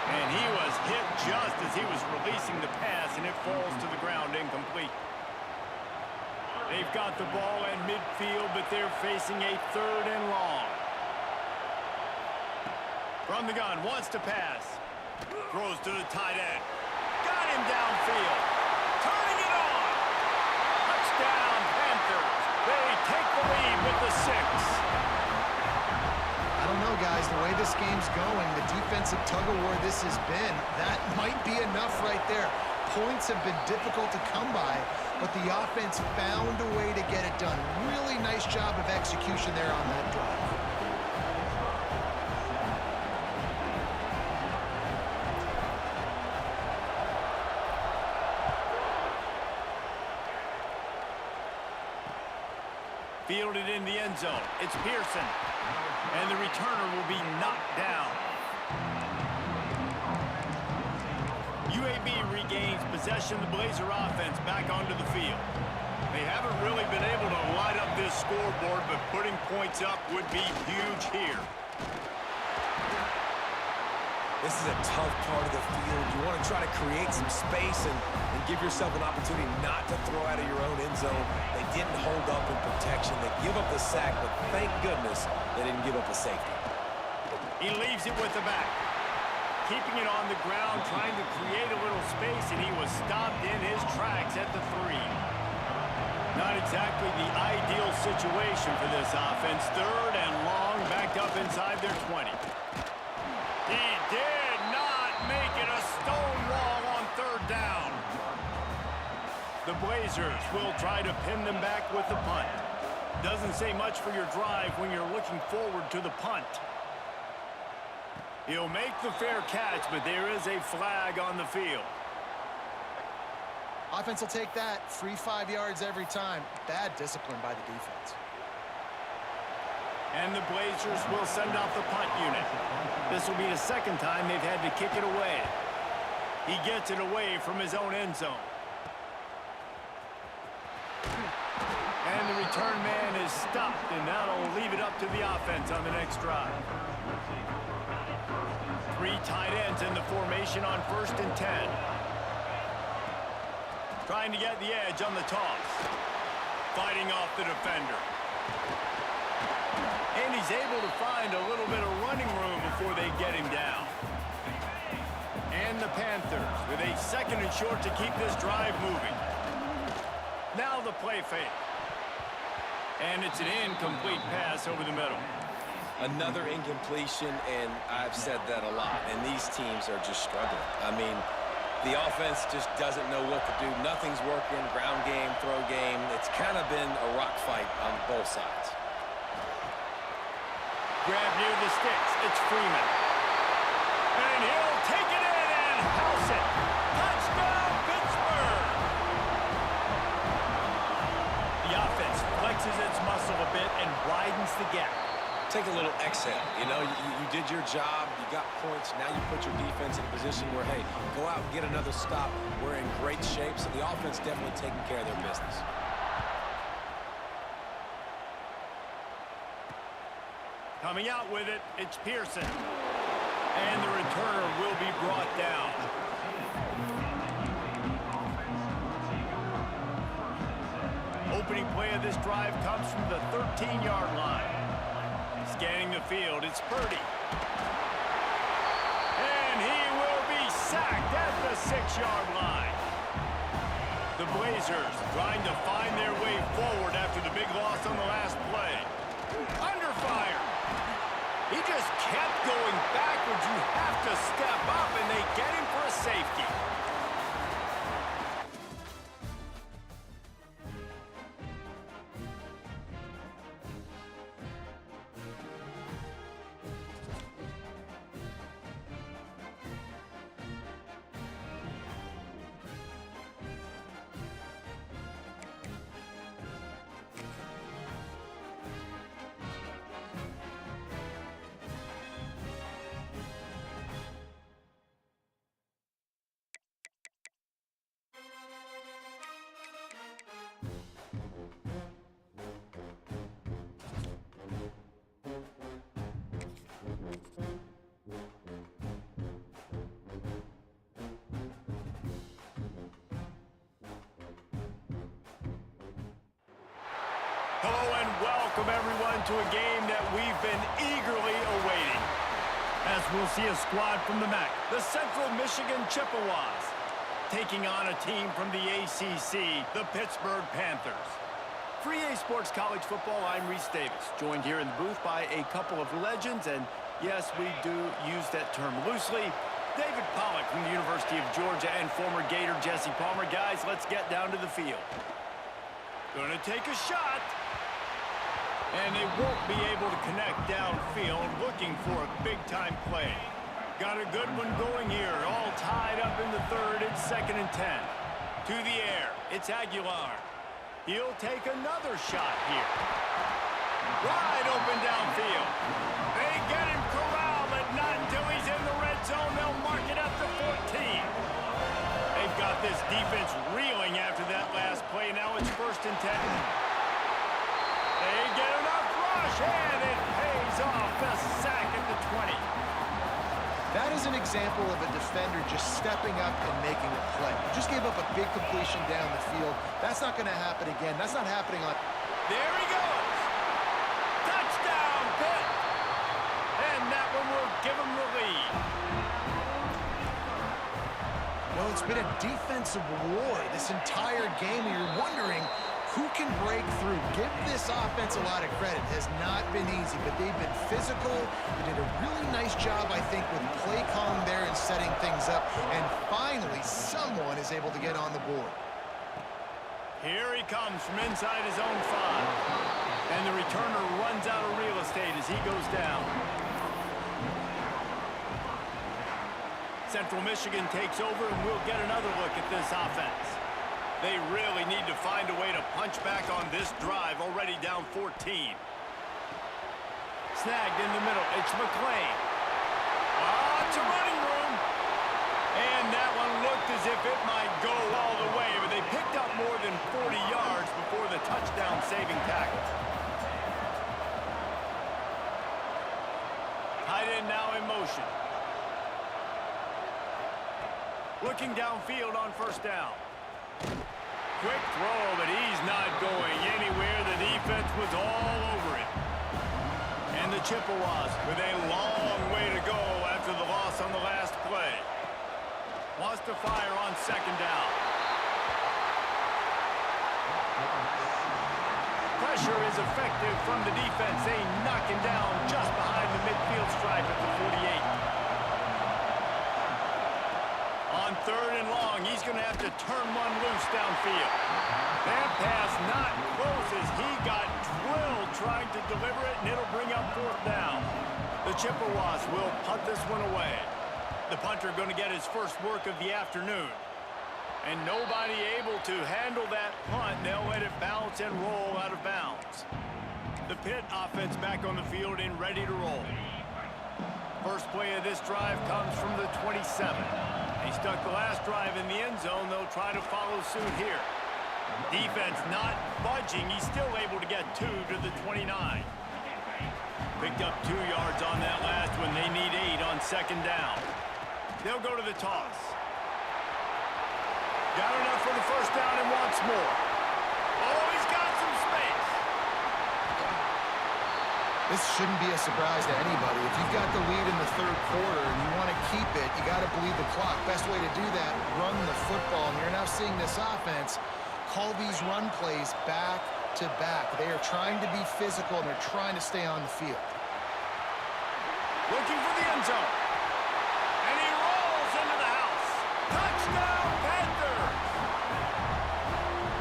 B: And he was hit just as he was releasing the pass, and it falls to the ground incomplete. They've got the ball in midfield, but they're facing a 3rd and long. From the gun, wants to pass. Throws to the tight end. Got him downfield. Turning it on. Touchdown, Panthers. They take the lead with the 6.
C: I don't know, guys. The way this game's going, the defensive tug-of-war this has been, that might be enough right there. Points have been difficult to come by, but the offense found a way to get it done. Really nice job of execution there on that drive.
B: Fielded in the end zone. It's Pearson. And the returner will be knocked down. UAB regains possession of the Blazer offense back onto the field. They haven't really been able to light up this scoreboard, but putting points up would be huge here.
D: This is a tough part of the field. You want to try to create some space and give yourself an opportunity not to throw out of your own end zone. They didn't hold up in protection. They give up the sack, but thank goodness they didn't give up a safety.
B: He leaves it with the back. Keeping it on the ground, trying to create a little space, and he was stopped in his tracks at the 3. Not exactly the ideal situation for this offense. 3rd and long, backed up inside their 20. He did not make it a stone wall on 3rd down. The Blazers will try to pin them back with the punt. Doesn't say much for your drive when you're looking forward to the punt. He'll make the fair catch, but there is a flag on the field.
C: Offense will take that. Free 5 yards every time. Bad discipline by the defense.
B: And the Blazers will send out the punt unit. This will be the 2nd time they've had to kick it away. He gets it away from his own end zone. And the return man is stopped, and that'll leave it up to the offense on the next drive. 3 tight ends in the formation on 1st and 10. Trying to get the edge on the toss. Fighting off the defender. And he's able to find a little bit of running room before they get him down. And the Panthers with a 2nd and short to keep this drive moving. Now the play fake. And it's an incomplete pass over the middle.
D: Another incompletion, and I've said that a lot, and these teams are just struggling. I mean, the offense just doesn't know what to do. Nothing's working, ground game, throw game. It's kind of been a rock fight on both sides.
B: Grab near the sticks. It's Freeman. And he'll take it in and house it. Touchdown, Pittsburgh! The offense flexes its muscle a bit and widens the gap.
D: Take a little exhale. You know, you did your job. You got points. Now you put your defense in a position where, hey, go out and get another stop. We're in great shape, so the offense definitely taking care of their business.
B: Coming out with it, it's Pearson. And the returner will be brought down. Opening play of this drive comes from the 13-yard line. Scanning the field, it's Purdy. And he will be sacked at the 6-yard line. The Blazers trying to find their way forward after the big loss on the last play. Under fire. He just kept going backwards. You have to step up, and they get him for a safety. Hello and welcome everyone to a game that we've been eagerly awaiting. As we'll see a squad from the MAC, the Central Michigan Chippewas, taking on a team from the ACC, the Pittsburgh Panthers. For EA Sports College Football, I'm Reese Davis, joined here in the booth by a couple of legends, and yes, we do use that term loosely. David Pollack from the University of Georgia and former Gator Jesse Palmer. Guys, let's get down to the field. Gonna take a shot. And they won't be able to connect downfield, looking for a big-time play. Got a good one going here, all tied up in the third. It's 2nd and 10. To the air, it's Aguilar. He'll take another shot here. Wide open downfield. They get him corralled, but not until he's in the red zone. They'll mark it up to 14. They've got this defense reeling after that last play. Now it's 1st and 10. They get enough rush, and it pays off. The sack at the 20.
C: That is an example of a defender just stepping up and making a play. Just gave up a big completion down the field. That's not going to happen again. That's not happening on...
B: There he goes. Touchdown, Pitt. And that one will give him the lead.
C: Well, it's been a defensive war this entire game. You're wondering who can break through. Give this offense a lot of credit. It has not been easy, but they've been physical. They did a really nice job, I think, with play calling there and setting things up. And finally, someone is able to get on the board.
B: Here he comes from inside his own 5. And the returner runs out of real estate as he goes down. Central Michigan takes over, and we'll get another look at this offense. They really need to find a way to punch back on this drive, already down 14. Snagged in the middle, it's McClain. Lots of running room. And that one looked as if it might go all the way, but they picked up more than 40 yards before the touchdown-saving tackle. Tight end now in motion. Looking downfield on 1st down. Quick throw, but he's not going anywhere. The defense was all over him. And the Chippewas with a long way to go after the loss on the last play. Wants to fire on 2nd down. Pressure is effective from the defense. They knock him down just behind the midfield stripe at the 48. On 3rd and long, he's going to have to turn one loose downfield. That pass not close as he got drilled trying to deliver it, and it'll bring up 4th down. The Chippewas will punt this one away. The punter going to get his first work of the afternoon. And nobody able to handle that punt. They'll let it bounce and roll out of bounds. The Pitt offense back on the field and ready to roll. First play of this drive comes from the 27. They stuck the last drive in the end zone. They'll try to follow suit here. Defense not budging. He's still able to get 2 to the 29. Picked up 2 yards on that last one. They need 8 on 2nd down. They'll go to the toss. Got enough for the 1st down and wants more. Oh, he's got some space.
C: This shouldn't be a surprise to anybody. If you've got the lead in the third quarter and you want to keep it, you got to bleed the clock. Best way to do that, run the football. And you're now seeing this offense call these run plays back to back. They are trying to be physical, and they're trying to stay on the field.
B: Looking for the end zone. And he rolls into the house. Touchdown, Panthers!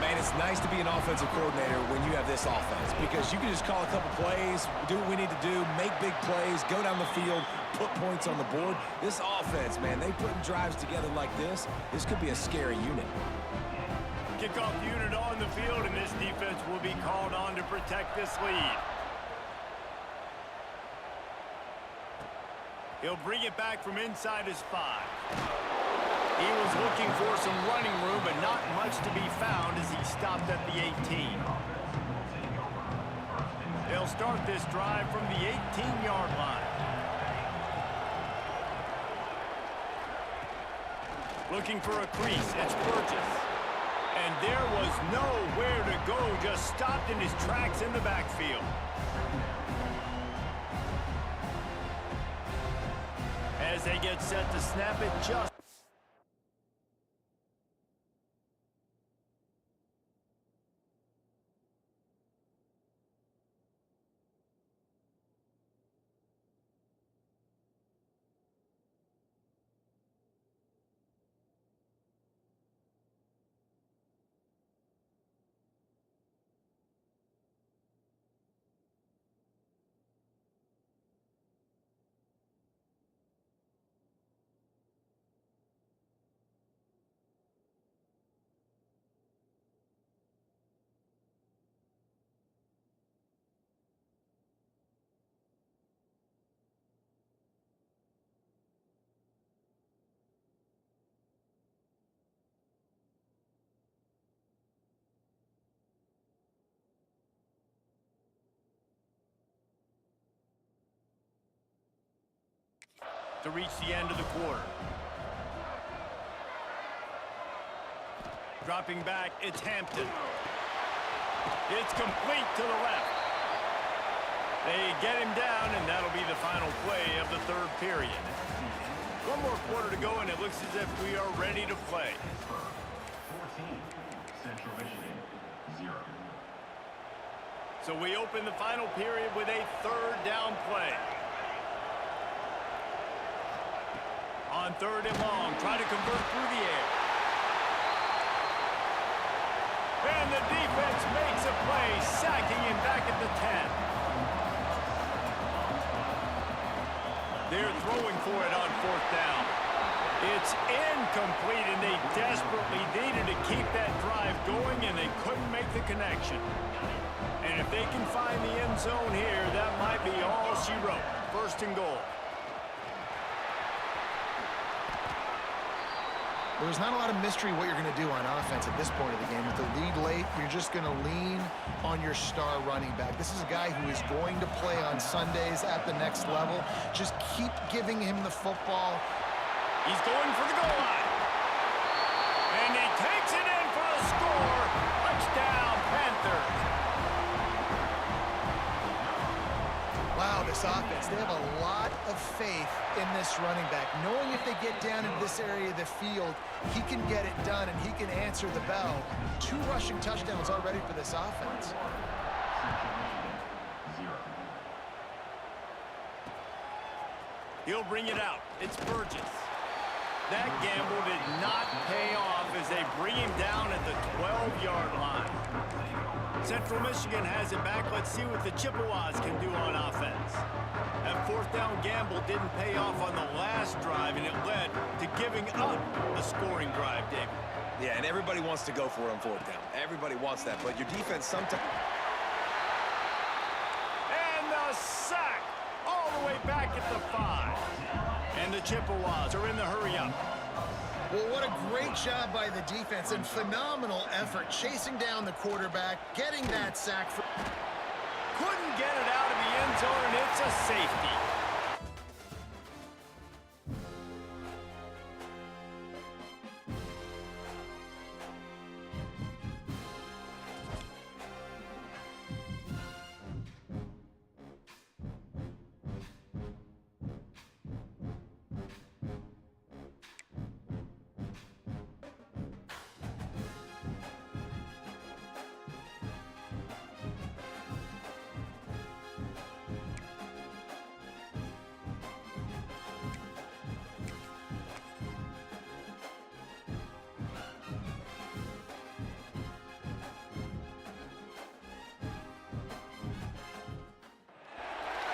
D: Man, it's nice to be an offensive coordinator when you have this offense because you can just call a couple plays, do what we need to do, make big plays, go down the field, put points on the board. This offense, man, they put drives together like this. This could be a scary unit.
B: Kickoff unit on the field, and this defense will be called on to protect this lead. He'll bring it back from inside his 5. He was looking for some running room, but not much to be found as he stopped at the 18. They'll start this drive from the 18-yard line. Looking for a crease, it's Burgess. And there was nowhere to go, just stopped in his tracks in the backfield. As they get set to snap it just. To reach the end of the quarter. Dropping back, it's Hampton. It's complete to the left. They get him down, and that'll be the final play of the third period. One more quarter to go, and it looks as if we are ready to play.
F: 14, Central Michigan, 0.
B: So we open the final period with a third down play. On third and long, try to convert through the air. And the defense makes a play, sacking him back at the 10. They're throwing for it on fourth down. It's incomplete, and they desperately needed to keep that drive going, and they couldn't make the connection. And if they can find the end zone here, that might be all she wrote. First and goal.
C: There's not a lot of mystery what you're going to do on offense at this point of the game. With the lead late, you're just going to lean on your star running back. This is a guy who is going to play on Sundays at the next level. Just keep giving him the football.
B: He's going for the goal line. And he takes it in for the score. Touchdown, Panthers.
C: Wow, this offense, they have a lot of faith in this running back. Knowing if they get down into this area of the field, he can get it done and he can answer the bell. 2 rushing touchdowns already for this offense.
B: He'll bring it out. It's Burgess. That gamble did not pay off as they bring him down at the 12-yard line. Central Michigan has it back. Let's see what the Chippewas can do on offense. That fourth down gamble didn't pay off on the last drive, and it led to giving up the scoring drive, David.
D: Yeah, and everybody wants to go for it on fourth down. Everybody wants that, but your defense sometimes...
B: And the sack all the way back at the 5. And the Chippewas are in the hurry-up.
C: Well, what a great job by the defense and phenomenal effort chasing down the quarterback, getting that sack.
B: Couldn't get it out of the end zone, and it's a safety.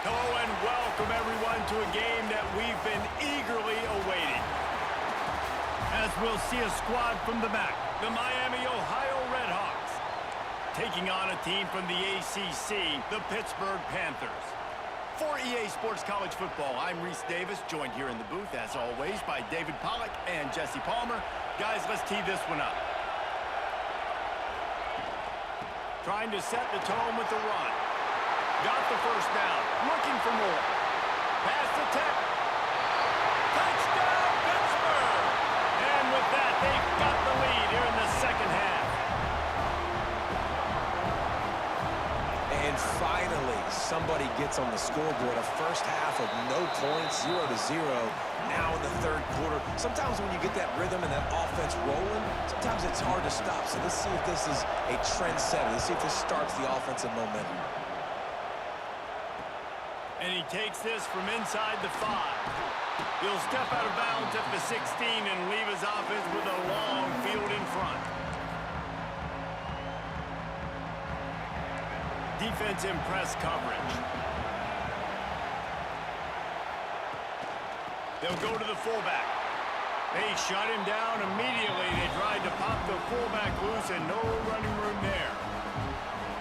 B: Hello and welcome everyone to a game that we've been eagerly awaiting. As we'll see a squad from the back, the Miami, Ohio Redhawks, taking on a team from the ACC, the Pittsburgh Panthers. For EA Sports College Football, I'm Reese Davis, joined here in the booth, as always, by David Pollack and Jesse Palmer. Guys, let's tee this one up. Trying to set the tone with the run. Got the first down, looking for more. Pass to Tech. Touchdown, Pittsburgh! And with that, they've got the lead here in the second half.
D: And finally, somebody gets on the scoreboard. A first half of no points, 0-0. Now in the third quarter. Sometimes when you get that rhythm and that offense rolling, sometimes it's hard to stop. So let's see if this is a trend setter. Let's see if this starts the offensive momentum.
B: And he takes this from inside the 5. He'll step out of bounds at the 16 and leave his offense with a long field in front. Defense in press coverage. They'll go to the fullback. They shut him down immediately. They tried to pop the fullback loose and no running room there.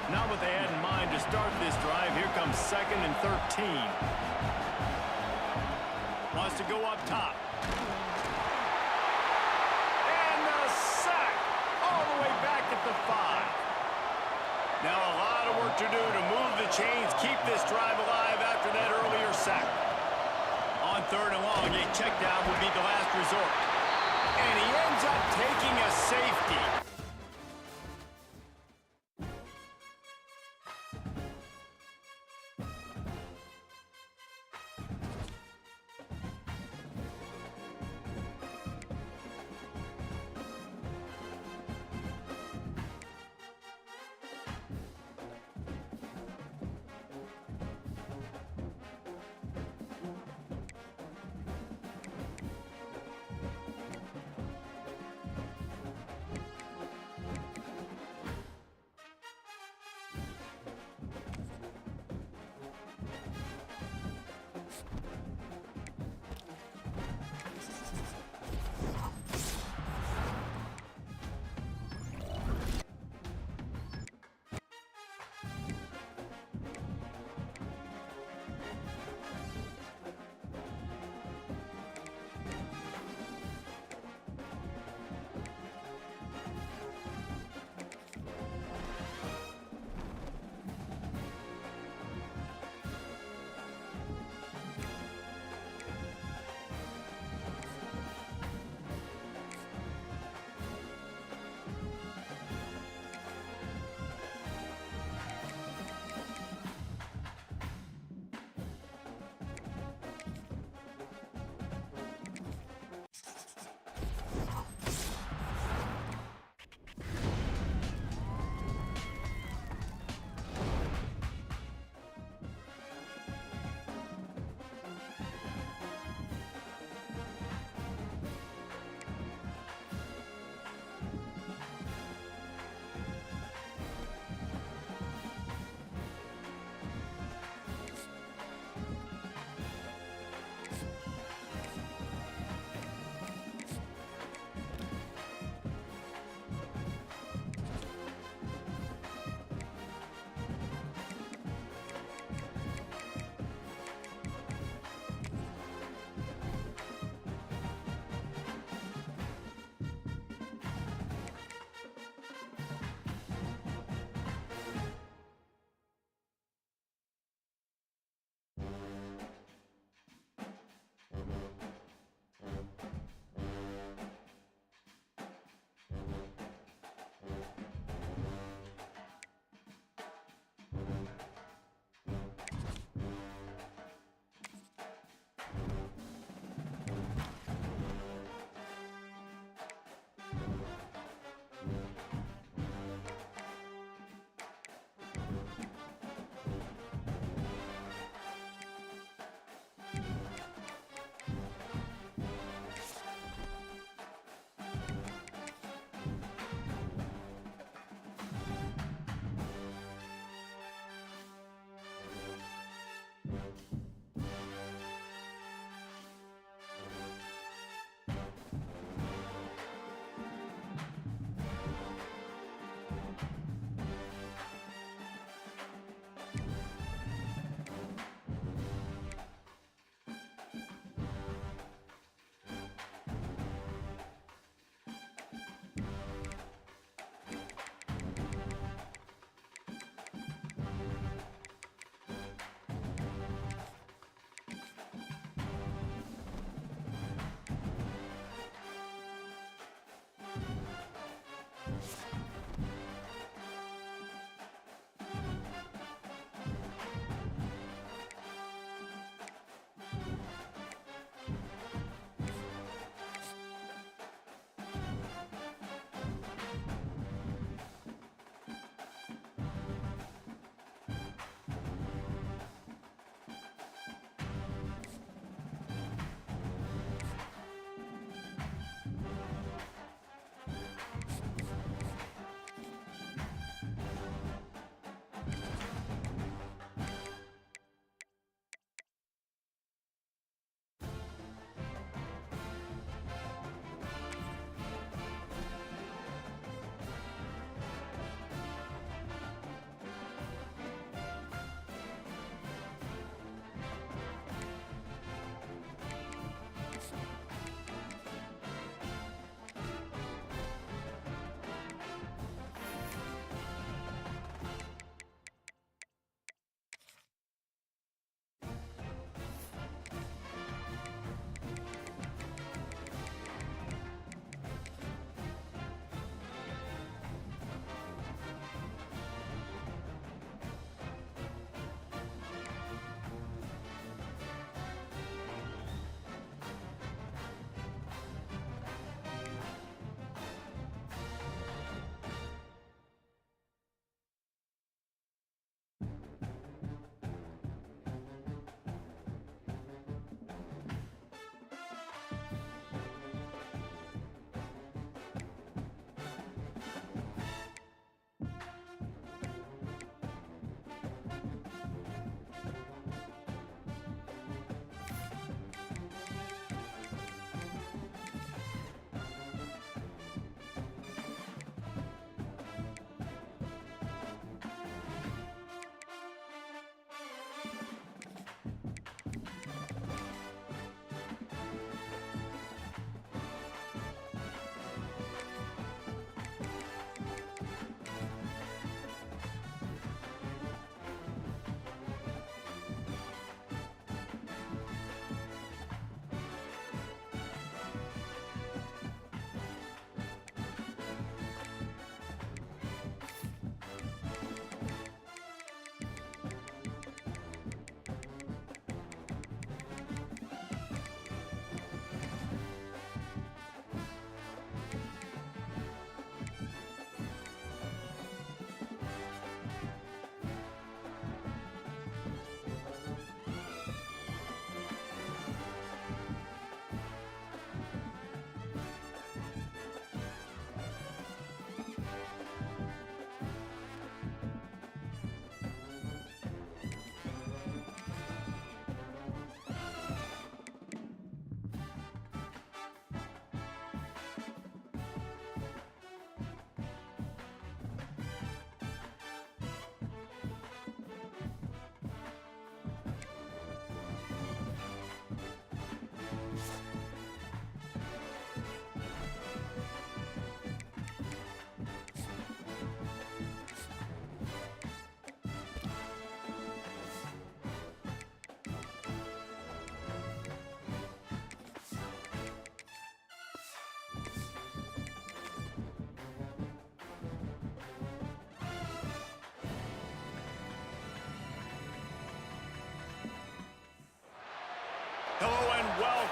B: Not what they had in mind to start this drive. Here comes 2nd and 13. Wants to go up top. And the sack all the way back at the 5. Now a lot of work to do to move the chains, keep this drive alive after that earlier sack. On 3rd and long, a check down would be the last resort. And he ends up taking a safety.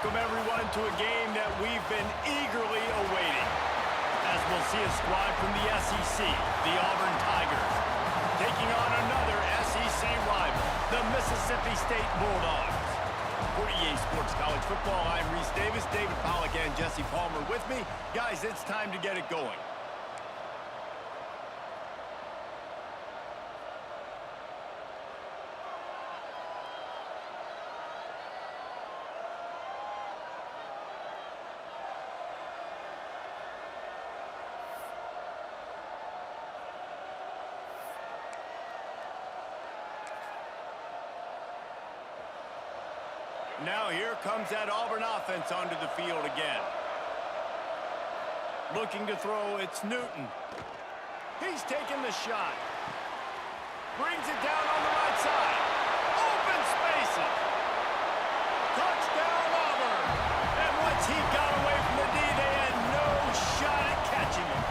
A: welcome everyone to a game that we've been eagerly awaiting. As we'll see a squad from the SEC, the Auburn Tigers, taking on another SEC rival, the Mississippi State Bulldogs. For EA Sports College Football, I'm Reese Davis, David Pollack, and Jesse Palmer with me. Guys, it's time to get it going. Now here comes that Auburn offense onto the field again. Looking to throw, it's Newton. He's taking the shot. Brings it down on the right side. Open spaces. Touchdown Auburn. And once he got away from the D, they had no shot at catching him.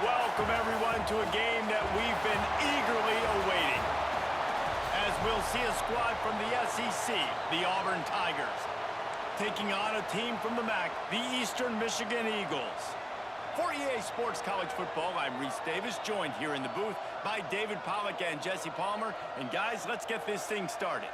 B: welcome everyone to a game that we've been eagerly awaiting. As we'll see a squad from the SEC, the Auburn Tigers, taking on a team from the MAC, the Eastern Michigan Eagles. For EA Sports College Football, I'm Reese Davis, joined here in the booth by David Pollack and Jesse Palmer. And guys, let's get this thing started.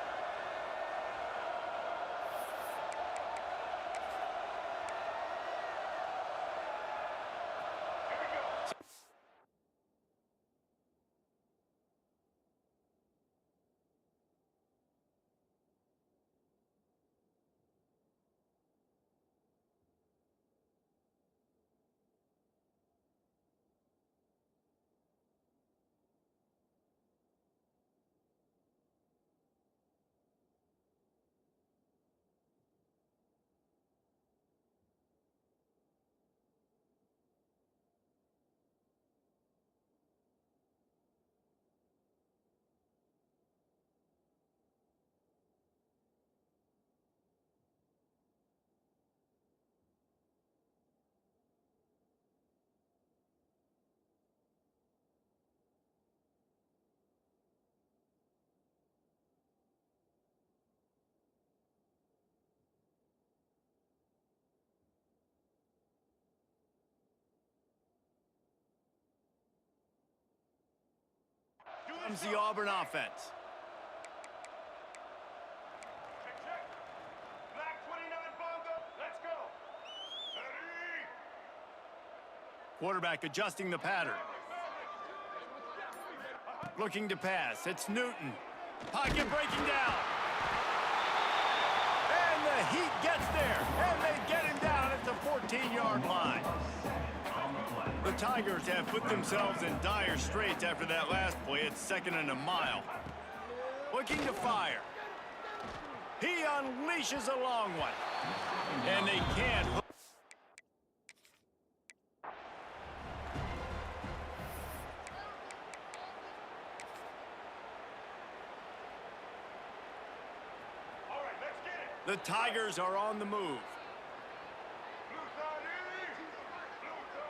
B: Comes the Auburn offense.
A: Check. Black 29 Bongo. Let's go. Ready.
B: Quarterback adjusting the pattern. Looking to pass. It's Newton. Pocket breaking down. And the Heat gets there. And they get him down at the 14-yard line. The Tigers have put themselves in dire straits after that last play. It's 2nd and a mile. Looking to fire. He unleashes a long one. And they can't.
A: All right, let's get it.
B: The Tigers are on the move.
A: Blue side east. Blue side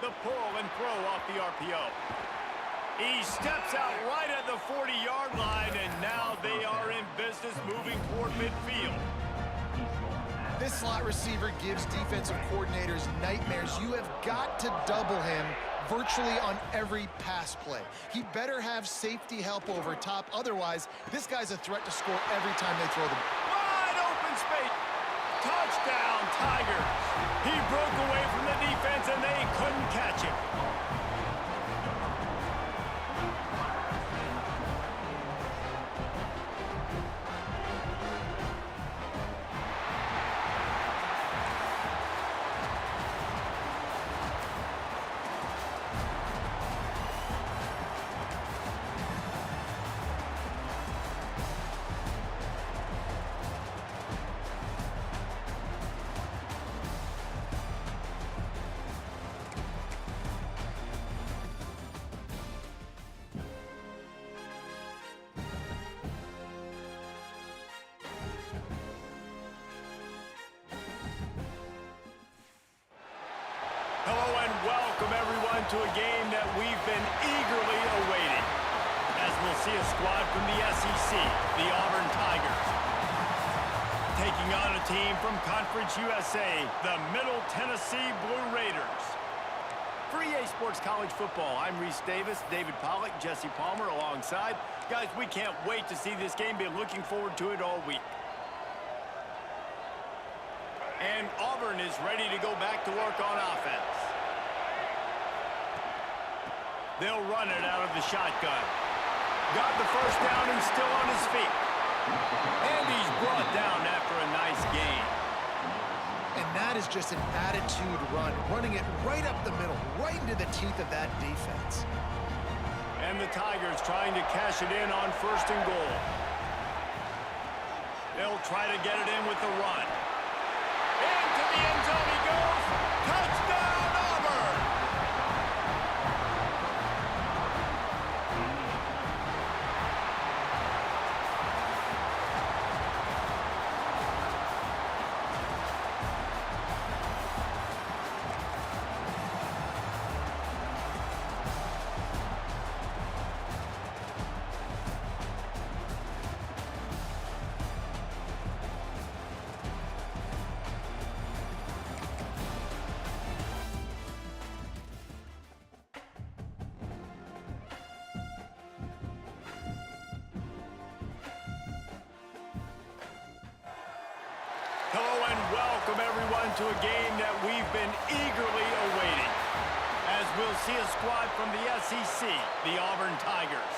B: The pull and throw off the RPO. He steps out right at the 40-yard line, and now they are in business moving toward midfield.
C: This slot receiver gives defensive coordinators nightmares. You have got to double him virtually on every pass play. He better have safety help over top. Otherwise, this guy's a threat to score every time they throw the ball.
B: Wide open space. Touchdown, Tigers. He broke away from the defense, and they couldn't catch him. Hello and welcome everyone to a game that we've been eagerly awaiting. As we'll see a squad from the SEC, the Auburn Tigers, taking on a team from Conference USA, the Middle Tennessee Blue Raiders. For EA Sports College Football, I'm Reese Davis, David Pollack, Jesse Palmer alongside. Guys, we can't wait to see this game. Been looking forward to it all week. And Auburn is ready to go back to work on offense. They'll run it out of the shotgun. Got the first down and still on his feet. And he's brought down after a nice gain.
C: And that is just an attitude run, running it right up the middle, right into the teeth of that defense.
B: And the Tigers trying to cash it in on 1st and goal. They'll try to get it in with the run. Into the end zone he goes. Touchdown, Auburn! welcome everyone to a game that we've been eagerly awaiting. As we'll see a squad from the SEC, the Auburn Tigers,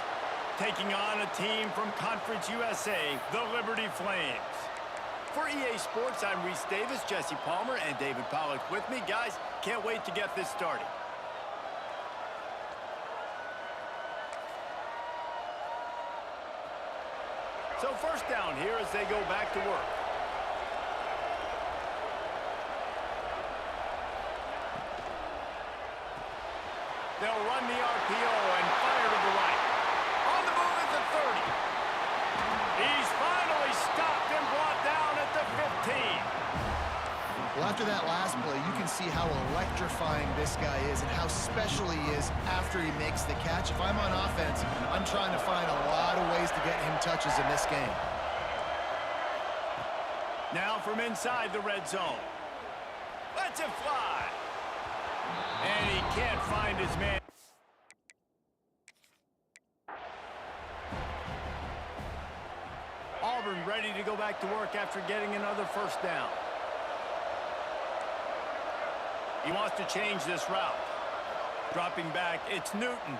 B: taking on a team from Conference USA, the Liberty Flames. For EA Sports, I'm Reese Davis, Jesse Palmer, and David Pollack with me. Guys, can't wait to get this started. So first down here as they go back to work. They'll run the RPO and fire to the right. On the move at the 30. He's finally stopped and brought down at the 15.
C: Well, after that last play, you can see how electrifying this guy is and how special he is after he makes the catch. If I'm on offense, I'm trying to find a lot of ways to get him touches in this game.
B: Now from inside the red zone. Lets it fly. And he can't find his man. Auburn ready to go back to work after getting another first down. He wants to change this route. Dropping back, it's Newton.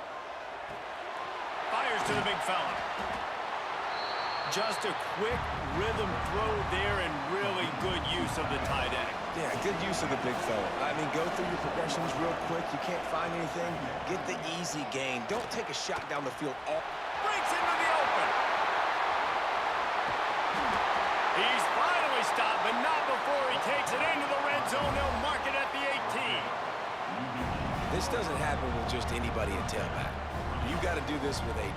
B: Fires to the big fella. Just a quick rhythm throw there and really good use of the tight end.
D: Yeah, good use of the big fella. I mean, go through your progressions real quick. You can't find anything. Get the easy gain. Don't take a shot down the field.
B: Breaks into the open. He's finally stopped, but not before he takes it into the red zone. They'll mark it at the 18.
D: This doesn't happen with just anybody at tailback. You got to do this with a...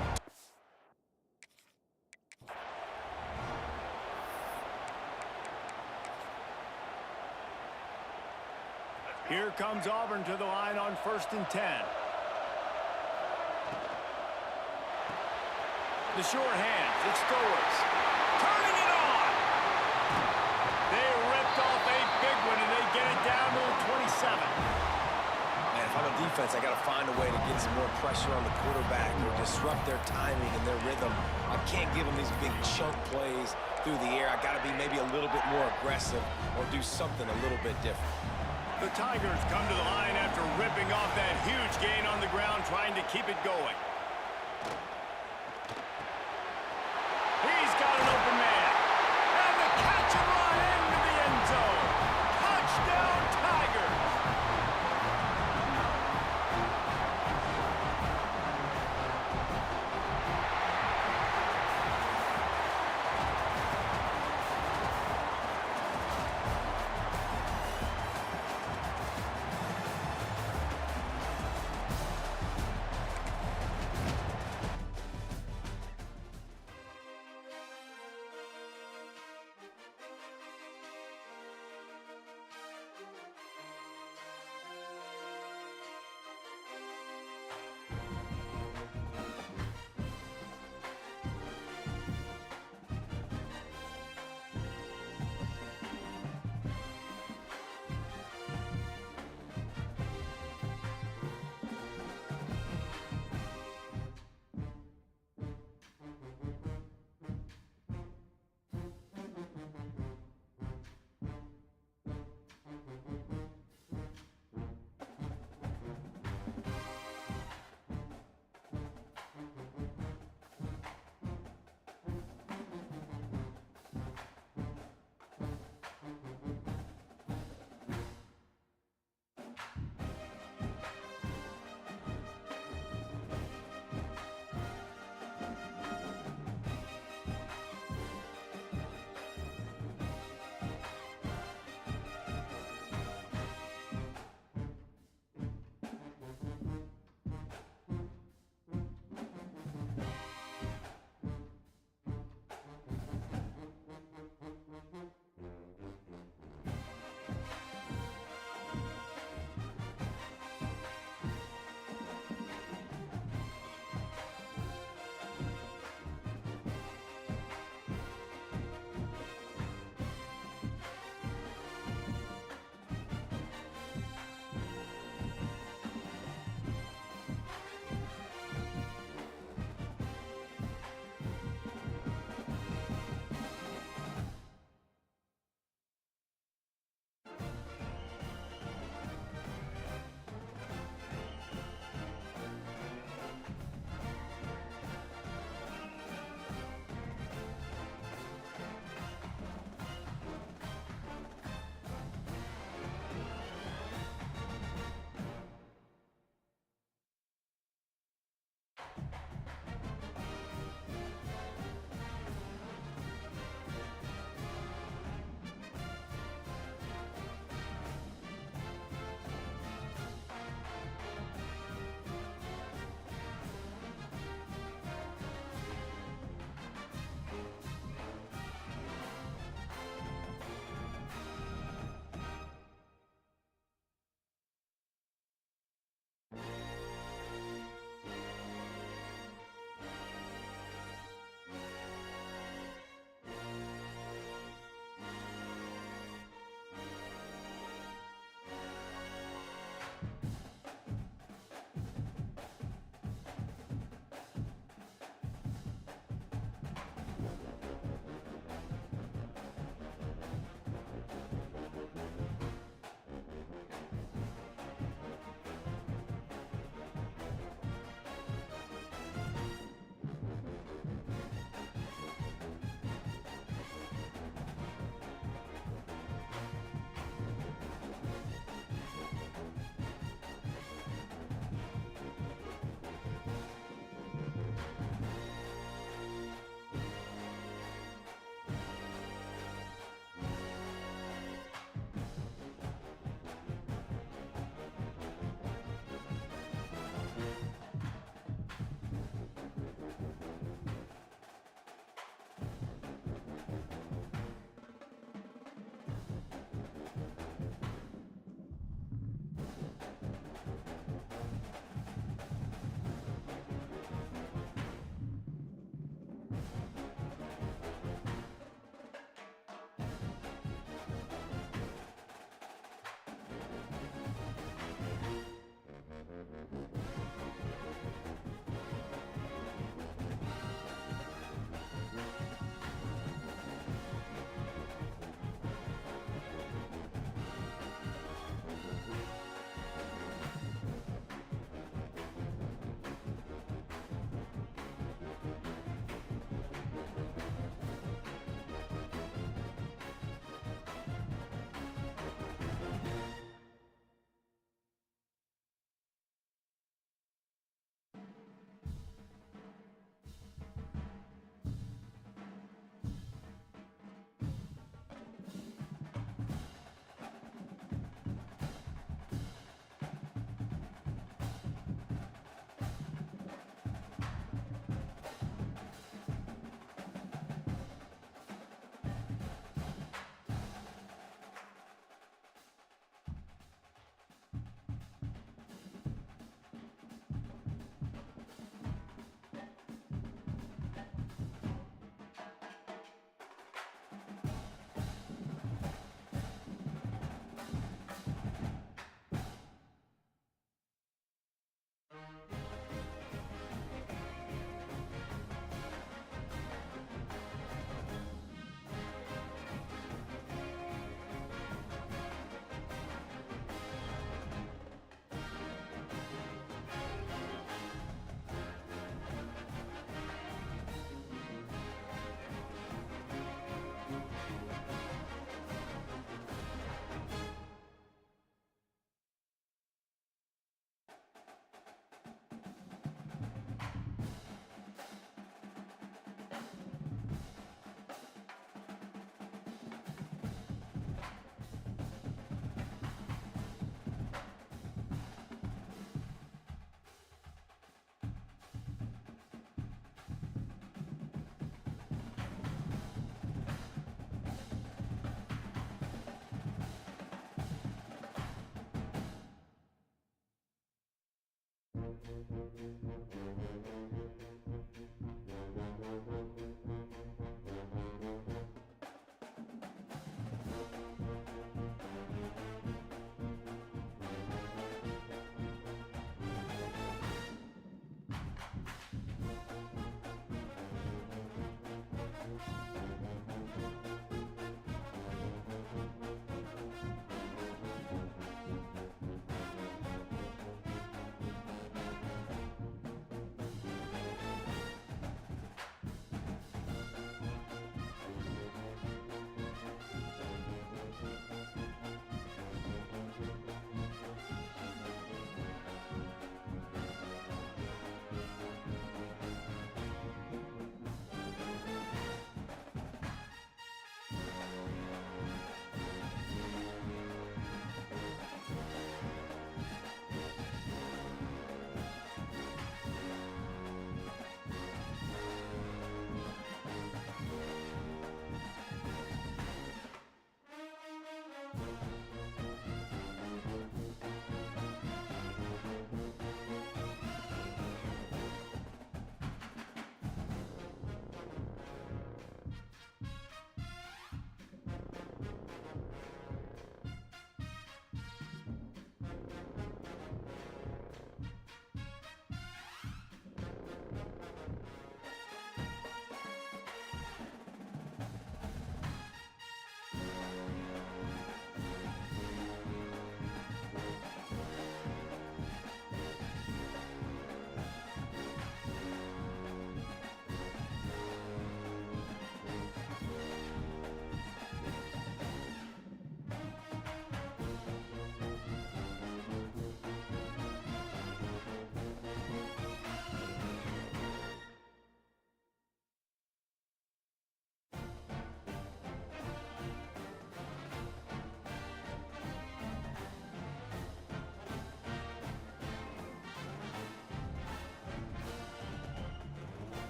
B: Here comes Auburn to the line on 1st and 10. The short hands, it's Stowers. Turning it on! They ripped off a big one, and they get it down to the 27.
D: Man, if I'm a defense, I got to find a way to get some more pressure on the quarterback or disrupt their timing and their rhythm. I can't give them these big chunk plays through the air. I got to be maybe a little bit more aggressive or do something a little bit different.
B: The Tigers come to the line after ripping off that huge gain on the ground, trying to keep it going. He's got an open man. And the catch and run into the end zone. Touchdown, Tigers!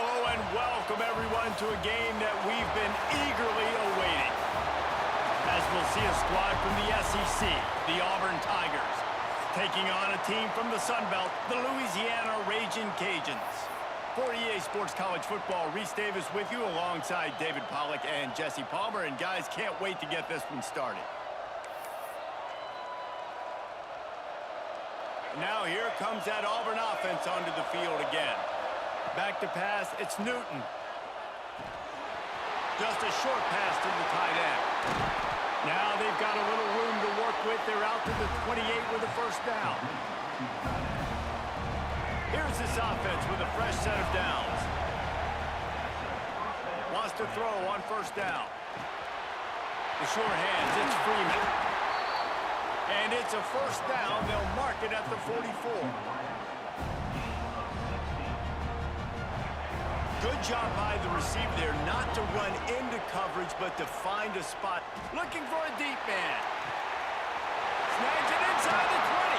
B: Hello and welcome everyone to a game that we've been eagerly awaiting. As we'll see a squad from the SEC, the Auburn Tigers, taking on a team from the Sun Belt, the Louisiana Ragin' Cajuns. For EA Sports College Football, Reese Davis with you alongside David Pollack and Jesse Palmer. And guys, can't wait to get this one started. Now here comes that Auburn offense onto the field again. Back to pass, it's Newton. Just a short pass to the tight end. Now they've got a little room to work with. They're out to the 28 with a first down. Here's this offense with a fresh set of downs. Wants to throw on first down. The short hands, it's Freeman. And it's a first down. They'll mark it at the 44. Good job by the receiver there, not to run into coverage, but to find a spot. Looking for a deep man. Snags it inside the 20.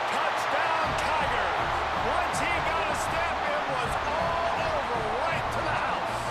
B: Touchdown, Tigers. Once he got a step, it was all over, right to the house.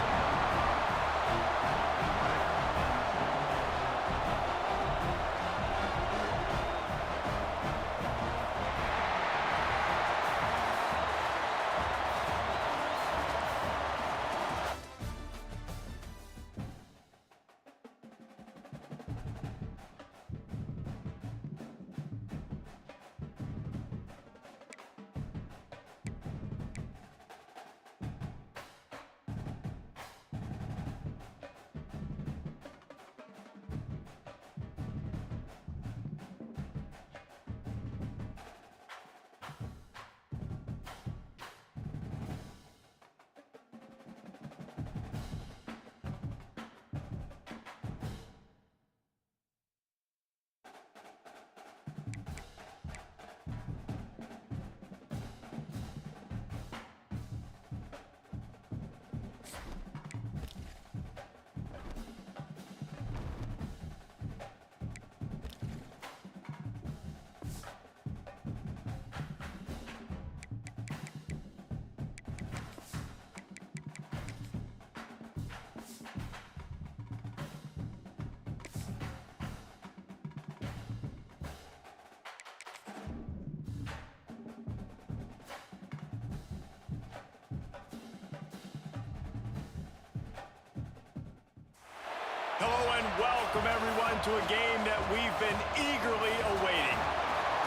B: Hello and welcome everyone to a game that we've been eagerly awaiting.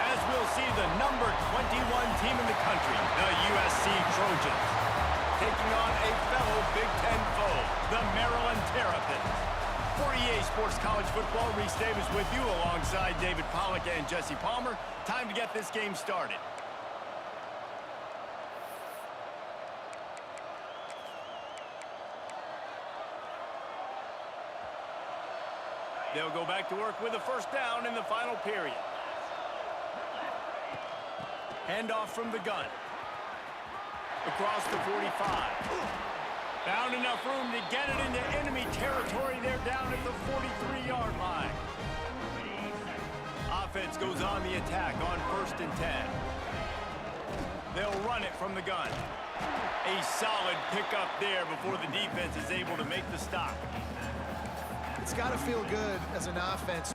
B: As we'll see the number 21 team in the country, the USC Trojans, taking on a fellow Big Ten foe, the Maryland Terrapins. For EA Sports College Football, Reese Davis with you alongside David Pollack and Jesse Palmer. Time to get this game started. They'll go back to work with a first down in the final period. Handoff from the gun. Across the 45. Found enough room to get it into enemy territory. They're down at the 43-yard line. Offense goes on the attack on 1st and 10. They'll run it from the gun. A solid pickup there before the defense is able to make the stop.
C: It's got to feel good as an offense.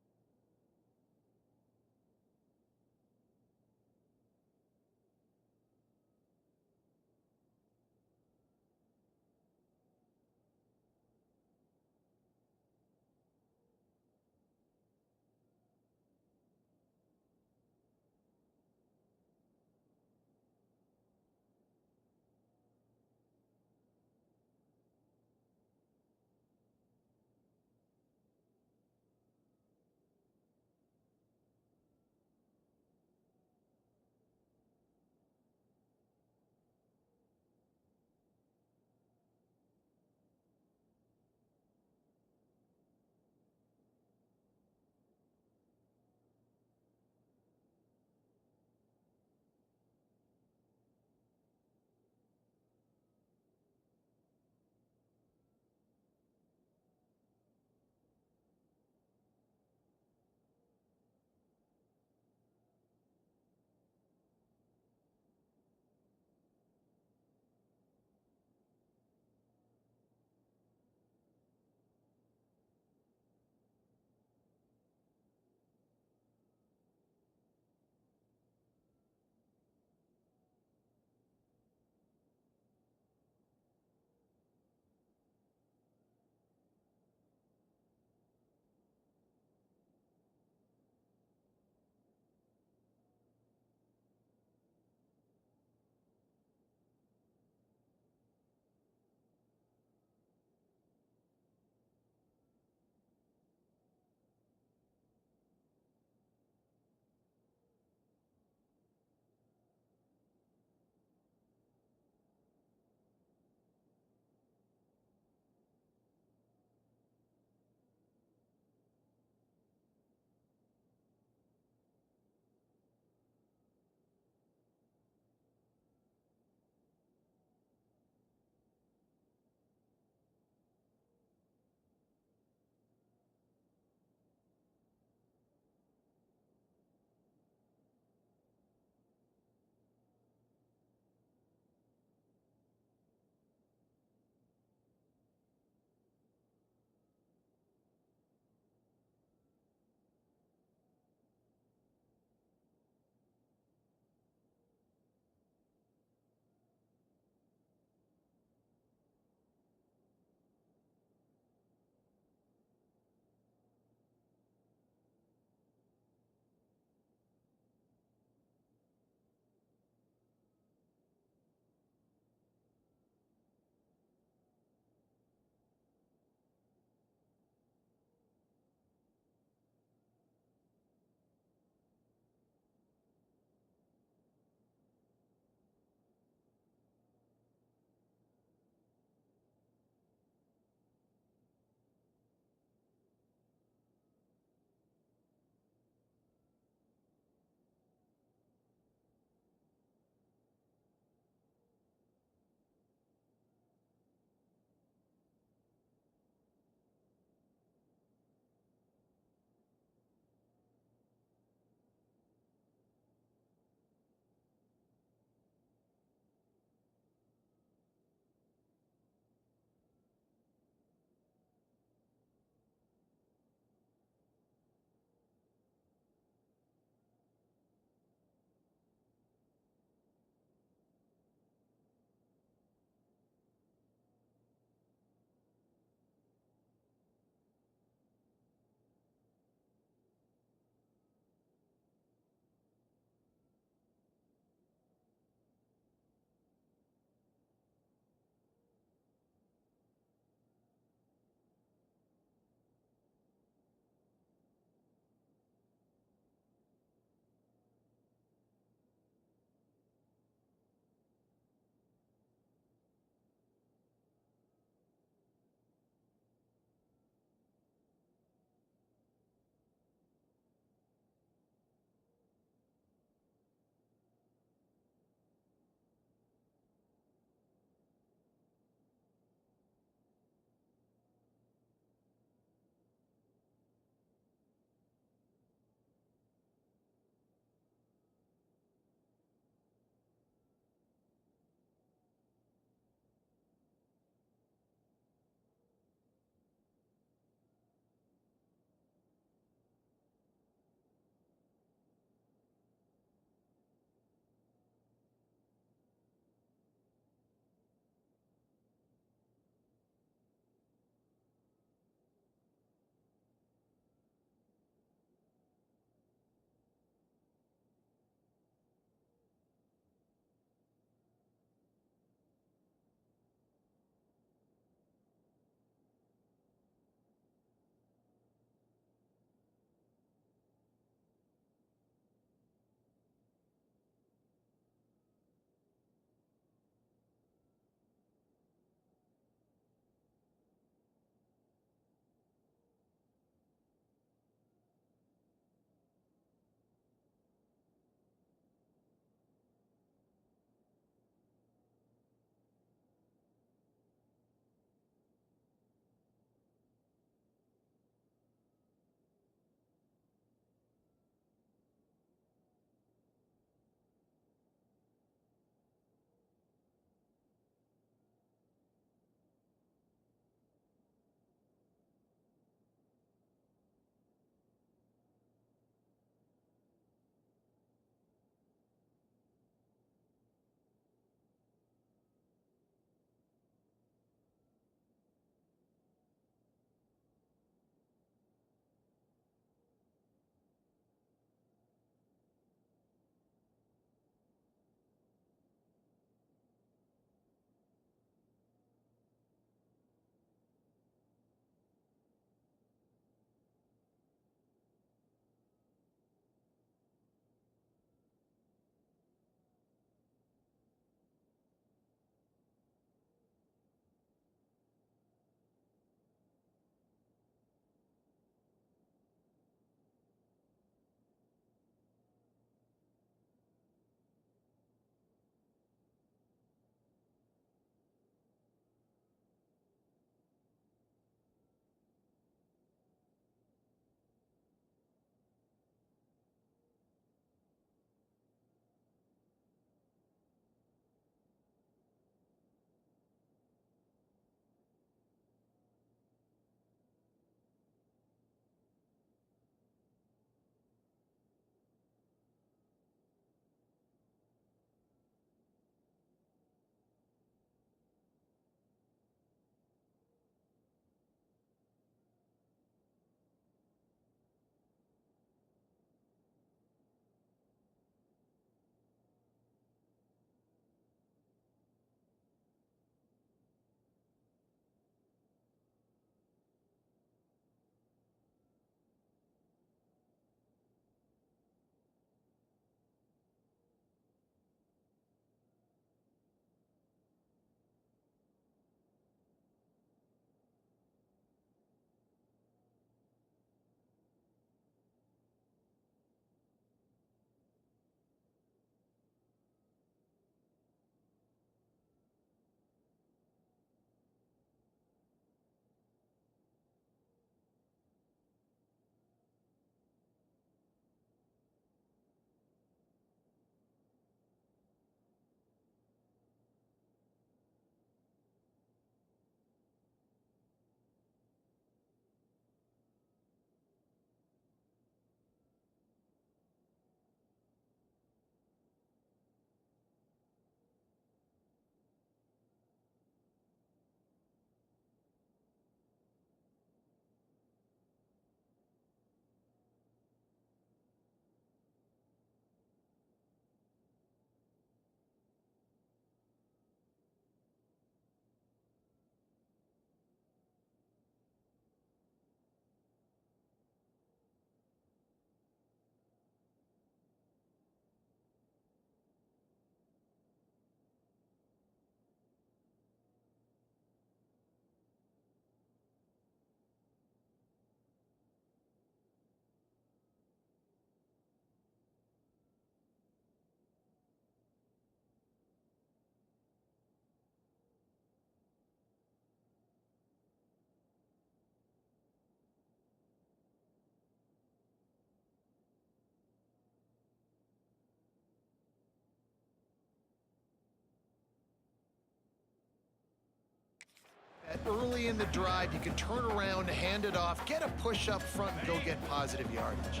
C: Early in the drive, you can turn around, hand it off, get a push up front, and go get positive yardage.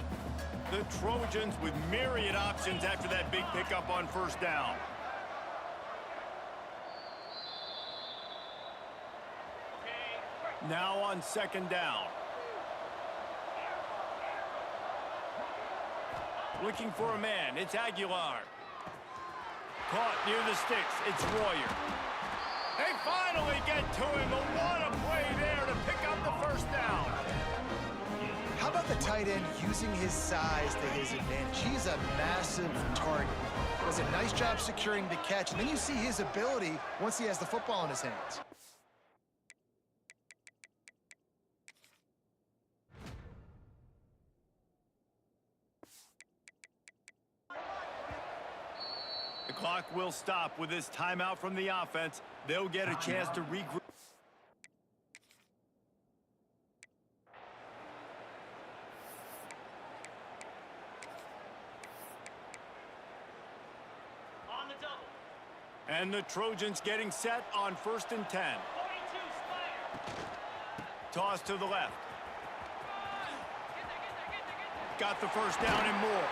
A: The Trojans with myriad options after that big pickup on first down. Now on second down. Looking for a man. It's Aguilar. Caught near the sticks. It's Royer. They finally get to him. But what a play there to pick up the first down.
C: How about the tight end using his size to his advantage? He's a massive target. Does a nice job securing the catch. And then you see his ability once he has the football in his hands.
A: The clock will stop with this timeout from the offense. They'll get a chance to regroup.
B: On the double.
A: And the Trojans getting set on 1st and 10.
B: 42, Spider.
A: Toss to the left. Got the first down and more.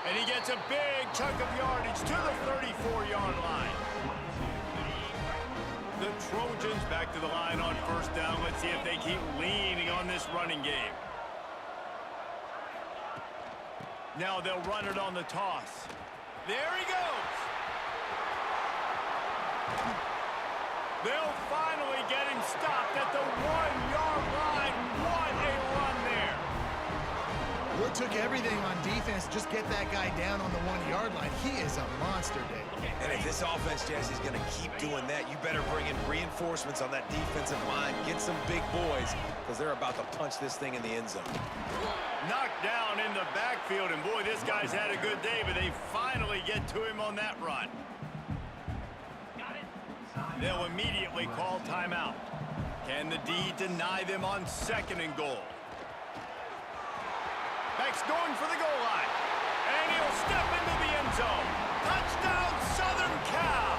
A: And he gets a big chunk of yardage to the 34-yard line. The Trojans back to the line on first down. Let's see if they keep leaning on this running game. Now they'll run it on the toss. There he goes. They'll finally get him stopped at the 1-yard line. What a run there.
C: Well, it took everything on defense to just get that guy down on the 1-yard line. He is a monster, Dave.
D: And if this offense, Jesse, is going to keep doing that, you better bring in reinforcements on that defensive line. Get some big boys, because they're about to punch this thing in the end zone.
A: Knocked down in the backfield, and boy, this guy's had a good day, but they finally get to him on that run. They'll immediately call timeout. Can the D deny them on 2nd and goal? Beck's going for the goal line. And he'll step into the end zone. Touchdown, Southern Cal!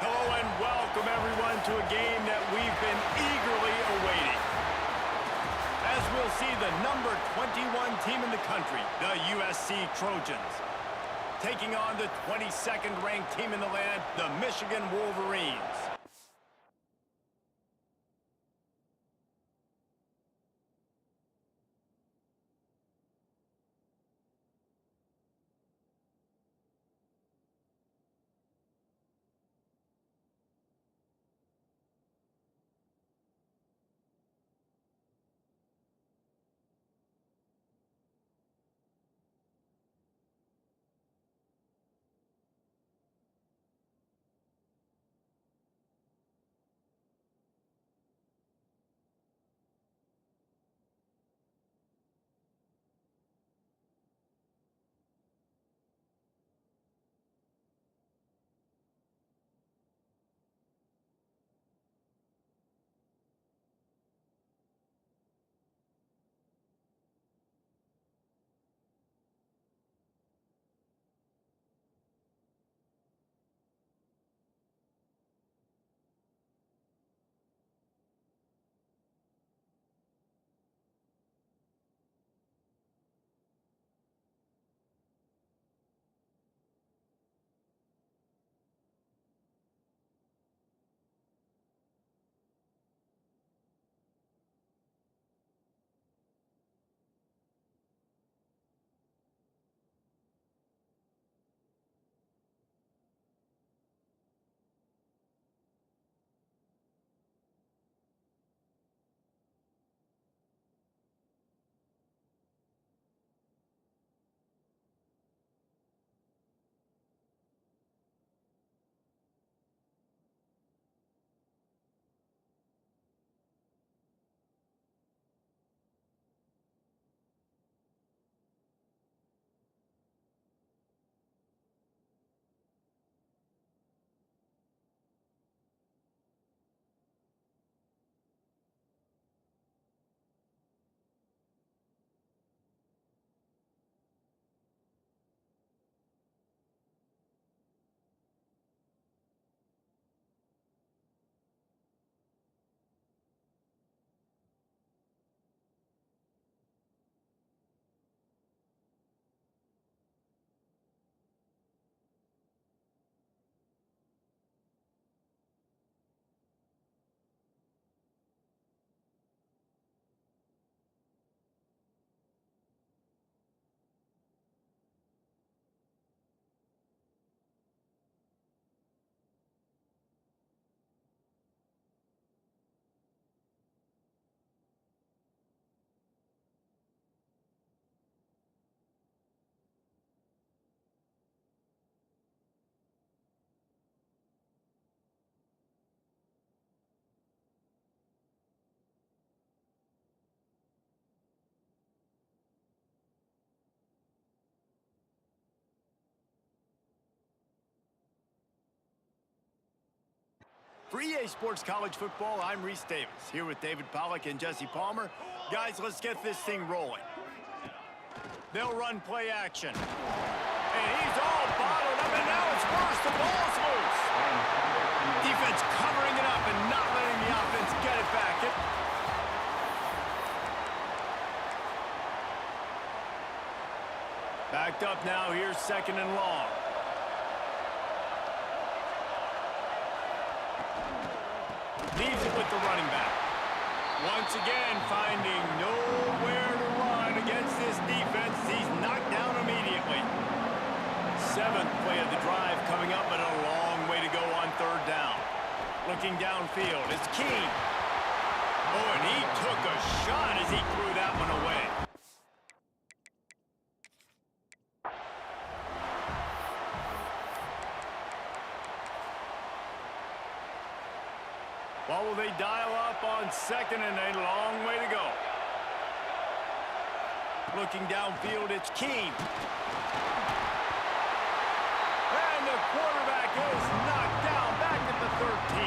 A: Hello and welcome everyone to a game that we've been eagerly awaiting. As we'll see the number 21 team in the country, the USC Trojans, taking on the 22nd ranked team in the land, the Michigan Wolverines. For EA Sports College Football, I'm Reese Davis, here with David Pollack and Jesse Palmer. Guys, let's get this thing rolling. They'll run play action. And he's all bottled up, and now it's worse. The ball's loose. Defense covering it up and not letting the offense get it back. Backed up now, here's 2nd and long. Leaves it with the running back. Once again, finding nowhere to run against this defense. He's knocked down immediately. 7th play of the drive coming up, but a long way to go on 3rd down. Looking downfield, it's Keene. Oh, and he took a shot as he threw that one away. What will they dial up on 2nd and a long way to go? Looking downfield, it's Keene. And the quarterback is knocked down back at the 13.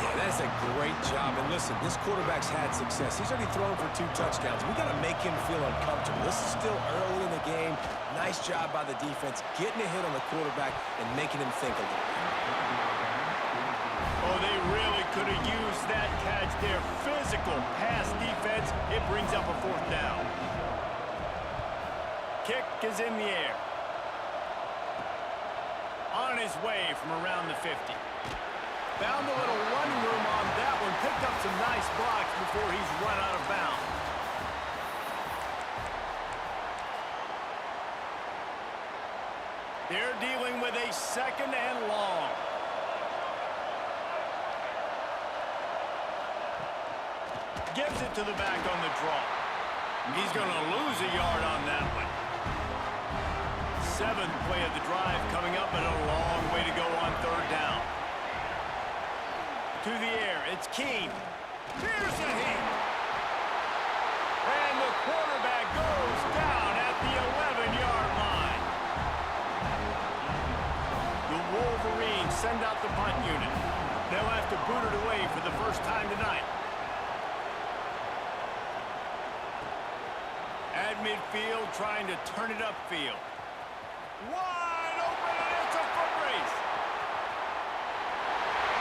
D: Yeah, that's a great job. And listen, this quarterback's had success. He's already thrown for 2 touchdowns. We got to make him feel uncomfortable. This is still early in the game. Nice job by the defense, getting a hit on the quarterback and making him think a little bit.
A: Oh, they really could have used that catch there. Physical pass defense. It brings up a 4th down. Kick is in the air. On his way from around the 50. Found a little running room on that one. Picked up some nice blocks before he's run out of bounds. They're dealing with a 2nd and long. Gives it to the back on the draw. He's going to lose a yard on that one. 7th play of the drive coming up, and a long way to go on 3rd down. To the air, it's Keene. Here's a hit. And the quarterback goes down at the 11-yard line. The Wolverines send out the punt unit. They'll have to boot it away for the first time tonight. At midfield, trying to turn it upfield. Wide open, and it's a foot race.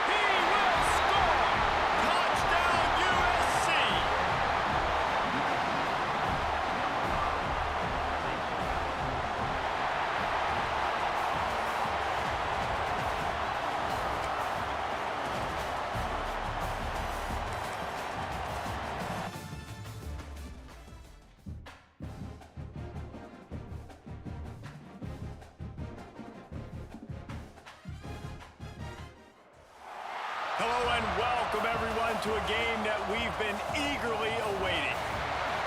A: He will score! Touchdown, USC! Hello and welcome everyone to a game that we've been eagerly awaiting.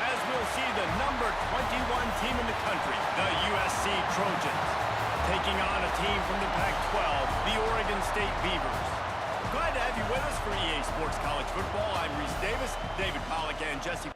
A: As we'll see the number 21 team in the country, the USC Trojans, taking on a team from the Pac-12, the Oregon State Beavers. Glad to have you with us for EA Sports College Football. I'm Reese Davis, David Pollack, and Jesse.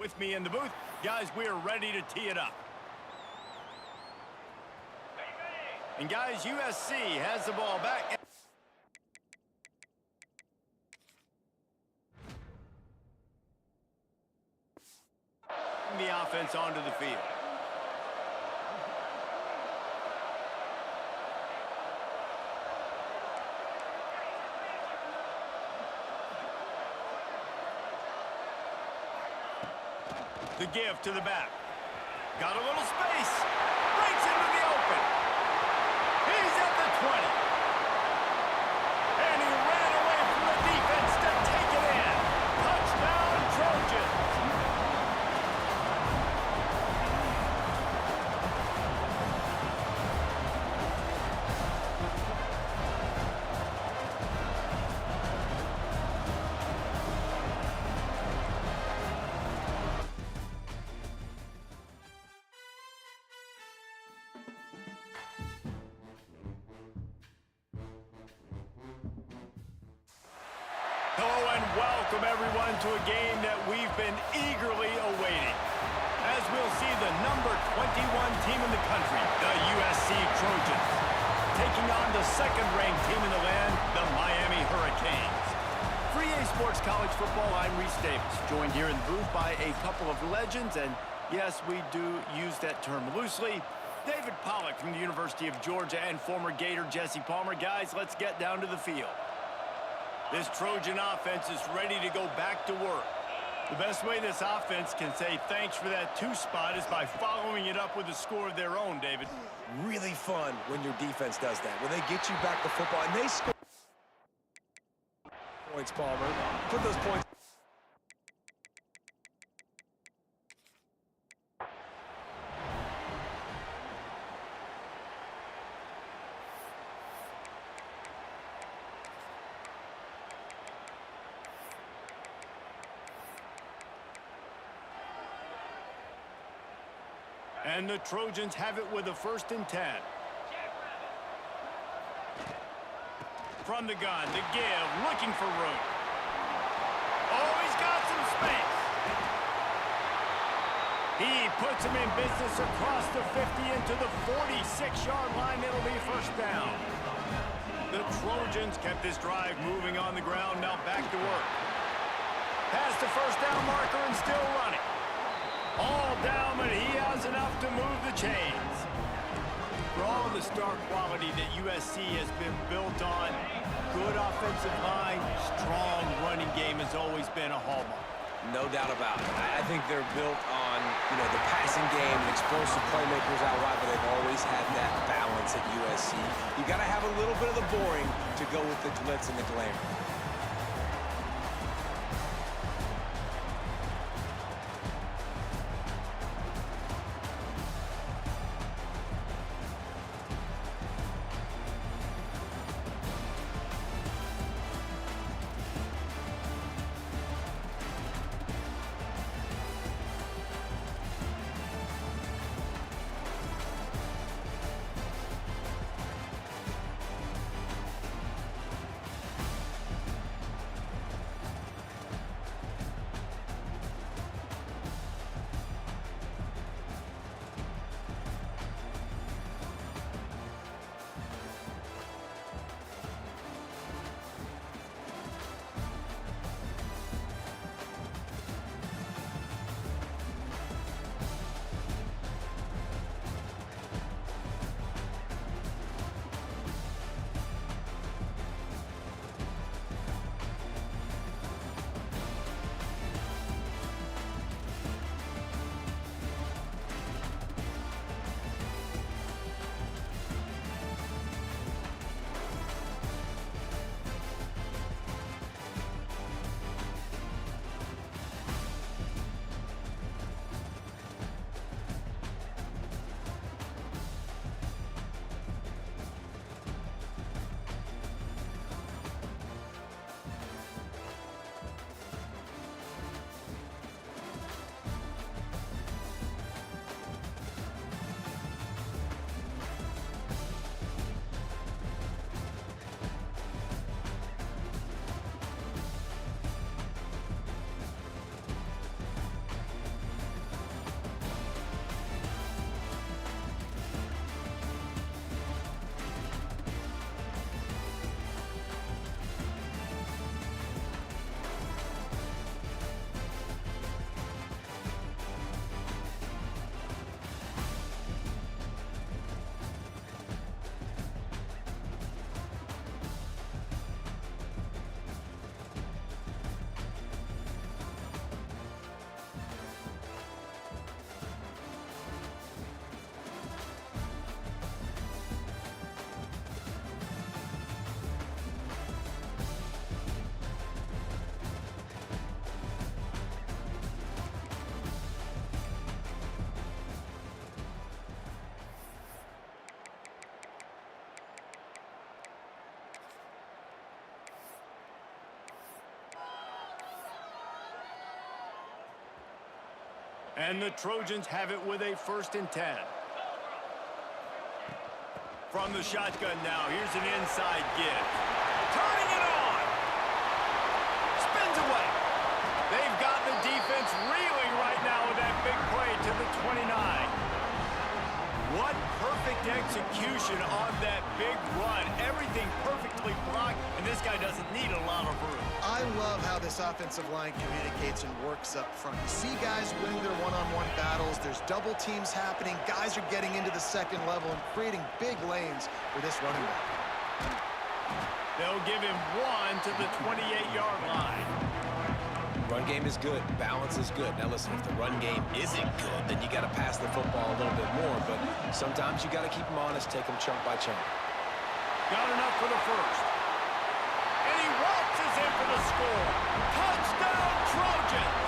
A: With me in the booth, guys, we are ready to tee it up. And guys, USC has the ball back. The offense onto the field. The give to the back. Got a little space. Breaks into the open. He's at the 20. And he ran away from the defense to take it in. Touchdown, Trojans. Hello and welcome everyone to a game that we've been eagerly awaiting. As we'll see the number 21 team in the country, the USC Trojans, taking on the second-ranked team in the land, the Miami Hurricanes. For EA Sports College Football, I'm Reese Davis, joined here in the booth by a couple of legends, and yes, we do use that term loosely. David Pollack from the University of Georgia and former Gator Jesse Palmer. Guys, let's get down to the field. This Trojan offense is ready to go back to work. The best way this offense can say thanks for that 2 spot is by following it up with a score of their own, David.
D: Really fun when your defense does that. When they get you back the football and they score points, Palmer. Put those points.
A: And the Trojans have it with a 1st and 10. From the gun, the give, looking for room. Oh, he's got some space. He puts him in business across the 50 into the 46-yard line. It'll be 1st down. The Trojans kept this drive moving on the ground, now back to work. Past the 1st down marker and still running. All down, but he has enough to move the chains. For all of the star quality that USC has been built on, good offensive line, strong running game has always been a hallmark.
D: No doubt about it. I think they're built on, the passing game, explosive playmakers out wide, but they've always had that balance at USC. You got to have a little bit of the boring to go with the glitz and the glamour.
B: And the Trojans have it with a 1st and 10. From the shotgun now, here's an inside give. Turning it on! Spins away. They've got the defense reeling right now with that big play to the 29. What perfect execution on that big run. Everything perfectly blocked, and this guy doesn't need a lot of room.
C: I love how this offensive line communicates and works up front. You see guys winning their one-on-one battles. There's double teams happening. Guys are getting into the second level and creating big lanes for this running back.
B: They'll give him 1 to the 28-yard line.
D: Run game is good. Balance is good. Now listen, if the run game isn't good, then you got to pass the football a little bit more. But sometimes you got to keep them honest, take them chunk by chunk.
B: Got enough for the 1st. And he waltzes in for the score. Touchdown, Trojans!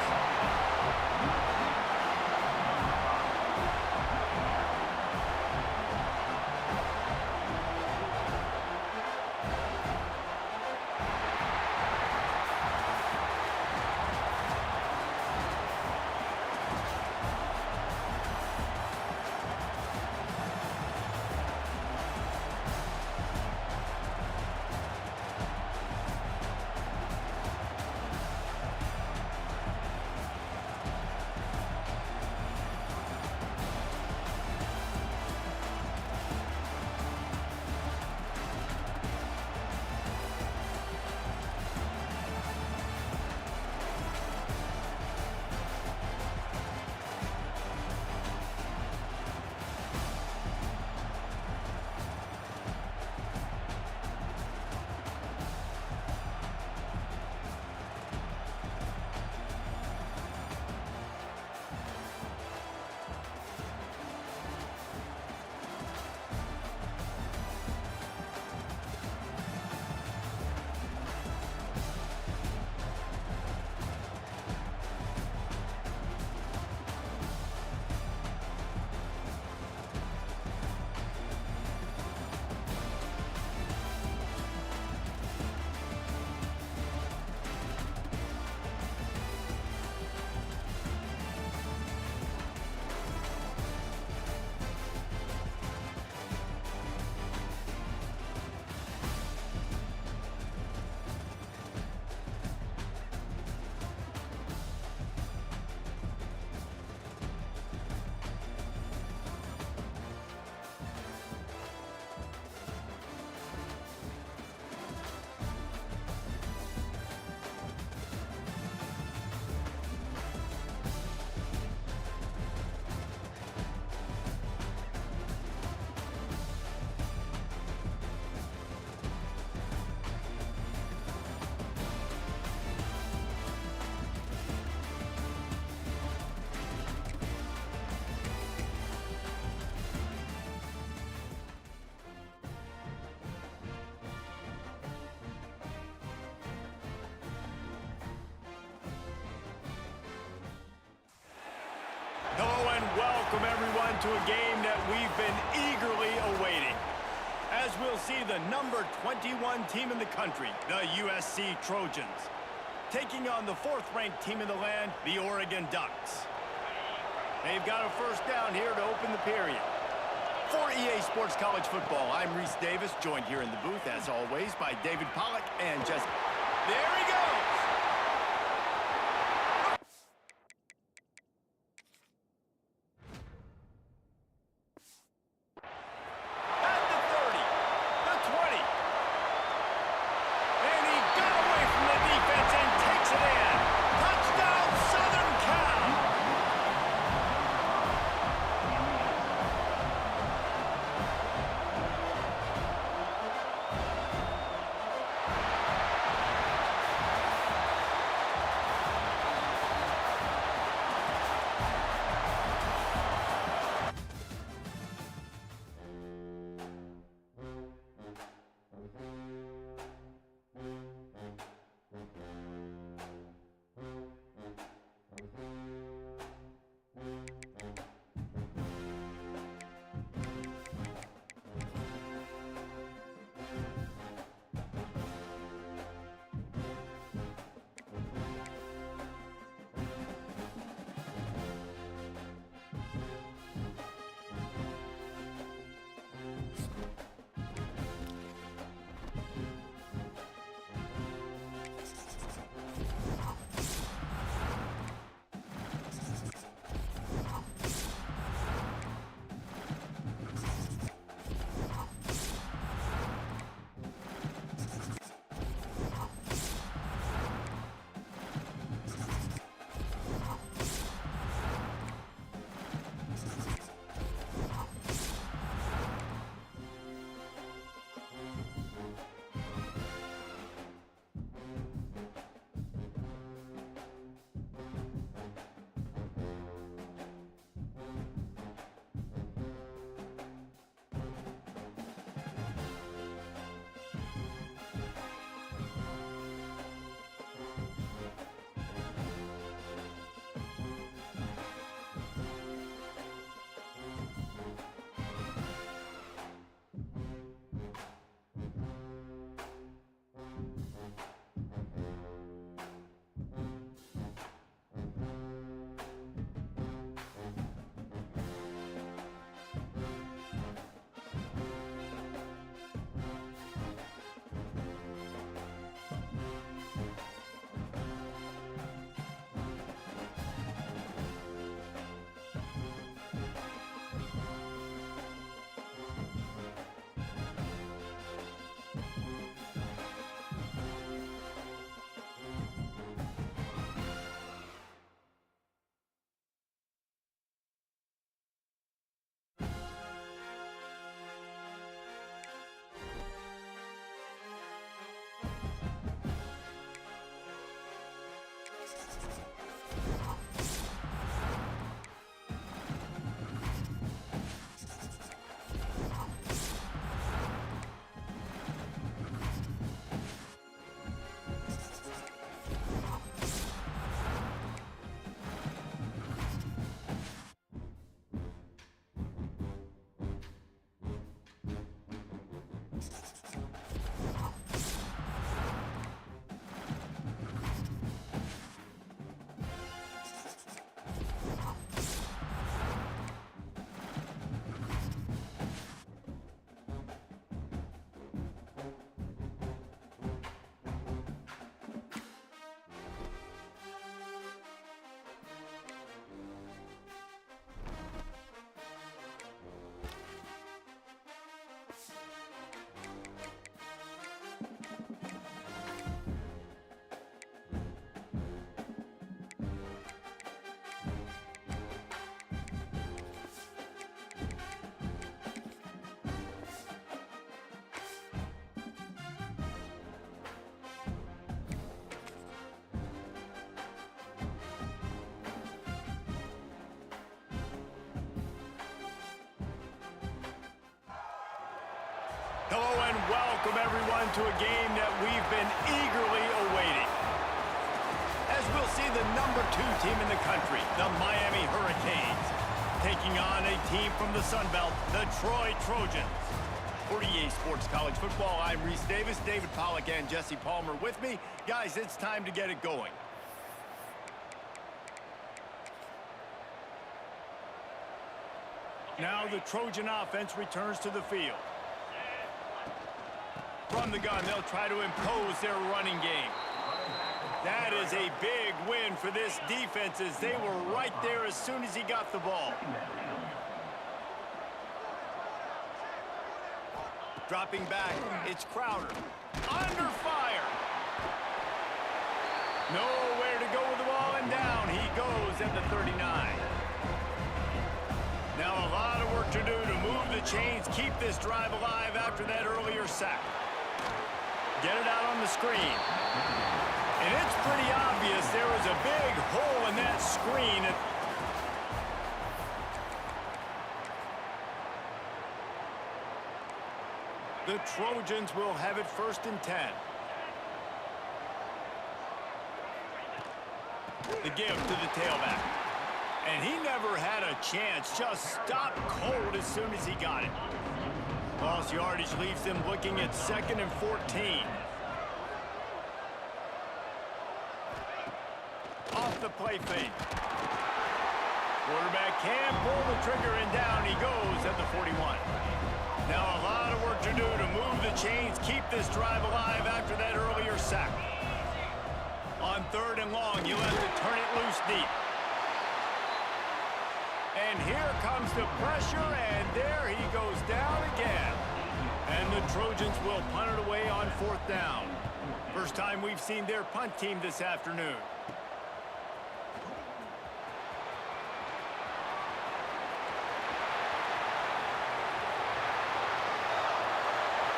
B: Hello and welcome everyone to a game that we've been eagerly awaiting. As we'll see the number 21 team in the country, the USC Trojans, taking on the 4th-ranked team in the land, the Oregon Ducks. They've got a 1st down here to open the period. For EA Sports College Football, I'm Reese Davis, joined here in the booth, as always, by David Pollack and Jessica. There he goes! Hello and welcome everyone to a game that we've been eagerly awaiting. As we'll see the number 2 team in the country, the Miami Hurricanes, taking on a team from the Sun Belt, the Troy Trojans. For EA Sports College Football, I'm Reese Davis, David Pollack and Jesse Palmer with me. Guys, it's time to get it going. Now the Trojan offense returns to the field. From the gun, they'll try to impose their running game. That is a big win for this defense as they were right there as soon as he got the ball. Dropping back, it's Crowder. Under fire. Nowhere to go with the ball, and down he goes at the 39. Now a lot of work to do to move the chains, keep this drive alive after that earlier sack. Get it out on the screen. And it's pretty obvious there was a big hole in that screen. The Trojans will have it 1st and 10. The give to the tailback. And he never had a chance, just stopped cold as soon as he got it. Lost yardage leaves them looking at 2nd and 14. Off the play fake. Quarterback can pull the trigger and down he goes at the 41. Now a lot of work to do to move the chains, keep this drive alive after that earlier sack. On 3rd and long, you'll have to turn it loose deep. And here comes the pressure, and there he goes down again. And the Trojans will punt it away on 4th down. First time we've seen their punt team this afternoon.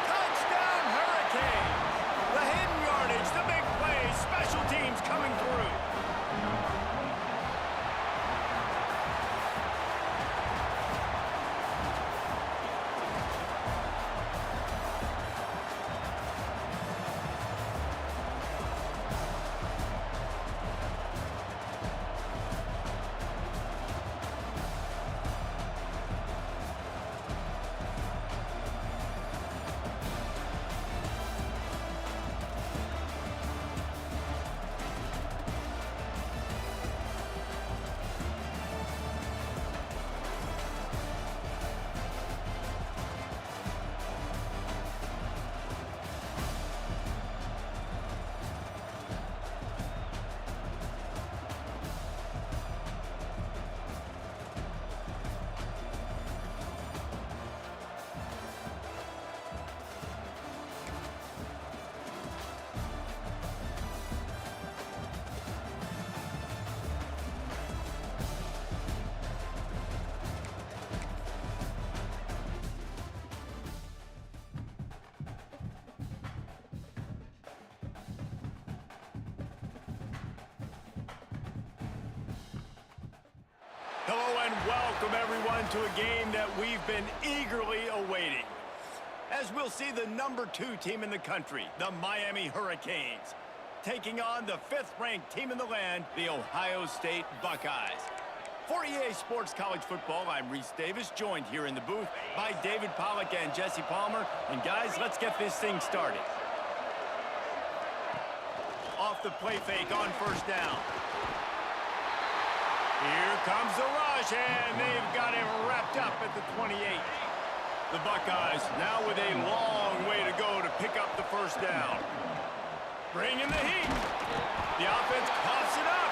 B: Touchdown Hurricanes! The hidden yardage, the big play, special teams coming through. Hello and welcome everyone to a game that we've been eagerly awaiting. As we'll see the number 2 team in the country, the Miami Hurricanes, taking on the 5th-ranked team in the land, the Ohio State Buckeyes. For EA Sports College Football, I'm Reese Davis, joined here in the booth by David Pollack and Jesse Palmer. And guys, let's get this thing started. Off the play fake on 1st down. Here comes the rush, and they've got him wrapped up at the 28. The Buckeyes now with a long way to go to pick up the 1st down. Bringing the heat. The offense coughs it up.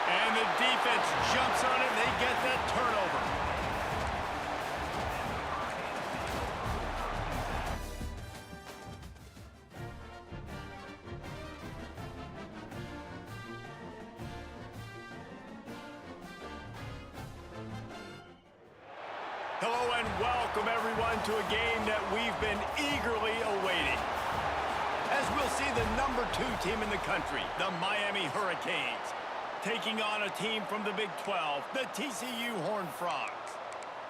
B: And the defense jumps on it, and they get that turnover. Hello and welcome everyone to a game that we've been eagerly awaiting. As we'll see the number 2 team in the country, the Miami Hurricanes, taking on a team from the Big 12, the TCU Horned Frogs.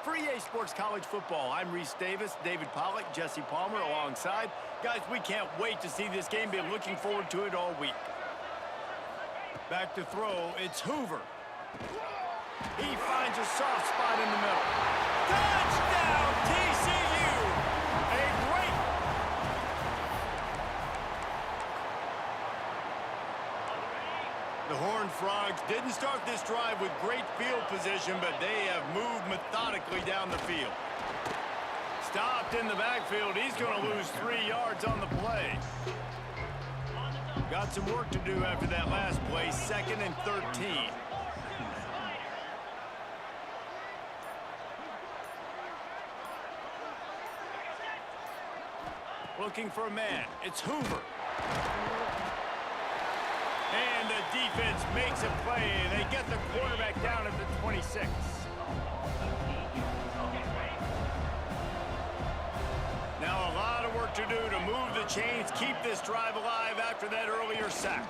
A: For EA Sports College Football, I'm Reese Davis, David Pollack, Jesse Palmer alongside. Guys, we can't wait to see this game. Been looking forward to it all week. Back to throw, it's Hoover. He finds a soft spot in the middle. Touchdown, TCU! A great... The Horned Frogs didn't start this drive with great field position, but they have moved methodically down the field. Stopped in the backfield. He's going to lose 3 yards on the play. Got some work to do after that last play, 2nd and 13. Looking for a man. It's Hoover. And the defense makes a play. They get the quarterback down at the 26. Now a lot of work to do to move the chains, keep this drive alive after that earlier sack.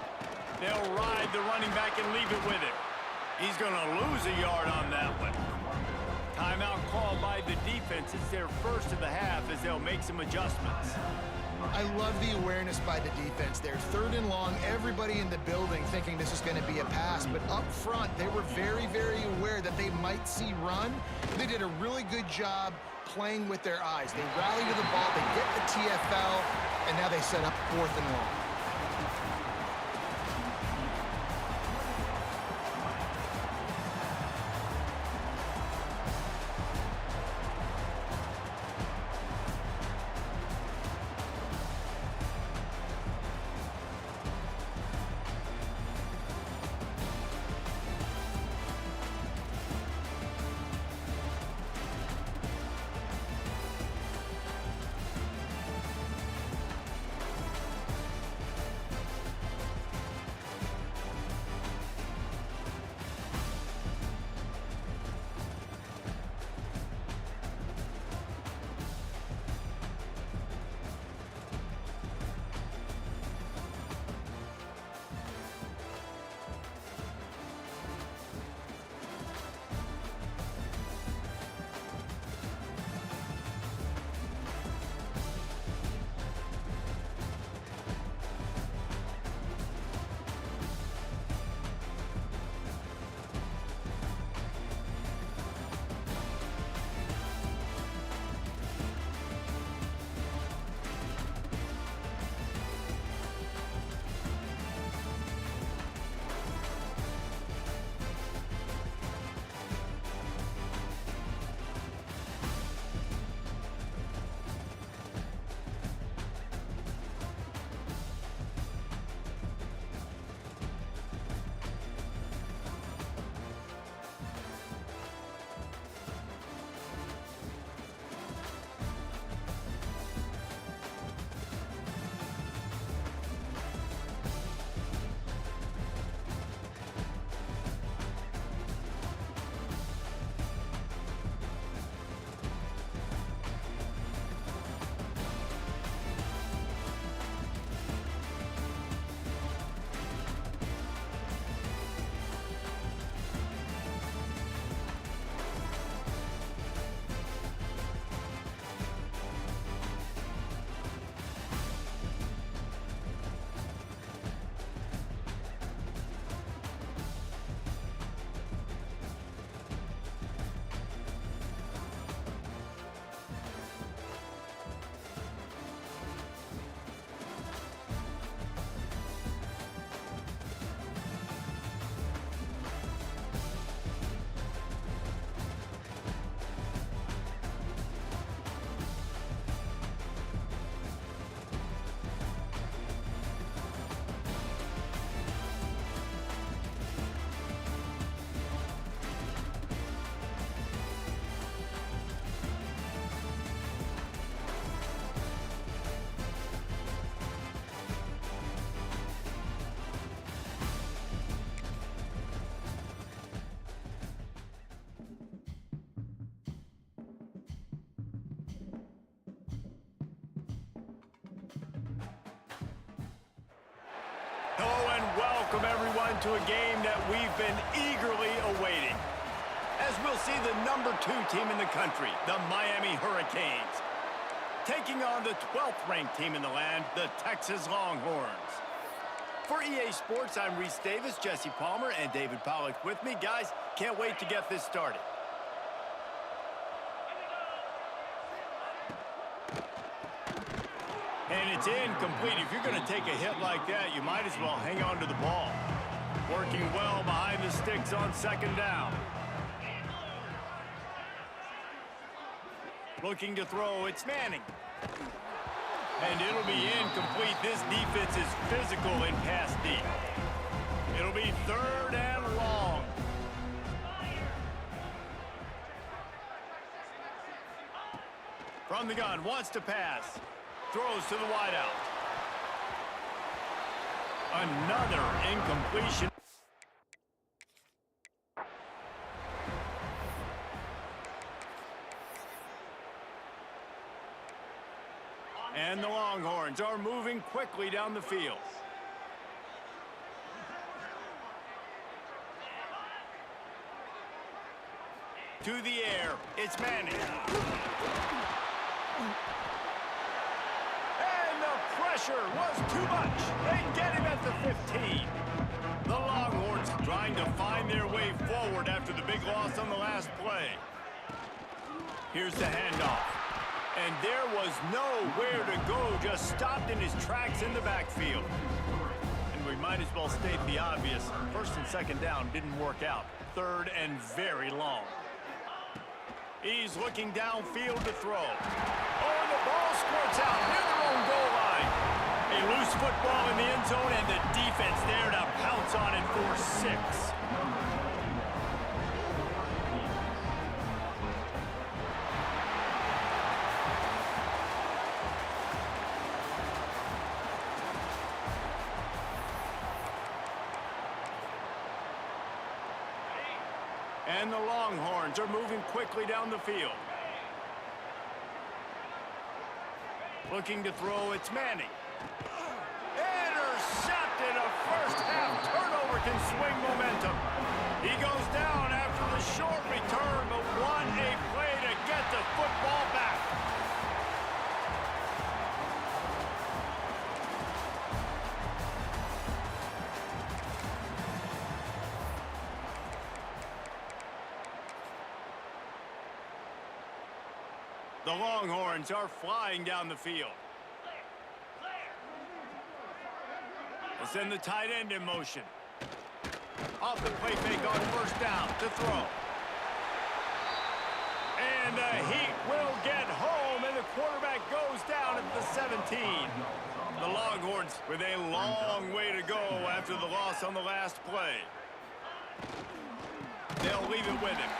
A: They'll ride the running back and leave it with him. He's going to lose a yard on that one. Timeout called by the defense. It's their first of the half as they'll make some adjustments.
C: I love the awareness by the defense there. 3rd and long, everybody in the building thinking this is going to be a pass, but up front, they were very, very aware that they might see run. They did a really good job playing with their eyes. They rally to the ball, they get the TFL, and now they set up 4th and long.
A: Hello and welcome everyone to a game that we've been eagerly awaiting.
B: as we'll see the #2 team in the country, the Miami Hurricanes, taking on the 12th ranked team in the land, the Texas Longhorns. For EA Sports, I'm Reese Davis, Jesse Palmer, and David Pollock with me. Guys, can't wait to get this started. And it's incomplete. If you're going to take a hit like that, you might as well hang on to the ball. Working well behind the sticks on second down. Looking to throw, it's Manning. And it'll be incomplete. This defense is physical in pass deep. It'll be 3rd and long. From the gun, wants to pass. Throws to the wideout. Another incompletion. And the Longhorns are moving quickly down the field. To the air, it's Manning. And the pressure was too much. They get him at the 15. The Longhorns trying to find their way forward after the big loss on the last play. Here's the handoff. And there was nowhere to go, just stopped in his tracks in the backfield. And we might as well state the obvious. 1st and 2nd down didn't work out. 3rd and very long. He's looking downfield to throw. Oh, and the ball squirts out near their own goal line. A loose football in the end zone, and the defense there to pounce on it for 6. And the Longhorns are moving quickly down the field. Looking to throw, it's Manning. Intercepted. A first-half turnover can swing momentum. He goes down after the short return, but what a play to get the football back. The Longhorns are flying down the field. They send the tight end in motion. Off the play fake on 1st down to throw. And the Heat will get home, and the quarterback goes down at the 17. The Longhorns with a long way to go after the loss on the last play. They'll leave it with him.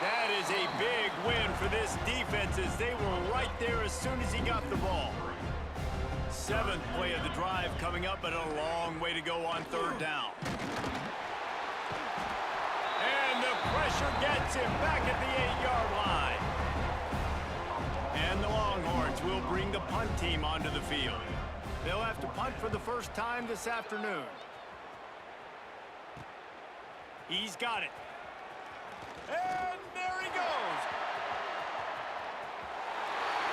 B: That is a big win for this defense as they were right there as soon as he got the ball. 7th play of the drive coming up, but a long way to go on 3rd down. And the pressure gets him back at the 8-yard line. And the Longhorns will bring the punt team onto the field. They'll have to punt for the first time this afternoon. He's got it. And there he goes.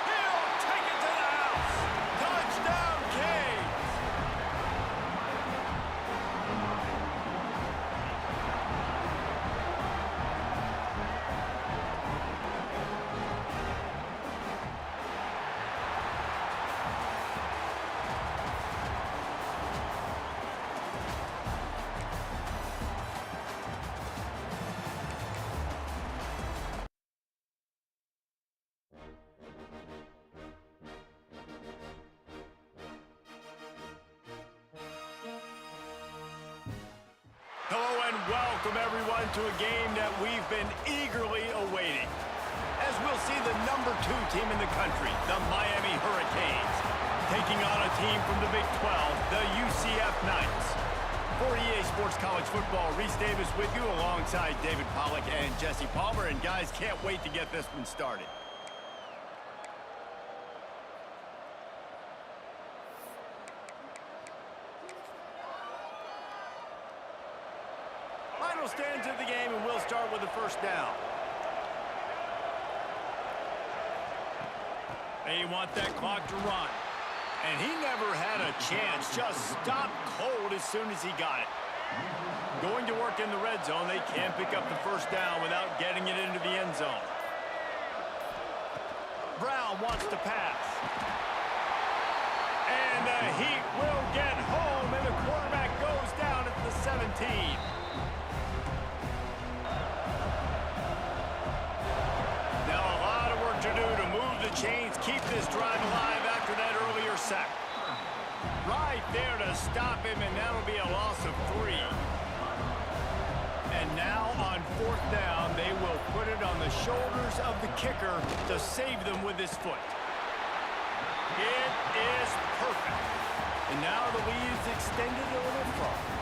B: He'll take it to the house. Touchdown, Canes. Hello and welcome everyone to a game that we've been eagerly awaiting. As we'll see the #2 team in the country, the Miami Hurricanes, taking on a team from the Big 12, the UCF Knights. For EA Sports College Football, Reese Davis with you alongside David Pollock and Jesse Palmer. And guys, can't wait to get this one started. will stay into the game, and we'll start with the first down. They want that clock to run. And he never had a chance. Just stopped cold as soon as he got it. Going to work in the red zone. They can't pick up the first down without getting it into the end zone. Brown wants to pass. And the Heat will get home, and the quarterback goes down at the 17. Now a lot of work to do to move the chains, keep this drive alive after that earlier sack. Right there to stop him, and that'll be a loss of 3. And now on fourth down, they will put it on the shoulders of the kicker to save them with his foot. It is perfect. And now the lead is extended a little further.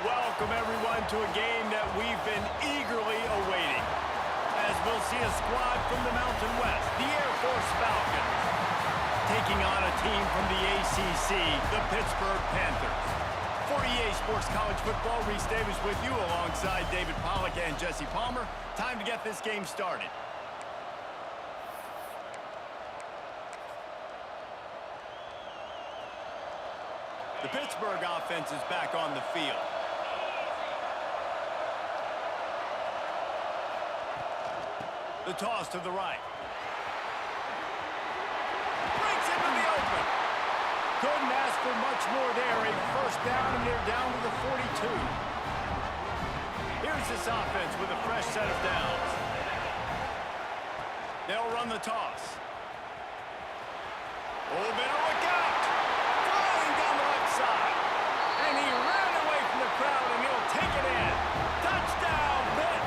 B: welcome everyone to a game that we've been eagerly awaiting. As we'll see a squad from the Mountain West, the Air Force Falcons, taking on a team from the ACC, the Pittsburgh Panthers. For EA Sports College Football, Reese Davis with you alongside David Pollack and Jesse Palmer. Time to get this game started. The Pittsburgh offense is back on the field. The toss to the right. Breaks into the open. Couldn't ask for much more there. A first down, and they're down to the 42. Here's this offense with a fresh set of downs. They'll run the toss. Oh, better look out. Flying down the left side. And he ran away from the crowd, and he'll take it in. Touchdown, Pitt.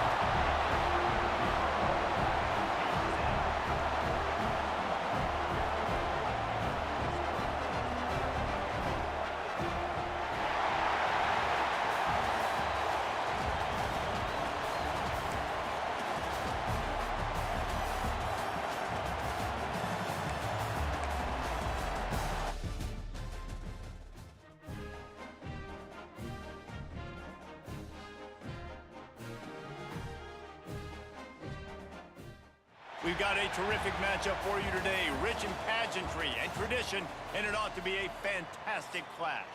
B: We've got a terrific matchup for you today, rich in pageantry and tradition, and it ought to be a fantastic clash.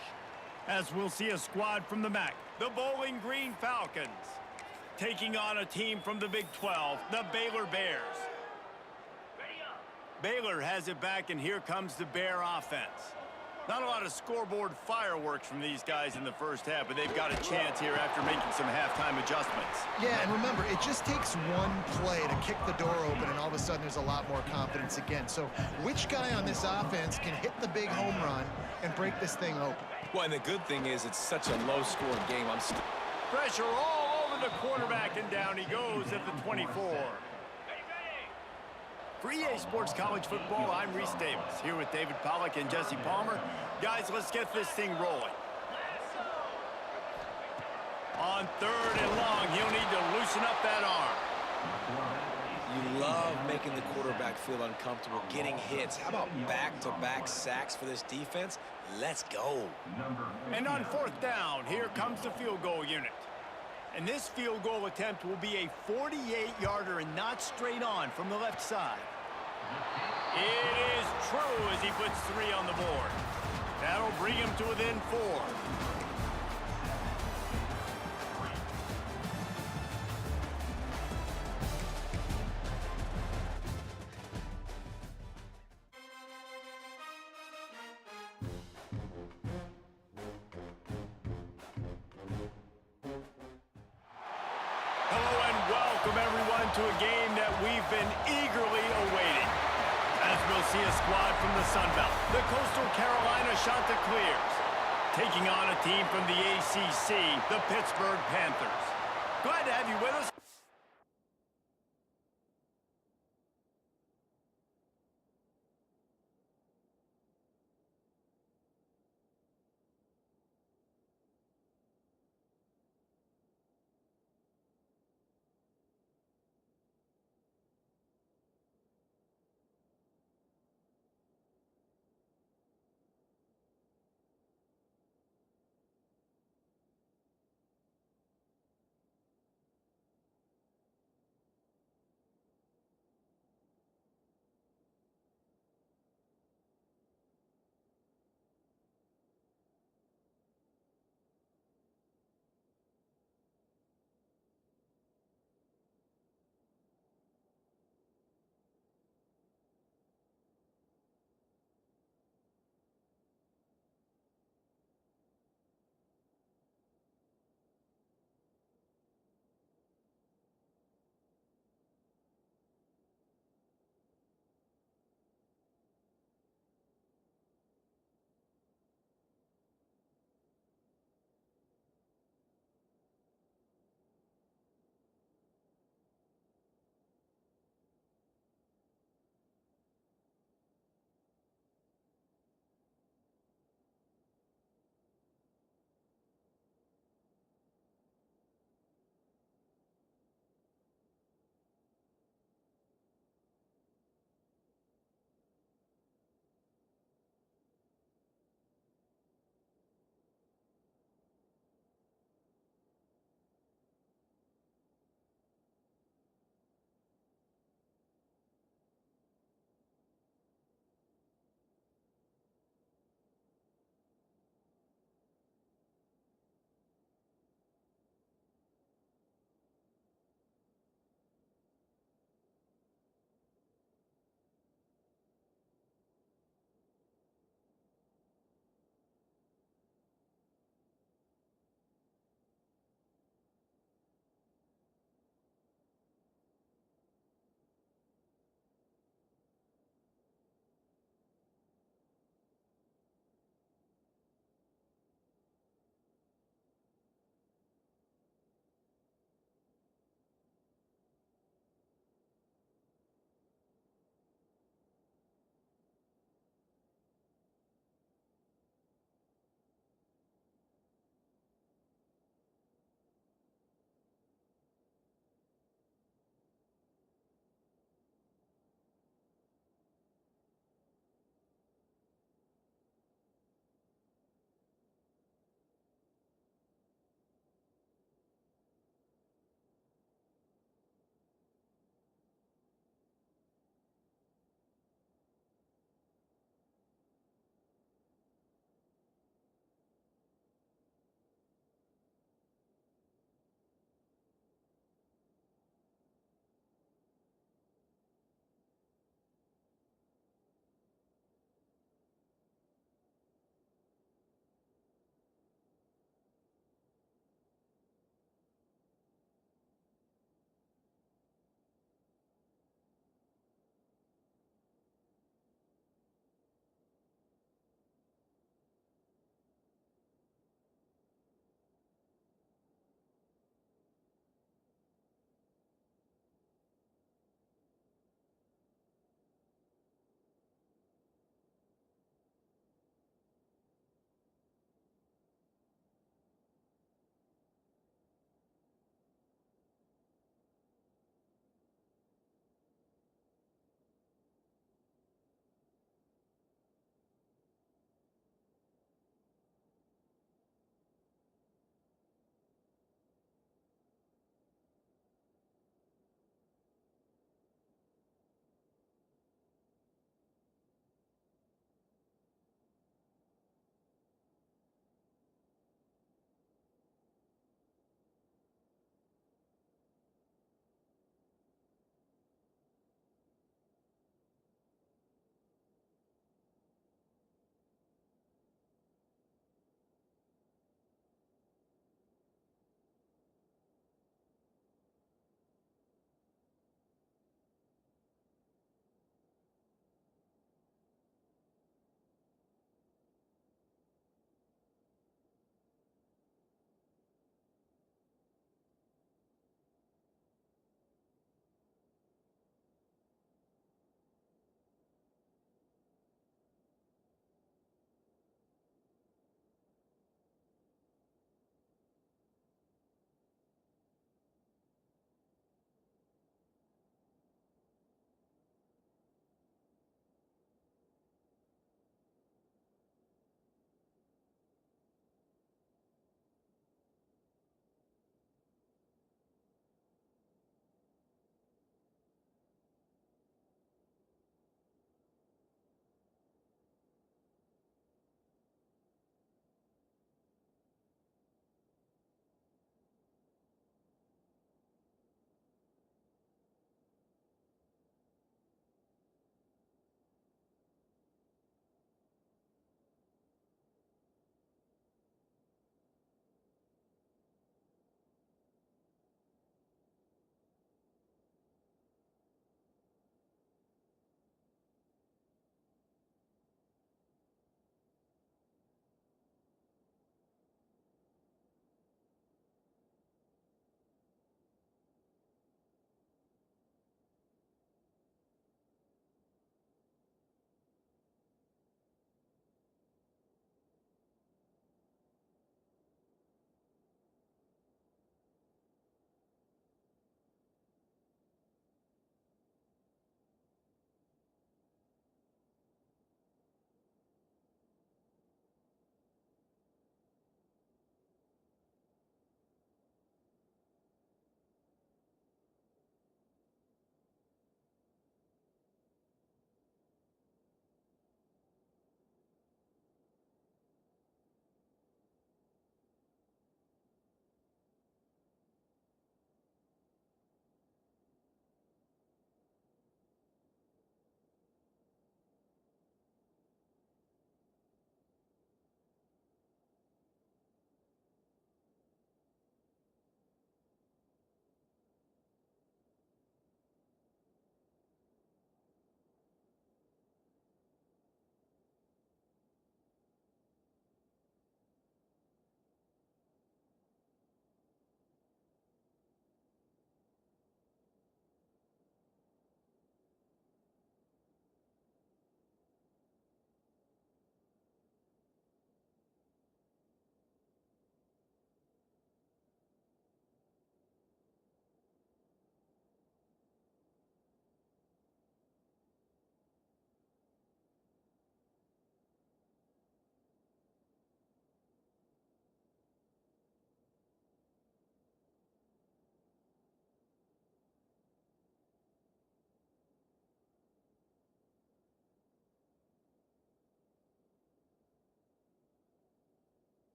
B: As we'll see a squad from the MAC, the Bowling Green Falcons, taking on a team from the Big 12, the Baylor Bears. Baylor has it back, and here comes the Bear offense. Not a lot of scoreboard fireworks from these guys in the first half, but they've got a chance here after making some halftime adjustments.
C: Yeah, and remember, it just takes one play to kick the door open, and all of a sudden there's a lot more confidence again. So which guy on this offense can hit the big home run and break this thing open?
D: Well, and the good thing is it's such a low-scoring game.
B: Pressure all over the quarterback, and down he goes at the 24. For EA Sports College Football, I'm Reese Davis, here with David Pollack and Jesse Palmer. Guys, let's get this thing rolling. On 3rd and long, he'll need to loosen up that arm.
D: You love making the quarterback feel uncomfortable, getting hits. How about back-to-back sacks for this defense? Let's go.
B: And on 4th down, here comes the field goal unit. And this field goal attempt will be a 48-yarder and not straight on from the left side. It is true as he puts 3 on the board. That'll bring him to within 4. Hello and welcome everyone to a game that we've been eagerly awaiting. As we'll see a squad from the Sun Belt, the Coastal Carolina Chanticleers, taking on a team from the ACC, the Pittsburgh Panthers. Glad to have you with us.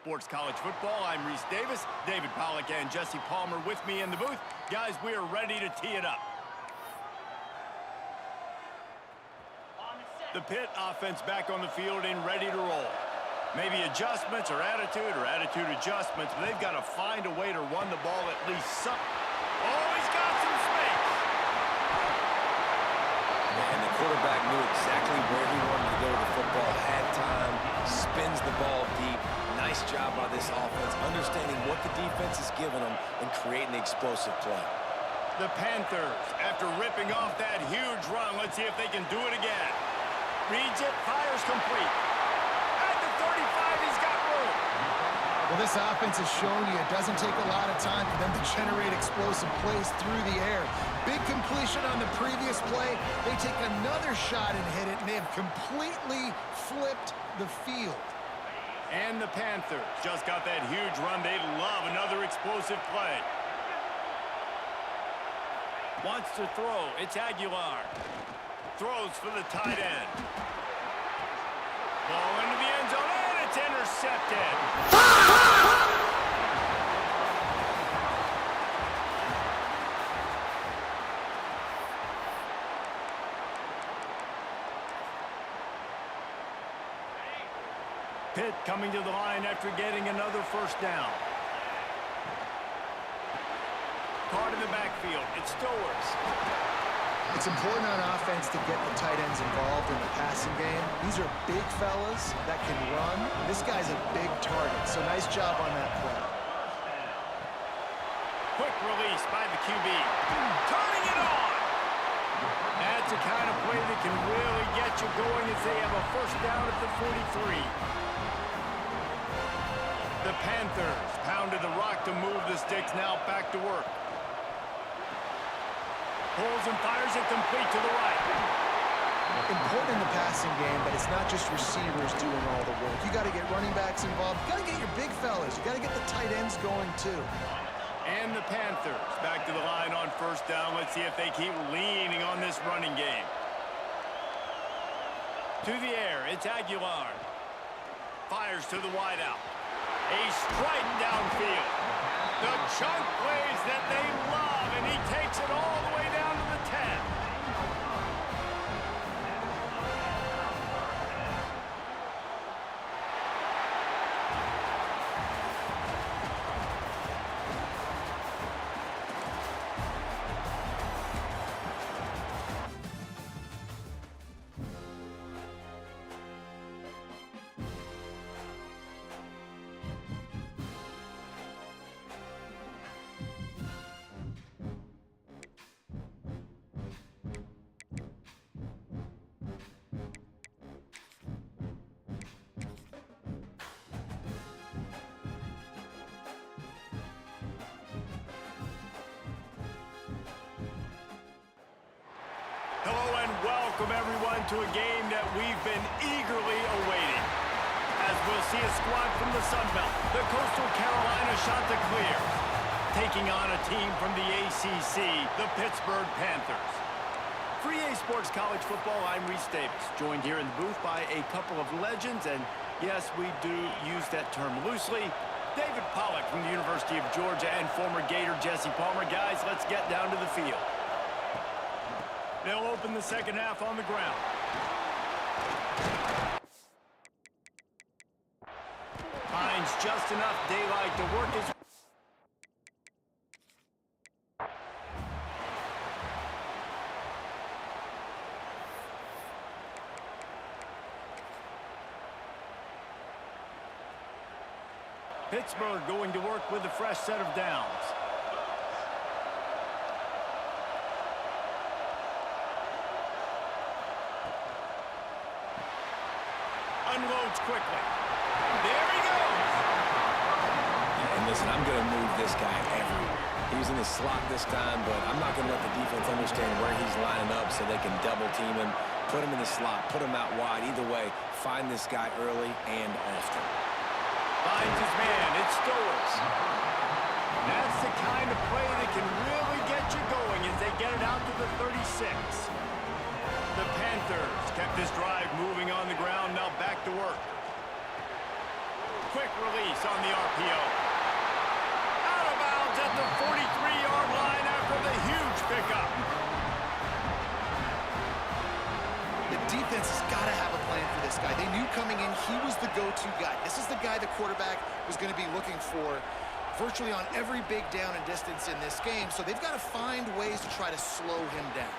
A: Sports College Football. I'm Reese Davis, David Pollack and Jesse Palmer with me in the booth. Guys, we are ready to tee it up. The Pitt offense back on the field and ready to roll. Maybe adjustments or attitude adjustments, but they've got to find a way to run the ball at least some. Oh, he's got some space.
D: And the quarterback knew exactly where he wanted to go with the football, had time, spins the ball deep. Nice job by this offense, understanding what the defense is giving them and creating the explosive play.
A: The Panthers, after ripping off that huge run, let's see if they can do it again. Reads it, fires complete. At the 35, he's got room.
C: Well, this offense has shown you it doesn't take a lot of time for them to generate explosive plays through the air. Big completion on the previous play. They take another shot and hit it, and they have completely flipped the field.
A: And the Panthers just got that huge run. They love another explosive play. Wants to throw. It's Aguilar. Throws for the tight end. Ball into the end zone, and it's intercepted. Pitt coming to the line after getting another first down. Card in the backfield. It's Stowers.
C: It's important on offense to get the tight ends involved in the passing game. These are big fellas that can run. This guy's a big target, so nice job on that play.
A: Quick release by the QB. Turning it on! That's the kind of play that can really get you going as they have a first down at the 43. The Panthers pounded the rock to move the sticks, now back to work. Pulls and fires it complete to the right.
C: Important in the passing game, but it's not just receivers doing all the work. You got to get running backs involved. You got to get your big fellas. You got to get the tight ends going too.
A: And the Panthers back to the line on first down. Let's see if they keep leaning on this running game. To the air, it's Aguilar. Fires to the wideout. A strike downfield. The chunk plays that they love, and he takes it all the way down to the 10. Hello and welcome everyone to a game that we've been eagerly awaiting. As we'll see a squad from the Sun Belt, the Coastal Carolina Chanticleers, taking on a team from the ACC, the Pittsburgh Panthers. For EA Sports College Football, I'm Reese Davis, joined here in the booth by a couple of legends, and yes, we do use that term loosely. David Pollack from the University of Georgia and former Gator Jesse Palmer. Guys, let's get down to the field. They'll open the second half on the ground. Finds just enough daylight to work his... Pittsburgh going to work with a fresh set of downs. Unloads quickly. There he goes.
D: And listen, I'm going to move this guy everywhere. He was in the slot this time, but I'm not going to let the defense understand where he's lining up so they can double team him, put him in the slot, put him out wide. Either way, find this guy early and often.
A: Finds his man. It's Stowers. That's the kind of play that can really get you going as they get it out to the 36. The Panthers kept this drive moving on the ground, now back to work.
B: quick release on the RPO. Out of bounds at the 43-yard line after the huge pickup.
C: The defense has got to have a plan for this guy. They knew coming in he was the go-to guy. This is the guy the quarterback was going to be looking for virtually on every big down and distance in this game, so they've got to find ways to try to slow him down.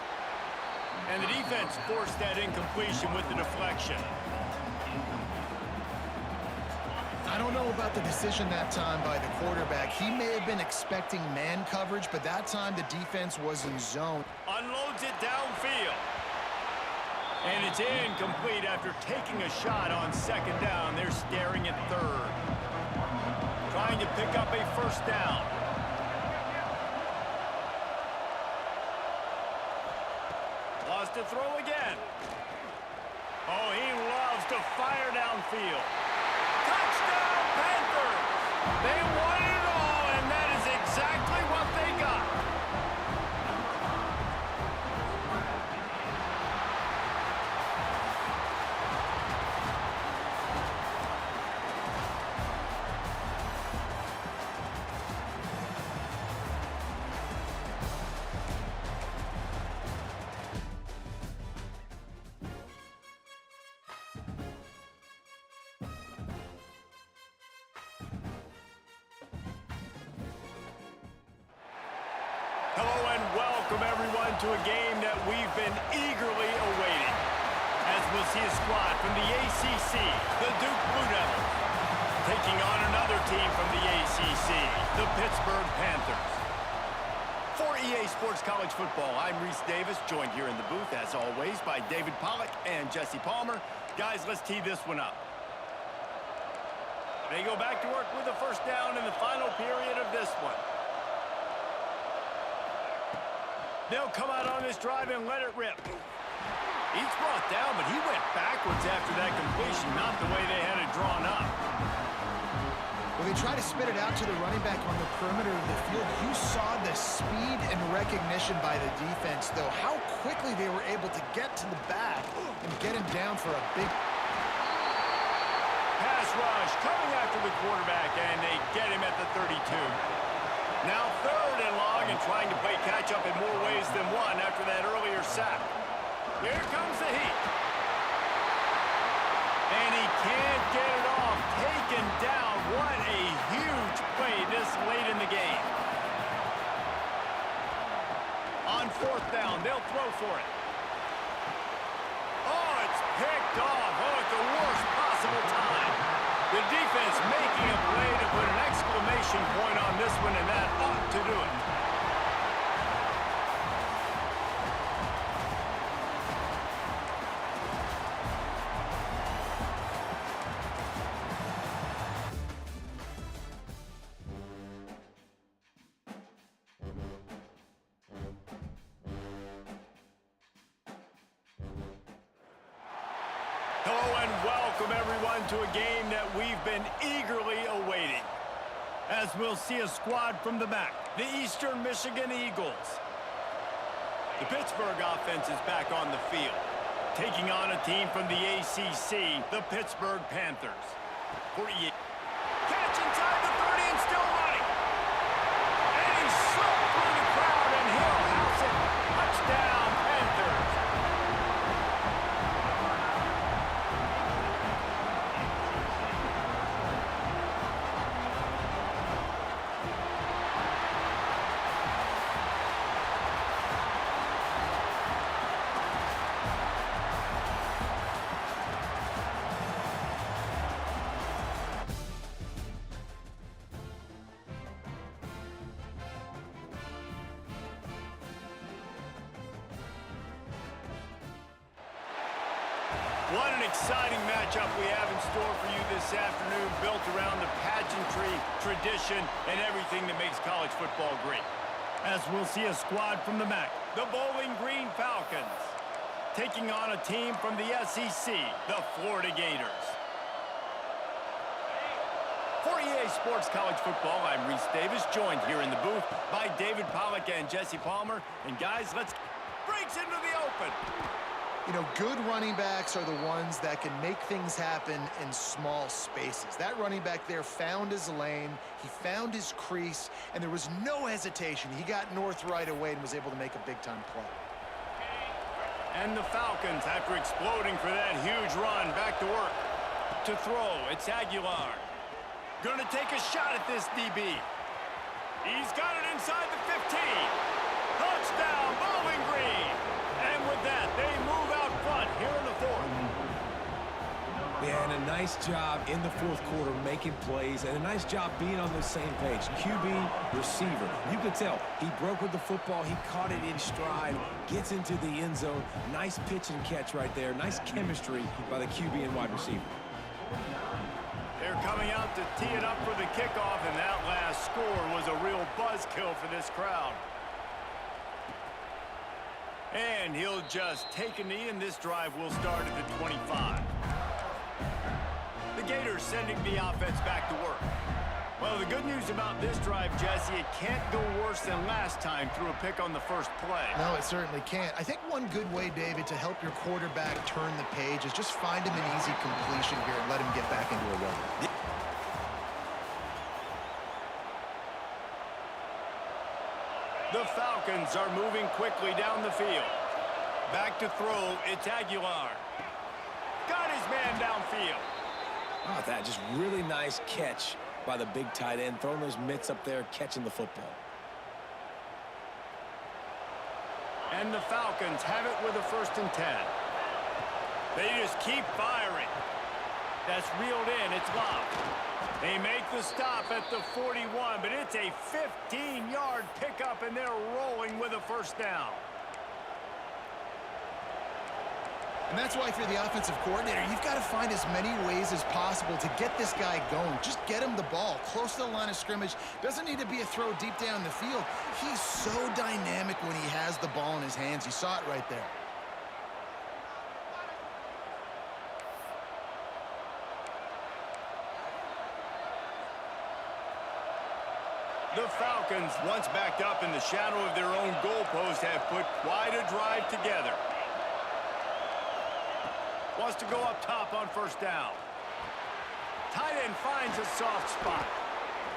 B: And the defense forced that incompletion with the deflection.
C: I don't know about the decision that time by the quarterback. He may have been expecting man coverage, but that time the defense was in zone.
B: Unloads it downfield. And it's incomplete after taking a shot on second down. They're staring at third. Trying to pick up a first down. Lost to throw again. Oh, he loves to fire downfield. Touchdown, Panthers! They won it all, and that is exactly what they got. Hello and welcome everyone to a game that we've been eagerly awaiting. As we'll see a squad from the ACC, the Duke Blue Devils, taking on another team from the ACC, the Pittsburgh Panthers. For EA Sports College Football, I'm Reese Davis, joined here in the booth, as always, by David Pollack and Jesse Palmer. Guys, let's tee this one up. They go back to work with the first down in the final period of this one. They'll come out on this drive and let it rip. He's brought down, but he went backwards after that completion, not the way they had it drawn up.
C: Well, they try to spit it out to the running back on the perimeter of the field. You saw the speed and recognition by the defense, though, how quickly they were able to get to the back and get him down for a big
B: pass rush coming after the quarterback, and they get him at the 32. Now third and long and trying to play catch-up in more ways than one after that earlier sack. Here comes the heat. And he can't get it off. Taken down. What a huge play this late in the game. On fourth down, they'll throw for it. Oh, it's picked off. Oh, at the worst possible time. The defense making a play to put an exclamation point on this one, and that ought to do it. Hello and welcome everyone to a game that we've been eagerly awaiting. As we'll see a squad from the back, the Eastern Michigan Eagles. The Pittsburgh offense is back on the field, taking on a team from the ACC, the Pittsburgh Panthers. Catch inside the 30 and still running. And he slipped through the crowd and he'll house it. Touchdown, Panthers. What an exciting matchup we have in store for you this afternoon, built around the pageantry, tradition, and everything that makes college football great. As we'll see a squad from the MAC, the Bowling Green Falcons, taking on a team from the SEC, the Florida Gators. For EA Sports College Football, I'm Reese Davis, joined here in the booth by David Pollack and Jesse Palmer. And guys, breaks into the open.
C: You know, good running backs are the ones that can make things happen in small spaces. That running back there found his lane, he found his crease, and there was no hesitation. He got north right away and was able to make a big-time play.
B: And the Falcons, after exploding for that huge run, back to work. To throw, it's Aguilar. Gonna take a shot at this DB. He's got it inside the 15. Touchdown, Bowling Green. And with that, they move out front here in the fourth.
D: Yeah, and a nice job in the fourth quarter making plays, and a nice job being on the same page. QB, receiver. You could tell he broke with the football. He caught it in stride, gets into the end zone. Nice pitch and catch right there. Nice chemistry by the QB and wide receiver.
B: They're coming out to tee it up for the kickoff, and that last score was a real buzzkill for this crowd. And he'll just take a knee, and this drive will start at the 25. The Gators sending the offense back to work. Well, the good news about this drive, Jesse, it can't go worse than last time through a pick on the first play.
C: No, it certainly can't. I think one good way, David, to help your quarterback turn the page is just find him an easy completion here and let him get back into a run.
B: The Falcons are moving quickly down the field. Back to throw, it's Aguilar. Got his man downfield.
D: Oh, that just really nice catch by the big tight end, throwing those mitts up there, catching the football.
B: And the Falcons have it with a 1st and 10. They just keep firing. That's reeled in, it's locked. They make the stop at the 41, but it's a 15-yard pickup, and they're rolling with a 1st down.
C: And that's why if you're the offensive coordinator, you've got to find as many ways as possible to get this guy going. Just get him the ball close to the line of scrimmage. Doesn't need to be a throw deep down the field. He's so dynamic when he has the ball in his hands. You saw it right there.
B: The Falcons, once backed up in the shadow of their own goalpost, have put quite a drive together. Wants to go up top on 1st down. Tight end finds a soft spot.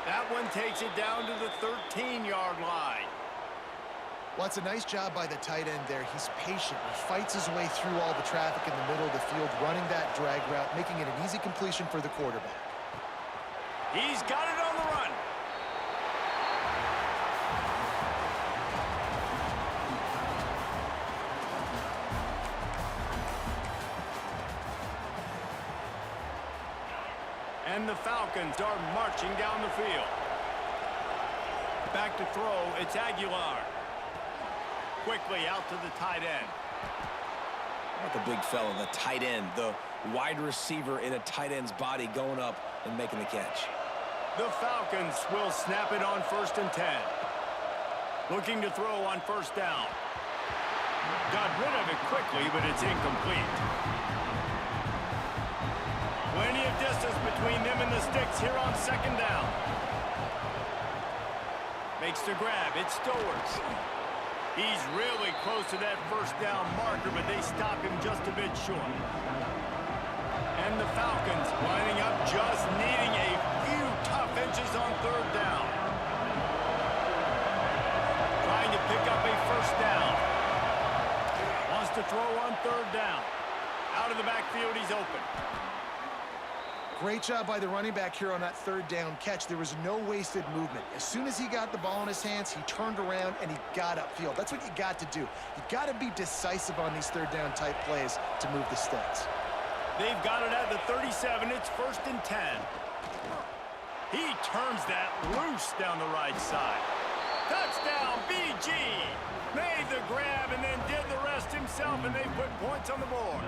B: That one takes it down to the 13-yard line.
C: Well, it's a nice job by the tight end there. He's patient. He fights his way through all the traffic in the middle of the field, running that drag route, making it an easy completion for the quarterback.
B: He's got it on the run. And the Falcons are marching down the field. Back to throw, it's Aguilar. Quickly out to the tight end.
D: Not the big fella, the tight end, the wide receiver in a tight end's body going up and making the catch.
B: The Falcons will snap it on 1st and 10. Looking to throw on 1st down. Got rid of it quickly, but it's incomplete. Plenty of distance between them and the sticks here on 2nd down. Makes the grab, it's Stowers. He's really close to that 1st down marker, but they stop him just a bit short. And the Falcons lining up, just needing a few tough inches on 3rd down. Trying to pick up a 1st down. Wants to throw on 3rd down. Out of the backfield, he's open.
C: Great job by the running back here on that 3rd down catch. There was no wasted movement. As soon as he got the ball in his hands, he turned around and he got upfield. That's what you got to do. You got to be decisive on these 3rd down type plays to move the sticks.
B: They've got it at the 37. It's 1st and 10. He turns that loose down the right side. Touchdown, BG! Made the grab and then did the rest himself, and they put points on the board.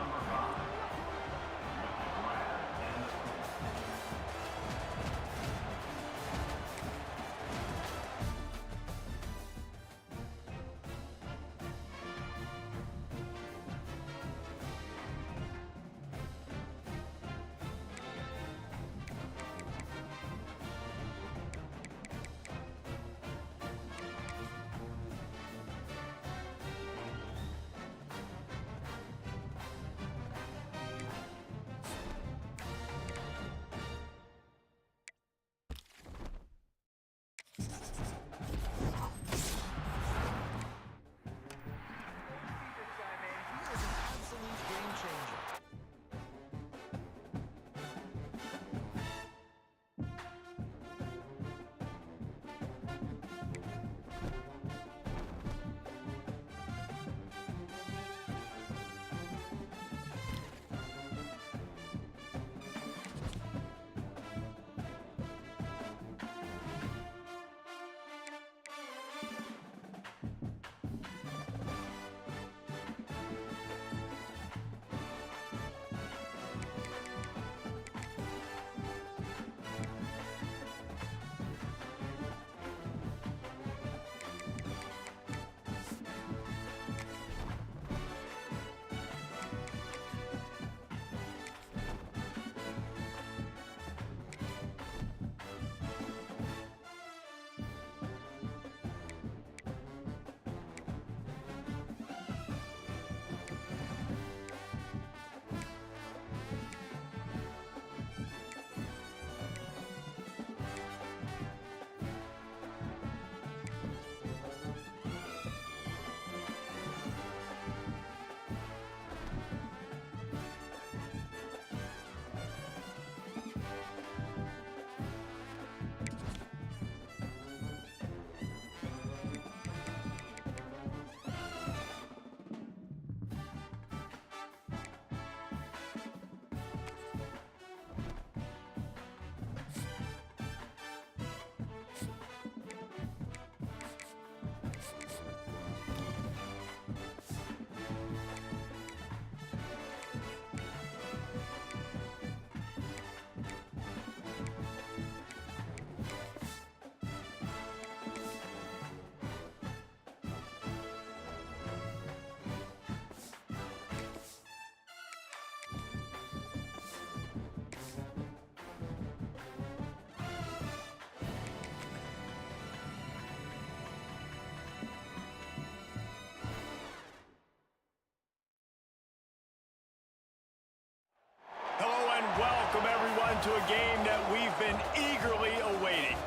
A: to a game that we've been eagerly awaiting.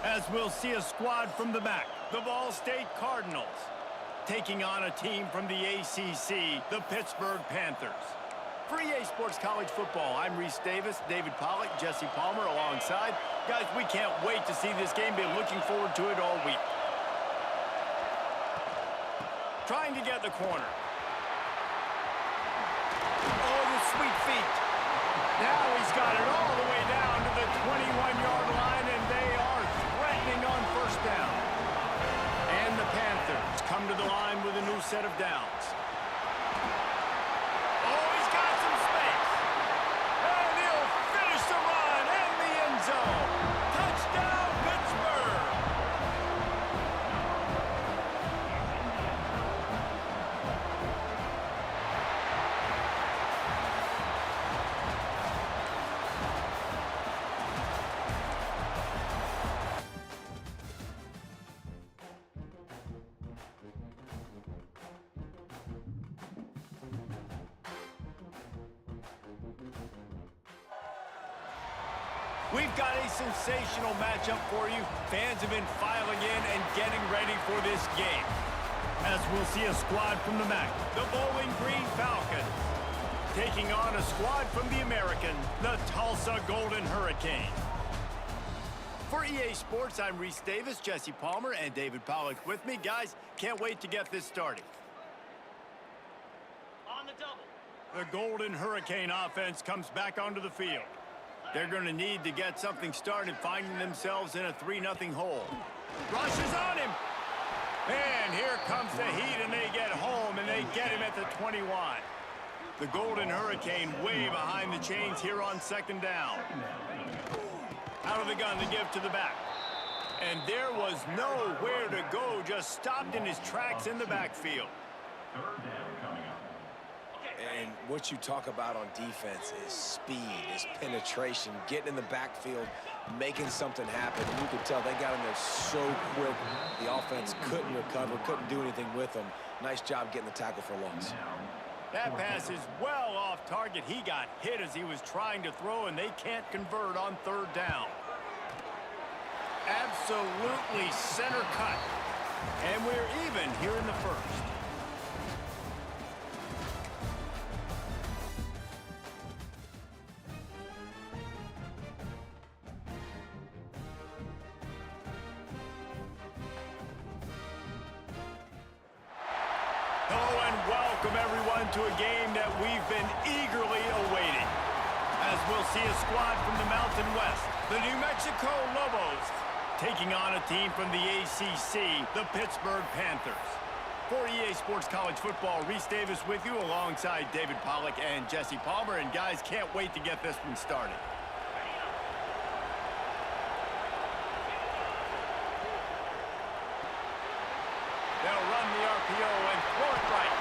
A: As we'll see a squad from the back, the Ball State Cardinals, taking on a team from the ACC, the Pittsburgh Panthers. For EA Sports College Football, I'm Reese Davis, David Pollack, Jesse Palmer alongside. Guys, we can't wait to see this game. Been looking forward to it all week. Trying to get the corner. Oh, the sweet feet. Now he's got it all the way down to the 21-yard line, and they are threatening on first down. And the Panthers come to the line with a new set of downs. Oh, he's got some space. And he'll finish the run in the end zone. Touchdown, Pittsburgh. We've got a sensational matchup for you. Fans have been filing in and getting ready for this game. As we'll see a squad from the MAC, the Bowling Green Falcons, taking on a squad from the American, the Tulsa Golden Hurricane. For EA Sports, I'm Reese Davis, Jesse Palmer, and David Pollack with me. Guys, can't wait to get this started.
B: On the double.
A: The Golden Hurricane offense comes back onto the field. They're going to need to get something started, finding themselves in a 3-0 hole. Rushes on him. And here comes the heat, and they get home, and they get him at the 21. The Golden Hurricane way behind the chains here on second down. Out of the gun to give to the back. And there was nowhere to go, just stopped in his tracks in the backfield.
F: Third down coming up.
D: And what you talk about on defense is speed, is penetration, getting in the backfield, making something happen. You could tell they got in there so quick. The offense couldn't recover, couldn't do anything with them. Nice job getting the tackle for loss.
A: That pass is well off target. He got hit as he was trying to throw, and they can't convert on third down. Absolutely center cut. And we're even here in the first. Welcome everyone to a game that we've been eagerly awaiting. As we'll see a squad from the Mountain West, the New Mexico Lobos, taking on a team from the ACC, the Pittsburgh Panthers. For EA Sports College Football, Reese Davis with you alongside David Pollack and Jesse Palmer. And guys, can't wait to get this one started. They'll run the RPO and throw it right.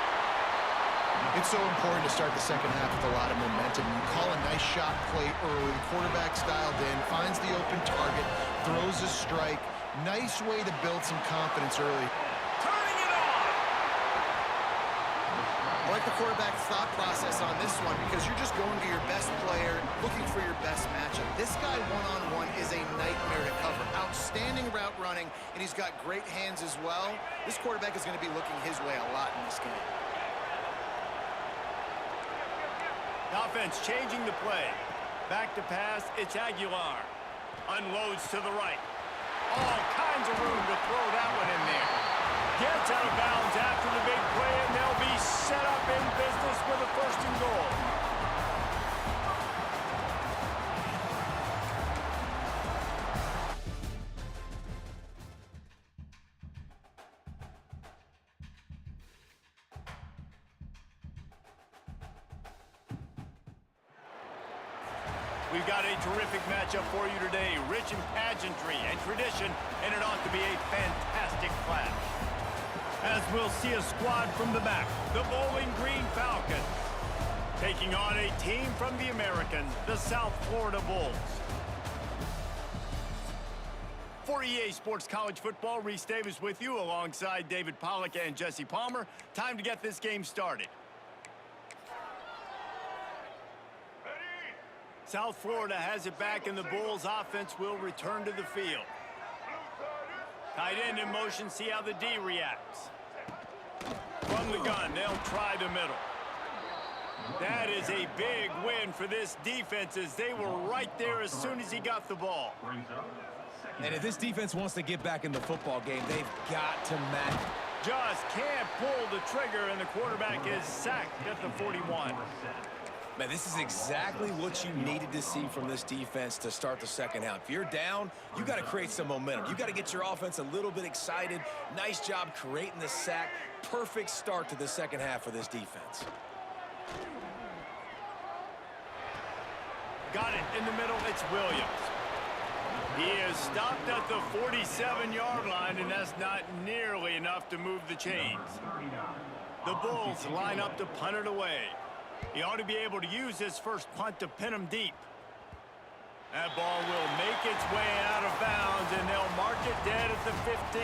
C: It's so important to start the second half with a lot of momentum. You call a nice shot play early, the quarterback's dialed in, finds the open target, throws a strike. Nice way to build some confidence early.
A: Turning it on!
C: I like the quarterback's thought process on this one because you're just going to your best player, looking for your best matchup. This guy one-on-one is a nightmare to cover. Outstanding route running, and he's got great hands as well. This quarterback is going to be looking his way a lot in this game.
A: Offense changing the play. Back to pass, it's Aguilar. Unloads to the right. All kinds of room to throw that one in there. Gets out of bounds after the big play, and they'll be set up in business with a first and goal. We've got a terrific matchup for you today, rich in pageantry and tradition, and it ought to be a fantastic clash. As we'll see a squad from the back, the Bowling Green Falcons, taking on a team from the American, the South Florida Bulls. For EA Sports College Football, Reese Davis with you alongside David Pollack and Jesse Palmer. Time to get this game started.
B: South Florida has it back, and the Bulls offense will return to the field. Tight end in motion, see how the D reacts. From the gun, they'll try the middle. That is a big win for this defense, as they were right there as soon as he got the ball.
D: And if this defense wants to get back in the football game, they've got to match.
B: Just can't pull the trigger, and the quarterback is sacked at the 41.
D: Man, this is exactly what you needed to see from this defense to start the second half. If you're down, you got to create some momentum. You got to get your offense a little bit excited. Nice job creating the sack. Perfect start to the second half for this defense.
B: Got it in the middle. It's Williams. He is stopped at the 47-yard line, and that's not nearly enough to move the chains. The Bulls line up to punt it away. He ought to be able to use this first punt to pin him deep. That ball will make its way out of bounds, and they'll mark it dead at the 15.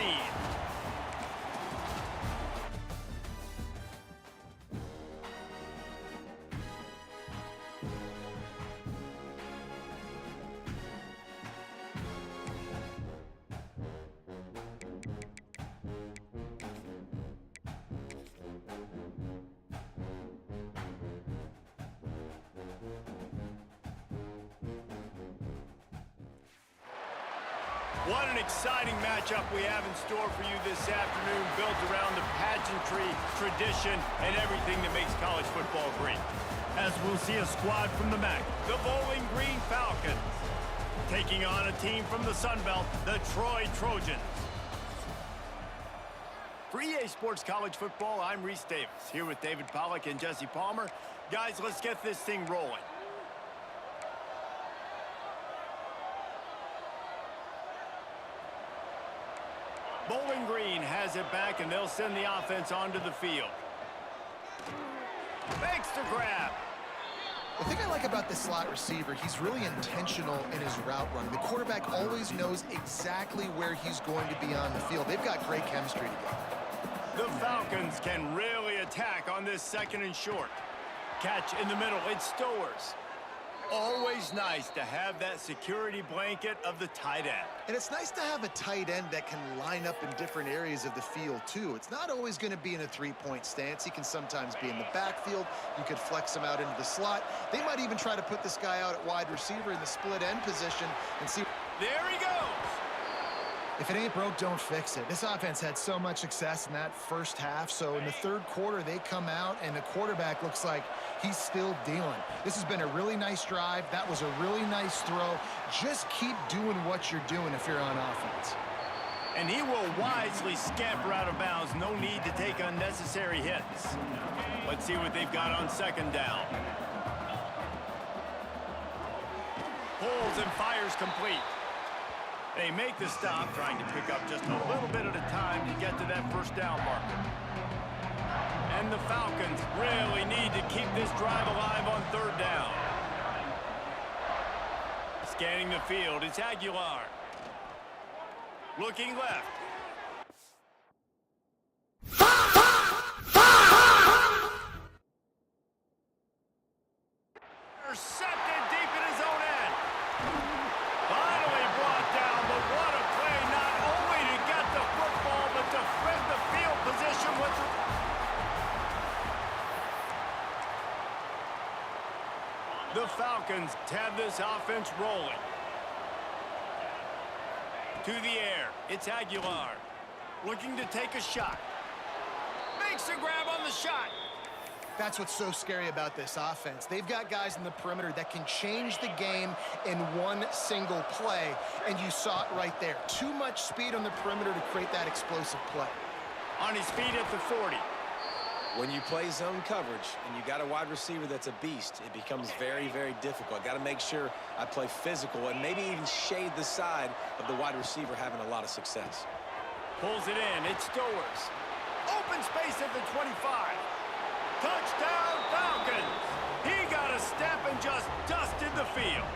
B: What an exciting matchup we have in store for you this afternoon, built around the pageantry, tradition, and everything that makes college football great. As we'll see a squad from the MAC, the Bowling Green Falcons, taking on a team from the Sun Belt, the Troy Trojans. For EA Sports College Football, I'm Reese Davis, here with David Pollack and Jesse Palmer. Guys, let's get this thing rolling. Bowling Green has it back, and they'll send the offense onto the field. Makes the grab.
C: The thing I like about the slot receiver, he's really intentional in his route run. The quarterback always knows exactly where he's going to be on the field. They've got great chemistry together.
B: The Falcons can really attack on this second and short. Catch in the middle, it's Stowers. Always nice to have that security blanket of the tight end.
C: And it's nice to have a tight end that can line up in different areas of the field, too. It's not always going to be in a three-point stance. He can sometimes be in the backfield. You could flex him out into the slot. They might even try to put this guy out at wide receiver in the split end position and see.
B: There he goes.
C: If it ain't broke, don't fix it. This offense had so much success in that first half, so in the third quarter, they come out, and the quarterback looks like he's still dealing. This has been a really nice drive. That was a really nice throw. Just keep doing what you're doing if you're on offense.
B: And he will wisely scamper out of bounds. No need to take unnecessary hits. Let's see what they've got on second down. Pulls and fires complete. They make the stop, trying to pick up just a little bit at a time to get to that first down marker. And the Falcons really need to keep this drive alive on third down. Scanning the field, it's Aguilar. Looking left. Intercepted deep in his own end. Finally brought down, but what a play, not only to get the football, but to thread the field position with... The Falcons have this offense rolling. To the air, it's Aguilar. Looking to take a shot. Makes a grab on the shot.
C: That's what's so scary about this offense. They've got guys in the perimeter that can change the game in one single play, and you saw it right there. Too much speed on the perimeter to create that explosive play.
B: On his feet at the 40.
D: When you play zone coverage and you got a wide receiver that's a beast, it becomes very, very difficult. Got to make sure I play physical and maybe even shade the side of the wide receiver having a lot of success.
B: Pulls it in. It's Stowers. Open space at the 25. Touchdown, Falcons! He got a step and just dusted the field.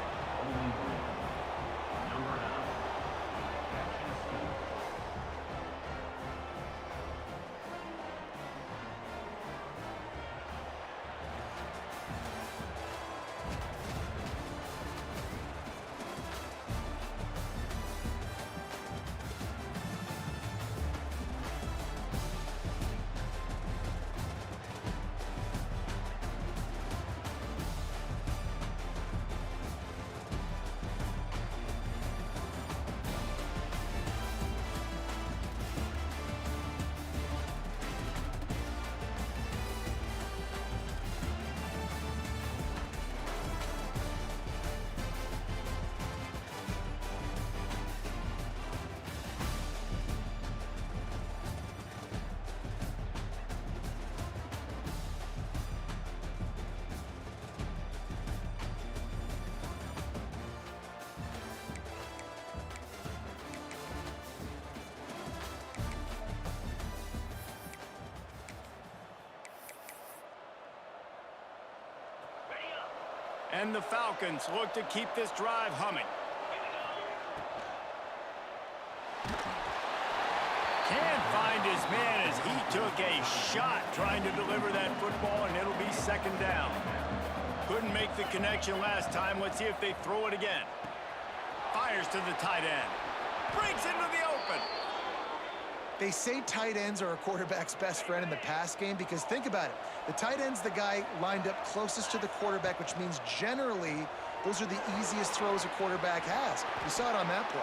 B: And the Falcons look to keep this drive humming. Can't find his man as he took a shot trying to deliver that football, and it'll be second down. Couldn't make the connection last time. Let's see if they throw it again. Fires to the tight end. Breaks into the open.
C: They say tight ends are a quarterback's best friend in the pass game because think about it. The tight end's the guy lined up closest to the quarterback, which means generally those are the easiest throws a quarterback has. You saw it on that play.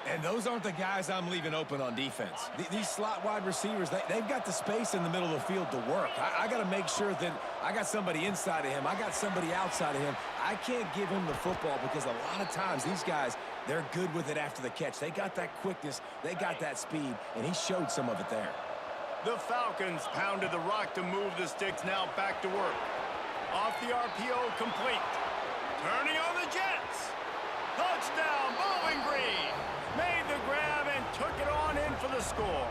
D: And those aren't the guys I'm leaving open on defense. These slot wide receivers, they've got the space in the middle of the field to work. I got to make sure that I got somebody inside of him. I got somebody outside of him. I can't give him the football because a lot of times these guys, they're good with it after the catch. They got that quickness. They got that speed, and he showed some of it there.
B: The Falcons pounded the rock to move the sticks, now back to work. Off the RPO, complete. Turning on the Jets. Touchdown, Bowling Green. Made the grab and took it on in for the score.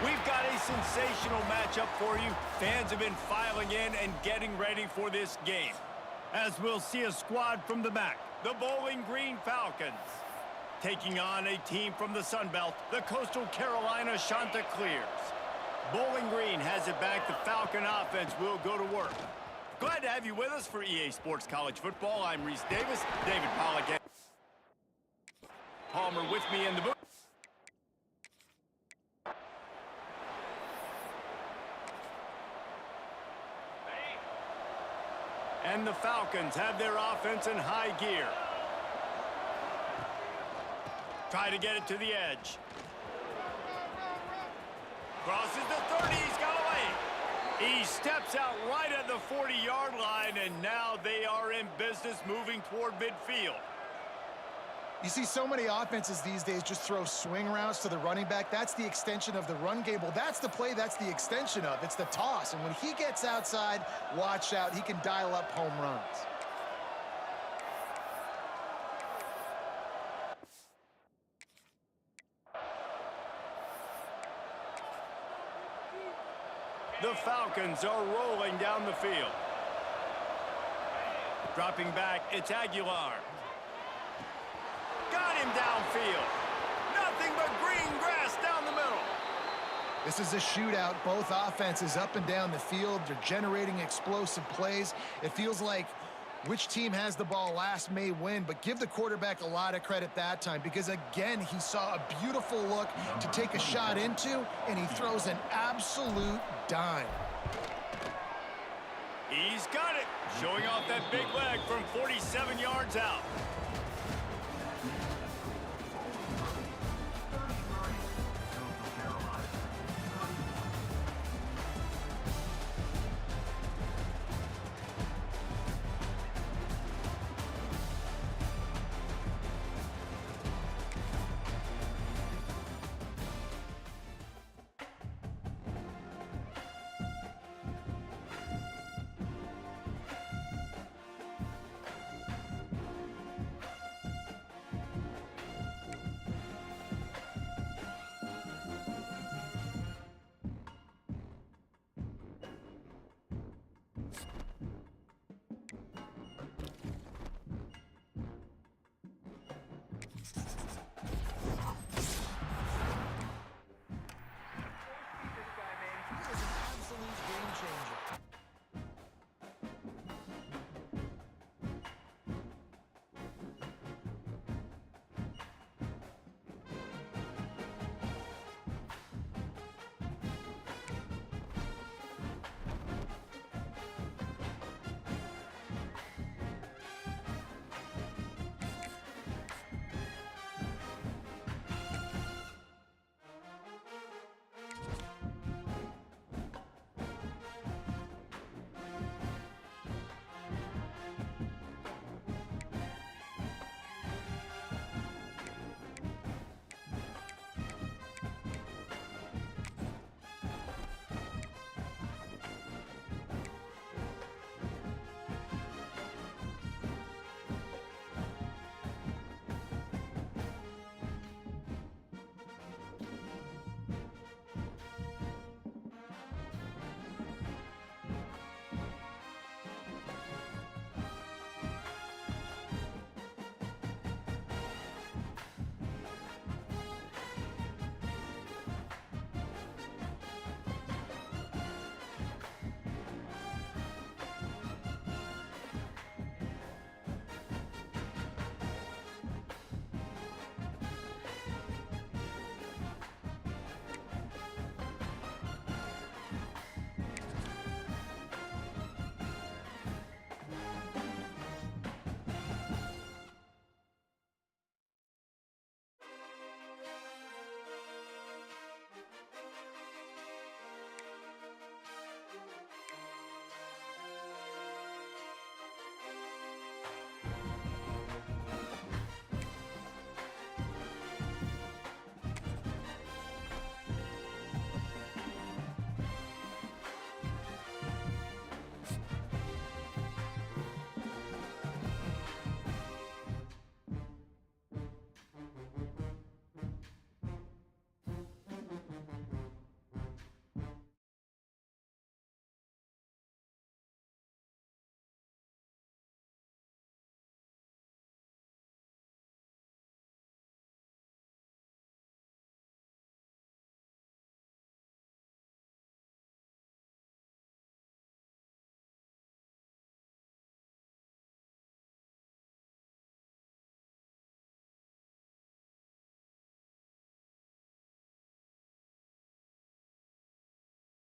B: We've got a sensational matchup for you. Fans have been filing in and getting ready for this game. As we'll see a squad from the back, the Bowling Green Falcons. Taking on a team from the Sun Belt, the Coastal Carolina Chanticleers. Bowling Green has it back. The Falcon offense will go to work. Glad to have you with us for EA Sports College Football. I'm Reese Davis. David Pollack. Palmer with me in the booth. And the Falcons have their offense in high gear. Try to get it to the edge. Crosses the 30, he's got away. He steps out right at the 40-yard line, and now they are in business moving toward midfield.
C: You see so many offenses these days just throw swing routes to the running back. That's the extension of the run game. Well, that's the play that's the extension of. It's the toss. And when he gets outside, watch out. He can dial up home runs.
B: The Falcons are rolling down the field. Dropping back, it's Aguilar. Got him downfield. Nothing but green grass down the middle.
C: This is a shootout. Both offenses up and down the field. They're generating explosive plays. It feels like which team has the ball last may win, but give the quarterback a lot of credit that time because, again, he saw a beautiful look to take a shot into, and he throws an absolute dime.
B: He's got it. Showing off that big leg from 47 yards out.